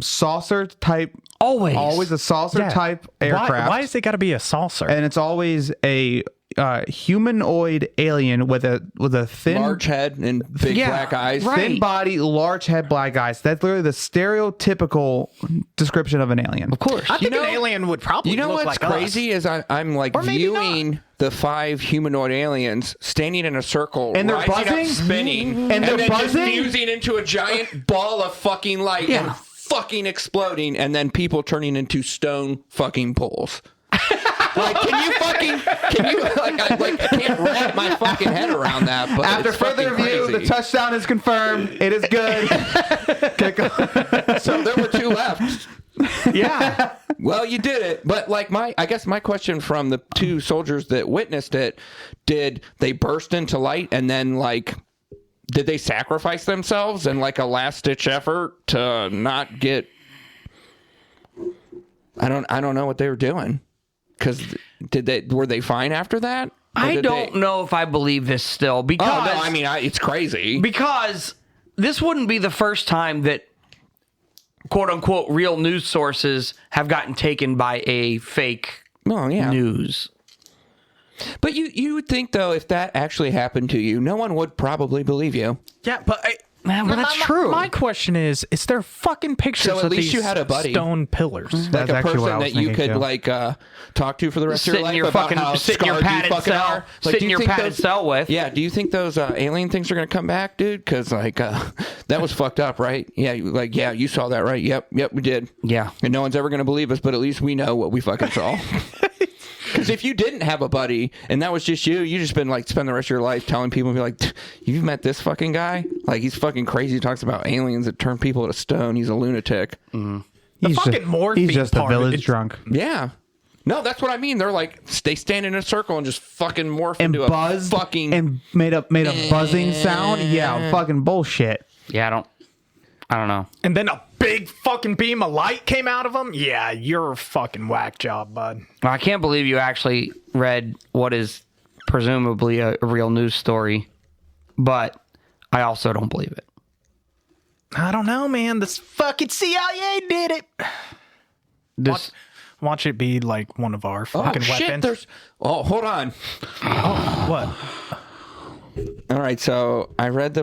S1: saucer type,
S2: always
S1: a saucer type aircraft,
S4: Why is it got to be a saucer?
S1: and it's always a humanoid alien with a thin,
S3: Large head and big black eyes.
S1: thin body, large head, black eyes. That's literally the stereotypical description of an alien.
S2: Of course.
S4: I think an alien would probably
S3: You know
S4: look
S3: what's
S4: like
S3: crazy
S4: us.
S3: is I'm like
S4: maybe
S3: viewing the 5 humanoid aliens standing in a circle,
S1: And they're
S3: rising
S1: buzzing?
S3: up, spinning,
S1: And they're
S3: then
S1: buzzing?
S3: just fusing into a giant ball of fucking light and fucking exploding, and then people turning into stone fucking poles. Like, can you I can't wrap my fucking head around that. But
S1: After
S3: it's
S1: further
S3: fucking
S1: review,
S3: crazy.
S1: the touchdown is confirmed. It is good.
S3: So there were 2 left.
S2: Yeah.
S3: Well, you did it. But like I guess my question from the 2 soldiers that witnessed it, did they burst into light and then did they sacrifice themselves in like a last ditch effort to not get? I don't know what they were doing. Because were they fine after that?
S2: I don't know if I believe this still because
S3: Oh no, I mean it's crazy.
S2: because this wouldn't be the first time that quote unquote real news sources have gotten taken by a fake
S3: Oh yeah.
S2: news.
S3: But you would think though, if that actually happened to you, no one would probably believe you.
S4: Yeah, but
S2: Man, well, that's true.
S4: My question is there fucking pictures
S3: So at
S4: of
S3: least
S4: these
S3: you had a buddy.
S4: stone pillars?
S3: Like
S1: That's
S3: a
S1: actually what
S3: person
S1: I was
S3: that you
S1: thinking,
S3: could
S1: too.
S3: talk to for the rest
S2: Sit
S3: of your
S2: in
S3: life
S2: your
S3: about
S2: fucking
S3: how
S2: sit in your
S3: scarred you
S2: padded
S3: fucking
S2: cell.
S3: are.
S2: Sit
S3: do
S2: in
S3: you
S2: your
S3: think
S2: padded
S3: those-
S2: cell with.
S3: Yeah, do you think those alien things are going to come back, dude? Because that was fucked up, right? Yeah, you saw that, right? Yep, we did.
S2: Yeah.
S3: And no one's ever going to believe us, but at least we know what we fucking saw. Because if you didn't have a buddy and that was just you just been like spend the rest of your life telling people, be like, you've met this fucking guy? Like, he's fucking crazy. He talks about aliens that turn people to stone. He's a lunatic.
S1: He's
S4: fucking
S1: just,
S4: morphine
S1: he's just a
S4: part
S1: village
S4: is-
S1: drunk.
S3: Yeah. No, that's what I mean. They're like, they stand in a circle and just fucking morph
S1: And
S3: into
S1: buzzed
S3: a fucking...
S1: and made a buzzing sound. Yeah, fucking bullshit.
S2: Yeah, I don't know.
S4: And then a big fucking beam of light came out of them? Yeah, you're a fucking whack job, bud.
S2: Well, I can't believe you actually read what is presumably a real news story, but I also don't believe it.
S4: I don't know, man. This fucking CIA did it.
S2: This
S4: Watch it be like one of our fucking
S3: shit,
S4: weapons.
S3: hold on.
S4: What?
S3: All right, so I read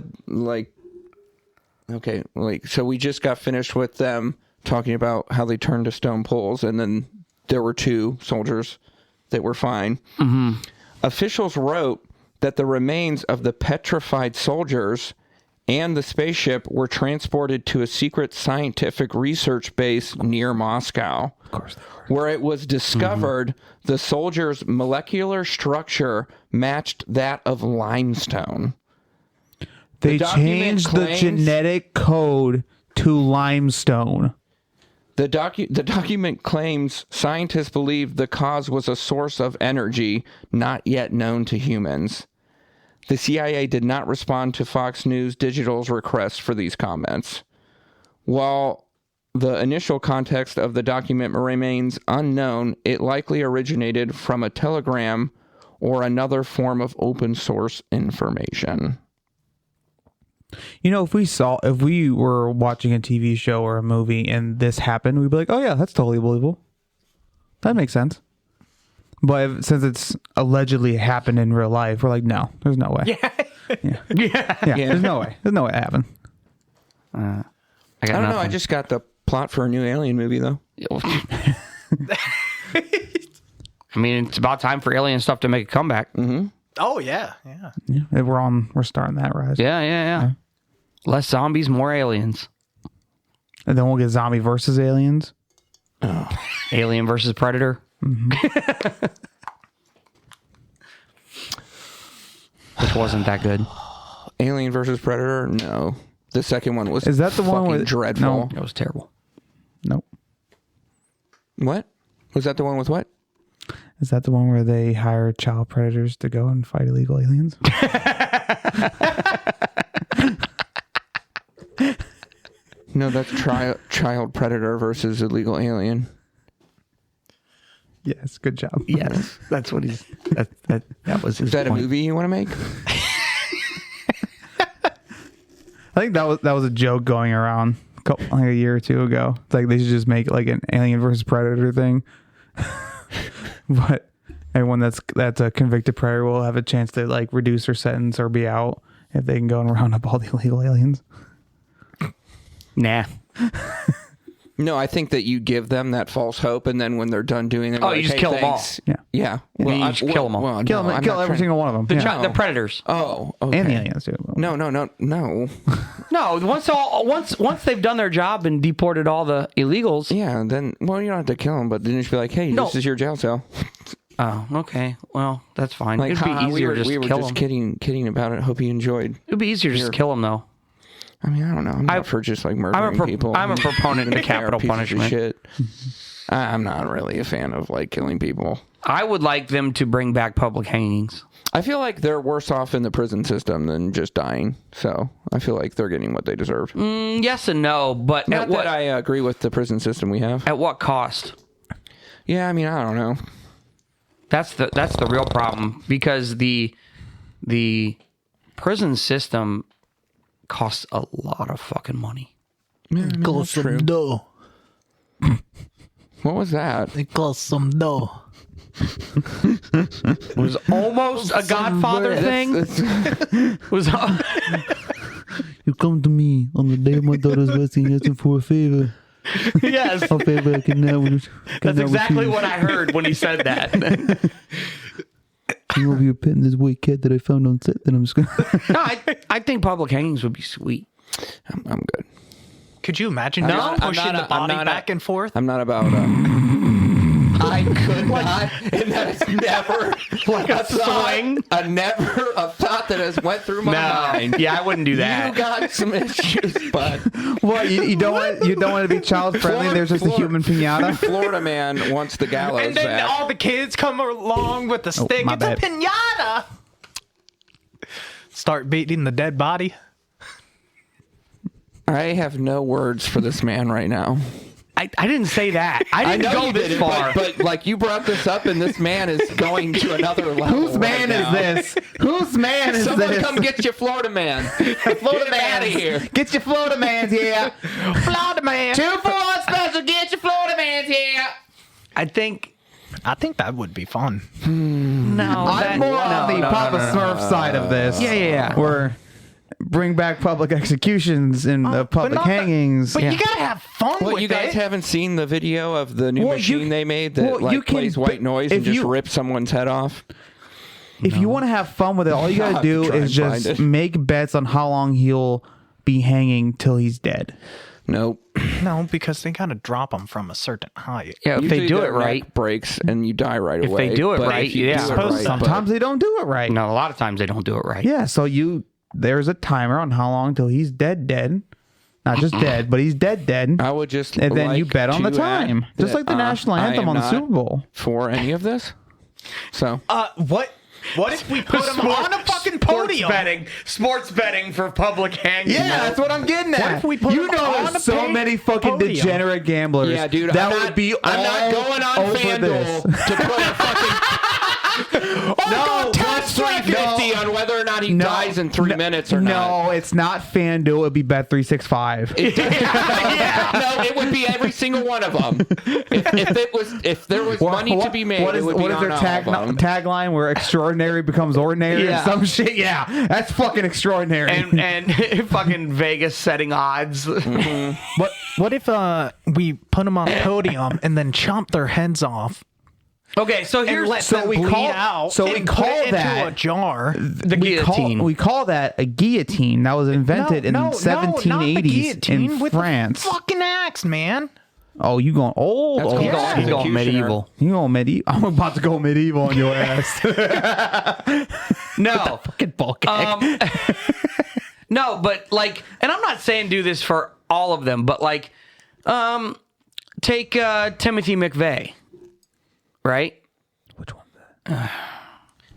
S3: so we just got finished with them talking about how they turned to stone poles, and then there were 2 soldiers that were fine. Mm-hmm. Officials wrote that the remains of the petrified soldiers and the spaceship were transported to a secret scientific research base near Moscow. Of course they were. Where it was discovered the soldiers' molecular structure matched that of limestone.
S1: They
S3: document
S1: changed
S3: claims-
S1: the genetic code to limestone.
S3: The document claims scientists believed the cause was a source of energy not yet known to humans. The CIA did not respond to Fox News Digital's request for these comments. While the initial context of the document remains unknown, it likely originated from a telegram or another form of open source information.
S1: You know, if we were watching a TV show or a movie and this happened, we'd be like, oh yeah, that's totally believable. That makes sense. But since it's allegedly happened in real life, we're like, no, there's no way. Yeah. There's no way. There's no way it happened.
S2: I
S3: I don't know. I just got the plot for a new Alien movie, though.
S2: I mean, it's about time for alien stuff to make a comeback.
S3: Mm-hmm.
S4: Oh, yeah. Yeah.
S1: Yeah, we're starting that rise.
S2: Yeah. Less zombies, more aliens.
S1: And then we'll get zombie versus aliens.
S2: Alien versus Predator. Which wasn't that good.
S3: Alien versus Predator? No. The second one was
S1: Is that the one
S3: fucking
S1: with
S3: dreadful.
S2: It was terrible.
S1: Nope.
S3: What? Was that the one with what?
S1: Is that the one where they hire child predators to go and fight illegal aliens?
S3: No, that's Child Predator versus Illegal Alien.
S1: Yes, good job.
S2: Yes, that's what he's. That was his.
S3: Is that
S2: point.
S3: a movie you want to make?
S1: I think that was a joke going around like a year or two ago. It's like they should just make like an Alien versus Predator thing. But Everyone that's a convicted predator will have a chance to like reduce their sentence or be out if they can go and round up all the illegal aliens.
S2: Nah.
S3: No, I think that you give them that false hope, and then when they're done doing it,
S2: you just kill them all.
S1: Yeah.
S3: Yeah.
S2: You just kill them all.
S3: Well,
S1: Kill,
S3: no,
S1: them,
S3: I'm
S1: kill
S3: not
S1: every
S3: trying-
S1: single one of them.
S2: The predators.
S3: Oh, okay.
S1: And the aliens too.
S3: No.
S2: No, once they've done their job and deported all the illegals.
S3: Yeah, then, well, you don't have to kill them, but then you just be like, hey,
S2: No.
S3: this is your jail cell.
S2: Oh, okay. Well, that's fine.
S3: Like,
S2: It'd be
S3: haha,
S2: easier
S3: we were
S2: kill
S3: just
S2: them.
S3: kidding about it. Hope you enjoyed.
S2: It'd be easier to just kill them, though.
S3: I mean, I don't know. I'm not for just like murdering people.
S2: I'm a proponent of
S3: They're
S2: capital
S3: pieces of
S2: punishment.
S3: Shit. I'm not really a fan of like killing people.
S2: I would like them to bring back public hangings.
S3: I feel like they're worse off in the prison system than just dying. So I feel like they're getting what they deserved.
S2: Yes and no, but
S3: Not that I agree with the prison system we have.
S2: at what cost?
S3: Yeah, I mean, I don't know.
S2: That's the real problem, because the prison system costs a lot of fucking money.
S3: Yeah, I mean,
S4: Cost
S3: that's
S4: some
S3: true.
S4: dough.
S3: What was that?
S4: It costs some dough.
S2: Was almost a Godfather thing. Was
S1: You come to me on the day of my daughter's wedding asking for a favor.
S2: yes.
S1: A favor I can never.
S2: That's exactly what I heard when he said that.
S1: You over here petting this white cat that I found on set. Then I'm just gonna.
S2: No, I think public hangings would be sweet.
S3: I'm good.
S4: Could you imagine
S2: No,
S4: just
S2: I'm
S4: pushing the body back and forth?
S3: I'm not about. I could not, and that is never
S2: Like a swing.
S3: a thought that has went through my mind.
S2: Yeah, I wouldn't do that.
S3: You got some issues, bud.
S1: What you don't want to be child friendly? There's just a human pinata.
S3: Florida man wants the gallows
S4: And then
S3: back.
S4: all the kids come along with the stick.
S1: my
S4: It's
S1: bad.
S4: a pinata. Start beating the dead body.
S3: I have no words for this man right now.
S2: I didn't say that. I didn't go
S3: you
S2: this
S3: didn't,
S2: far.
S3: but like you brought this up, and this man is going to another level.
S1: Whose man
S3: right
S1: is
S3: now.
S1: this? Whose man is
S3: Someone
S1: this?
S3: come get your Florida man.
S1: Florida
S3: Get him out of here.
S1: Get your Florida mans here.
S4: Florida man.
S1: 2-4 special. Get your Florida mans here.
S2: I think
S4: that would be fun.
S2: no.
S1: I'm more on the Papa Smurf side of this.
S2: Yeah.
S1: Where bring back public executions and the public
S4: not the-
S1: hangings.
S4: But you gotta have fun
S3: What,
S4: with
S3: you guys
S4: it.
S3: haven't seen the video of the new
S1: Well,
S3: machine
S1: you-
S3: they made that
S1: well, you can-
S3: plays white
S1: but
S3: noise
S1: if
S3: and just
S1: you-
S3: rips someone's head off?
S1: If you want to have fun with it, all you
S3: I'll
S1: gotta
S3: have to
S1: do
S3: try
S1: is
S3: and find
S1: just
S3: it.
S1: make bets on how long he'll be hanging till he's dead.
S3: Nope.
S4: No, because they gotta drop them from a certain height.
S2: Yeah, if
S3: Usually
S2: they do
S3: their
S2: it right.
S3: neck breaks and you die right
S2: If
S3: away.
S2: they do it
S3: But
S2: right,
S3: if you
S2: yeah.
S3: do it
S4: Suppose
S3: right,
S1: Sometimes they don't do it right.
S2: No, a lot of times they don't do it right.
S1: Yeah, so there's a timer on how long till he's dead. Not just dead, but he's dead.
S3: I would just
S1: And then you
S3: like
S1: bet on the
S3: to
S1: time.
S3: add
S1: Just
S3: that,
S1: like the national
S3: I
S1: anthem
S3: am
S1: on the
S3: not
S1: Super Bowl.
S3: for any of this. So
S4: What if we put them on a fucking podium?
S2: Sports betting for public hanging.
S1: Yeah, that's what I'm getting at.
S4: What if we put
S1: you
S4: them
S1: know
S4: on
S1: there's
S4: a
S1: so many fucking
S4: podium?
S1: degenerate gamblers.
S3: yeah, dude,
S1: that
S3: I'm
S1: would
S3: not,
S1: be
S3: I'm not
S1: all
S3: going on
S1: over
S3: FanDuel
S1: this.
S3: to put a fucking
S1: No,
S3: plus 350 on whether or not he dies in 3 minutes or not.
S1: No, it's not FanDuel. It'd be Bet365.
S3: No, it would be every single one of them. If there was money to be made, it would be
S1: what is
S3: on
S1: their
S3: all of them.
S1: tagline where extraordinary becomes ordinary?
S2: Yeah.
S1: Or some shit. Yeah, that's fucking extraordinary.
S2: And fucking Vegas setting odds.
S4: What if we put them on a podium and then chomp their heads off
S2: Okay, so
S4: and
S2: here's
S4: let them bleed out?
S1: so we
S4: and
S1: call
S4: put it
S1: that-
S4: into a jar.
S2: the
S1: we
S2: guillotine.
S1: call that a guillotine. That was invented in
S4: not the
S1: 1780s
S4: guillotine,
S1: in
S4: with
S1: France.
S4: The fucking axe, man.
S1: Oh, you going old?
S3: That's
S1: old.
S3: called
S4: Yeah.
S2: He's going medieval.
S1: You going medieval? I'm about to go medieval on your ass.
S2: No.
S4: Fucking ball gag.
S2: No, but like, and I'm not saying do this for all of them, but like, take Timothy McVeigh, right?
S1: Which one?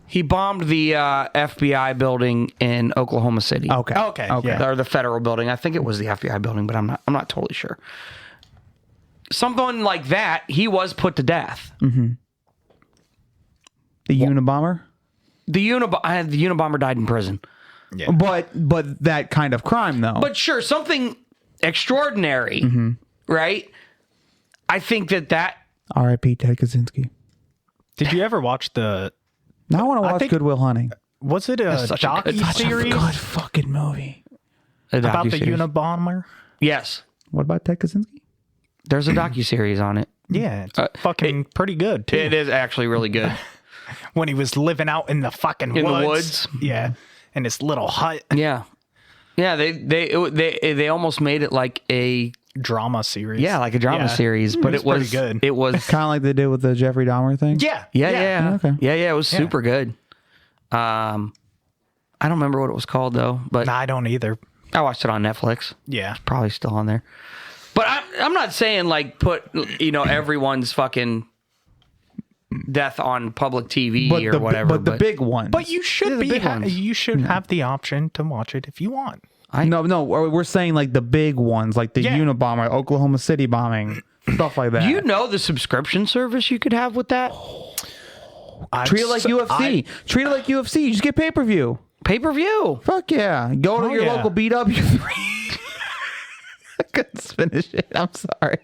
S2: He bombed the FBI building in Oklahoma City.
S1: Okay.
S4: Yeah.
S2: Or the federal building. I think it was the FBI building, but I'm not totally sure. Something like that, he was put to death.
S1: The Unabomber.
S2: The Unabomber died in prison.
S4: Yeah.
S1: But that kind of crime though.
S2: But sure, something extraordinary, right? I think that
S1: R.I.P. Ted Kaczynski.
S4: Did you ever watch the?
S1: Now I want to watch
S4: think-
S1: Good Will Hunting.
S4: Was it a
S2: such a good-
S4: docu
S2: such a
S4: series
S1: Good fucking movie.
S4: about the
S2: docuseries.
S4: Unabomber?
S2: Yes,
S1: What about Ted Kaczynski?
S2: there's a docuseries on it.
S4: Yeah, it's fucking pretty good too.
S2: It is actually really good.
S4: When he was living out in the fucking
S2: In the
S4: woods.
S2: woods?
S4: Yeah, in his little hut.
S2: Yeah, yeah. They almost made it like a
S4: Drama series.
S2: like a drama series, but
S4: It
S2: it
S4: was
S2: was
S4: pretty good.
S2: It was
S1: Kind of like they did with the Jeffrey Dahmer thing.
S4: Yeah.
S2: yeah.
S1: Okay.
S2: It was super good. I don't remember what it was called though, but
S4: Nah, I don't either.
S2: I watched it on Netflix.
S4: Yeah.
S2: Probably still on there. But I'm not saying like put everyone's fucking death on public TV
S1: But
S2: or whatever.
S1: But the big ones.
S4: But you should
S2: the big ones.
S4: you should have the option to watch it if you want.
S1: No, we're saying like the big ones, like the
S4: Yeah.
S1: Unabomber, Oklahoma City bombing, stuff like that.
S2: Do you know the subscription service you could have with that?
S1: Treat it like UFC. Treat it like UFC. You just get pay-per-view.
S2: Pay-per-view.
S1: Fuck yeah. Go to
S4: Oh,
S1: your
S4: yeah.
S1: local BW3. I couldn't finish it. I'm sorry.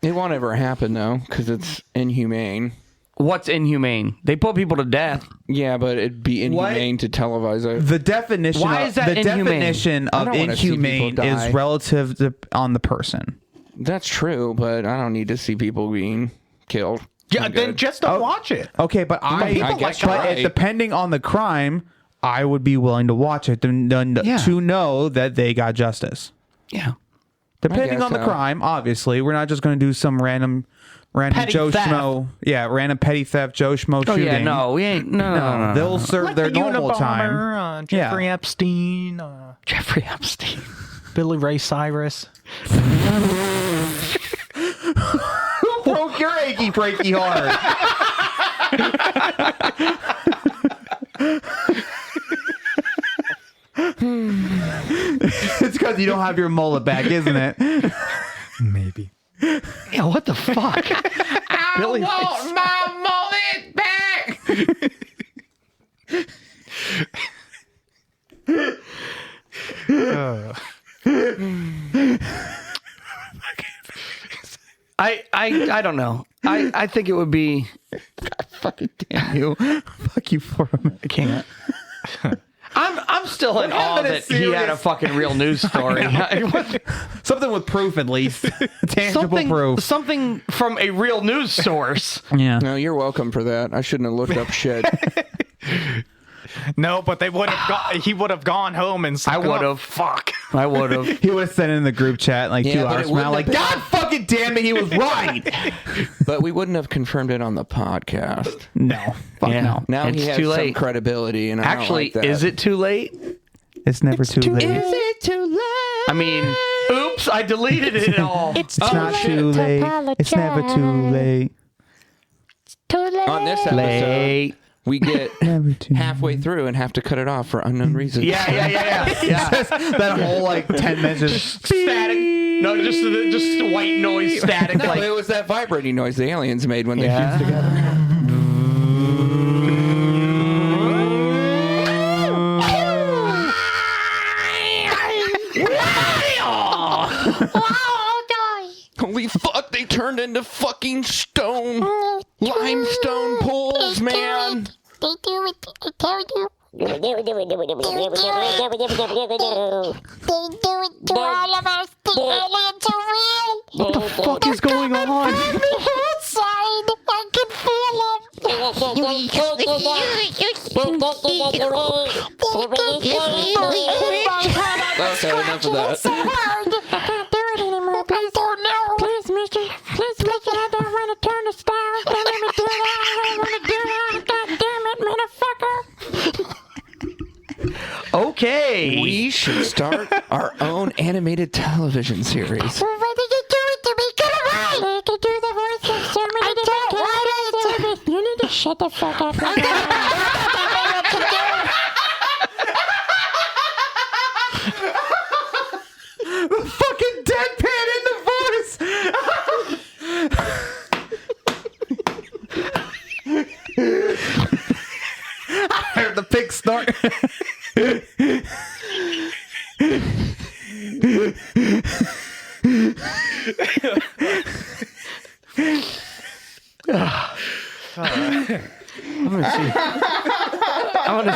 S3: It won't ever happen though, because it's inhumane.
S2: What's inhumane? They put people to death.
S3: Yeah, but it'd be inhumane to televise it.
S1: The definition
S2: Why
S1: of,
S2: is that
S1: the
S2: inhumane?
S1: definition
S3: I
S1: of
S3: don't wanna see people
S1: inhumane
S3: die.
S1: is relative on the person.
S3: That's true, but I don't need to see people being killed.
S4: Yeah,
S3: I'm
S4: then
S3: good.
S4: just don't watch it.
S1: Okay, but I
S4: people
S3: guess
S4: like
S3: you're
S1: but
S3: right.
S1: depending on the crime, I would be willing to watch it to know that they got justice.
S2: Yeah.
S1: Depending
S3: guess
S1: on the
S3: so.
S1: crime, obviously, we're not just going to do some random
S4: Petty
S1: Joe
S4: theft.
S1: Schmo. Yeah, random petty theft, Joe Schmo
S2: Oh
S1: shooting.
S2: yeah, no, we ain't. No.
S1: They'll serve
S4: Like
S1: their
S4: the
S1: normal
S4: Unabomber,
S1: time.
S4: Jeffrey Epstein,
S2: Jeffrey Epstein.
S4: Billy Ray Cyrus.
S1: Who broke your achy breaky heart? It's because you don't have your mullet back, isn't it?
S4: Maybe.
S2: Yeah, what the fuck? Billy
S3: my mullet back.
S2: I don't know. I think it would be.
S1: Fucking damn you. Fuck you for a minute.
S2: I can't. I'm still in awe
S1: having a
S2: that he had a
S1: serious-
S2: fucking real news story.
S1: Something with proof, at least. Tangible proof.
S2: something from a real news source.
S1: Yeah.
S3: No, you're welcome for that. I shouldn't have looked up shit.
S4: No, but they would have he would have gone home and said,
S2: I would have.
S4: Fuck.
S2: I would have.
S1: He would have sent it in the group chat in like
S3: Yeah,
S1: 2
S3: but
S1: hours
S3: it
S1: from now,
S3: wouldn't
S1: like,
S3: have
S1: God fucking damn it, he was right.
S3: But we wouldn't have confirmed it on the podcast.
S1: No. Fuck
S2: Yeah.
S1: no.
S3: Now
S2: It's
S3: he has
S2: too
S3: some
S2: late.
S3: credibility, and I
S2: Actually,
S3: don't like that.
S2: is it too late?
S1: It's never too late.
S3: it too late?
S2: I mean, oops, I deleted it all.
S5: It's
S1: It's not too late. It's never too late.
S5: Too late.
S3: On this episode,
S2: Late.
S3: we get
S1: Never too
S3: halfway through and have to cut it off for unknown reasons.
S2: Yeah.
S1: That whole like 10 minutes is
S2: Static. No, just white noise static.
S3: No,
S2: like
S3: it was that vibrating noise the aliens made when they
S2: Yeah.
S3: fused together. Holy fuck, they turned into fucking stone. Limestone pools, man.
S5: They do it. I tell you. They do it to all of us. The aliens are real.
S2: what the fuck is going on?
S5: On the outside, I can feel
S3: Okay, enough of that.
S5: so hard. I can't do it anymore. Please, please, mister. Please, mister, I don't want to turn the star. Don't let me do that. I don't want to do that. God damn it, motherfucker.
S2: Okay.
S3: We should start our own animated television series.
S5: Well, why did you do it to me? Get away! I can do the voice of somebody. I don't want it. You need to shut the fuck up. I don't know what to do.
S1: fucking deadpan in the voice. I heard the pig snort.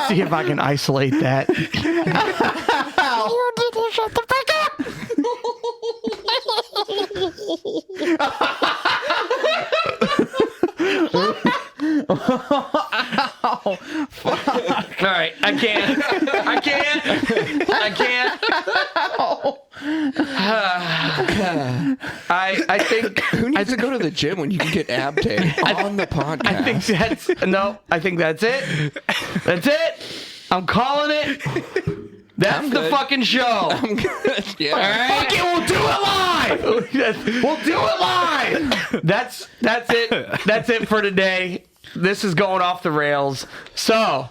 S2: see if I can isolate that.
S5: You need to shut the fuck up.
S2: All right, I can't. I think
S3: Who needs to go to the gym when you can get ab tape on the podcast?
S2: I think that's it. That's it. I'm calling it. That's the fucking show.
S3: I'm good. Yeah.
S2: All right. Fuck it, we'll do it live. We'll do it live. That's it. That's it for today. This is going off the rails. So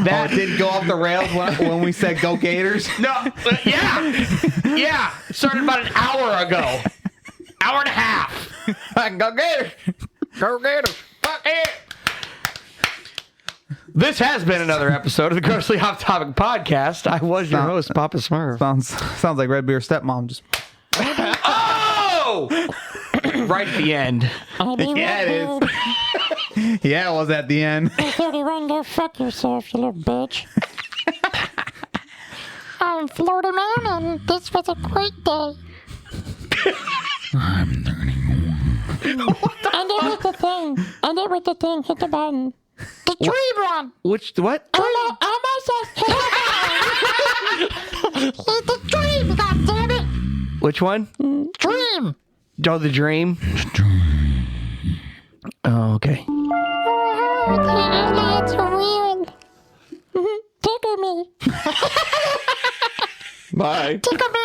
S1: That did go off the rails when we said go Gators.
S2: no, yeah. Started about an hour ago. Hour and a half.
S1: Go Gators.
S3: Go get him.
S2: Fuck it. This has been another episode of the Grossly Off Topic Podcast. I was your host, Papa Smurf.
S1: Sounds like Red Beer stepmom. Just
S2: Oh! Right at the end.
S1: yeah, it is. Yeah, it was at the end.
S5: 31, go fuck yourself, you little bitch. I'm Florida Man, and this was a great day.
S1: I'm 31.
S5: And it was the thing. Hit the button. The dream one.
S2: Which, what?
S5: Almost says hit the dream, goddammit.
S2: Which one?
S5: Dream.
S2: Oh, the dream? Oh, okay.
S5: Oh, that's real. Tickle me.
S3: Bye.
S5: Tickle me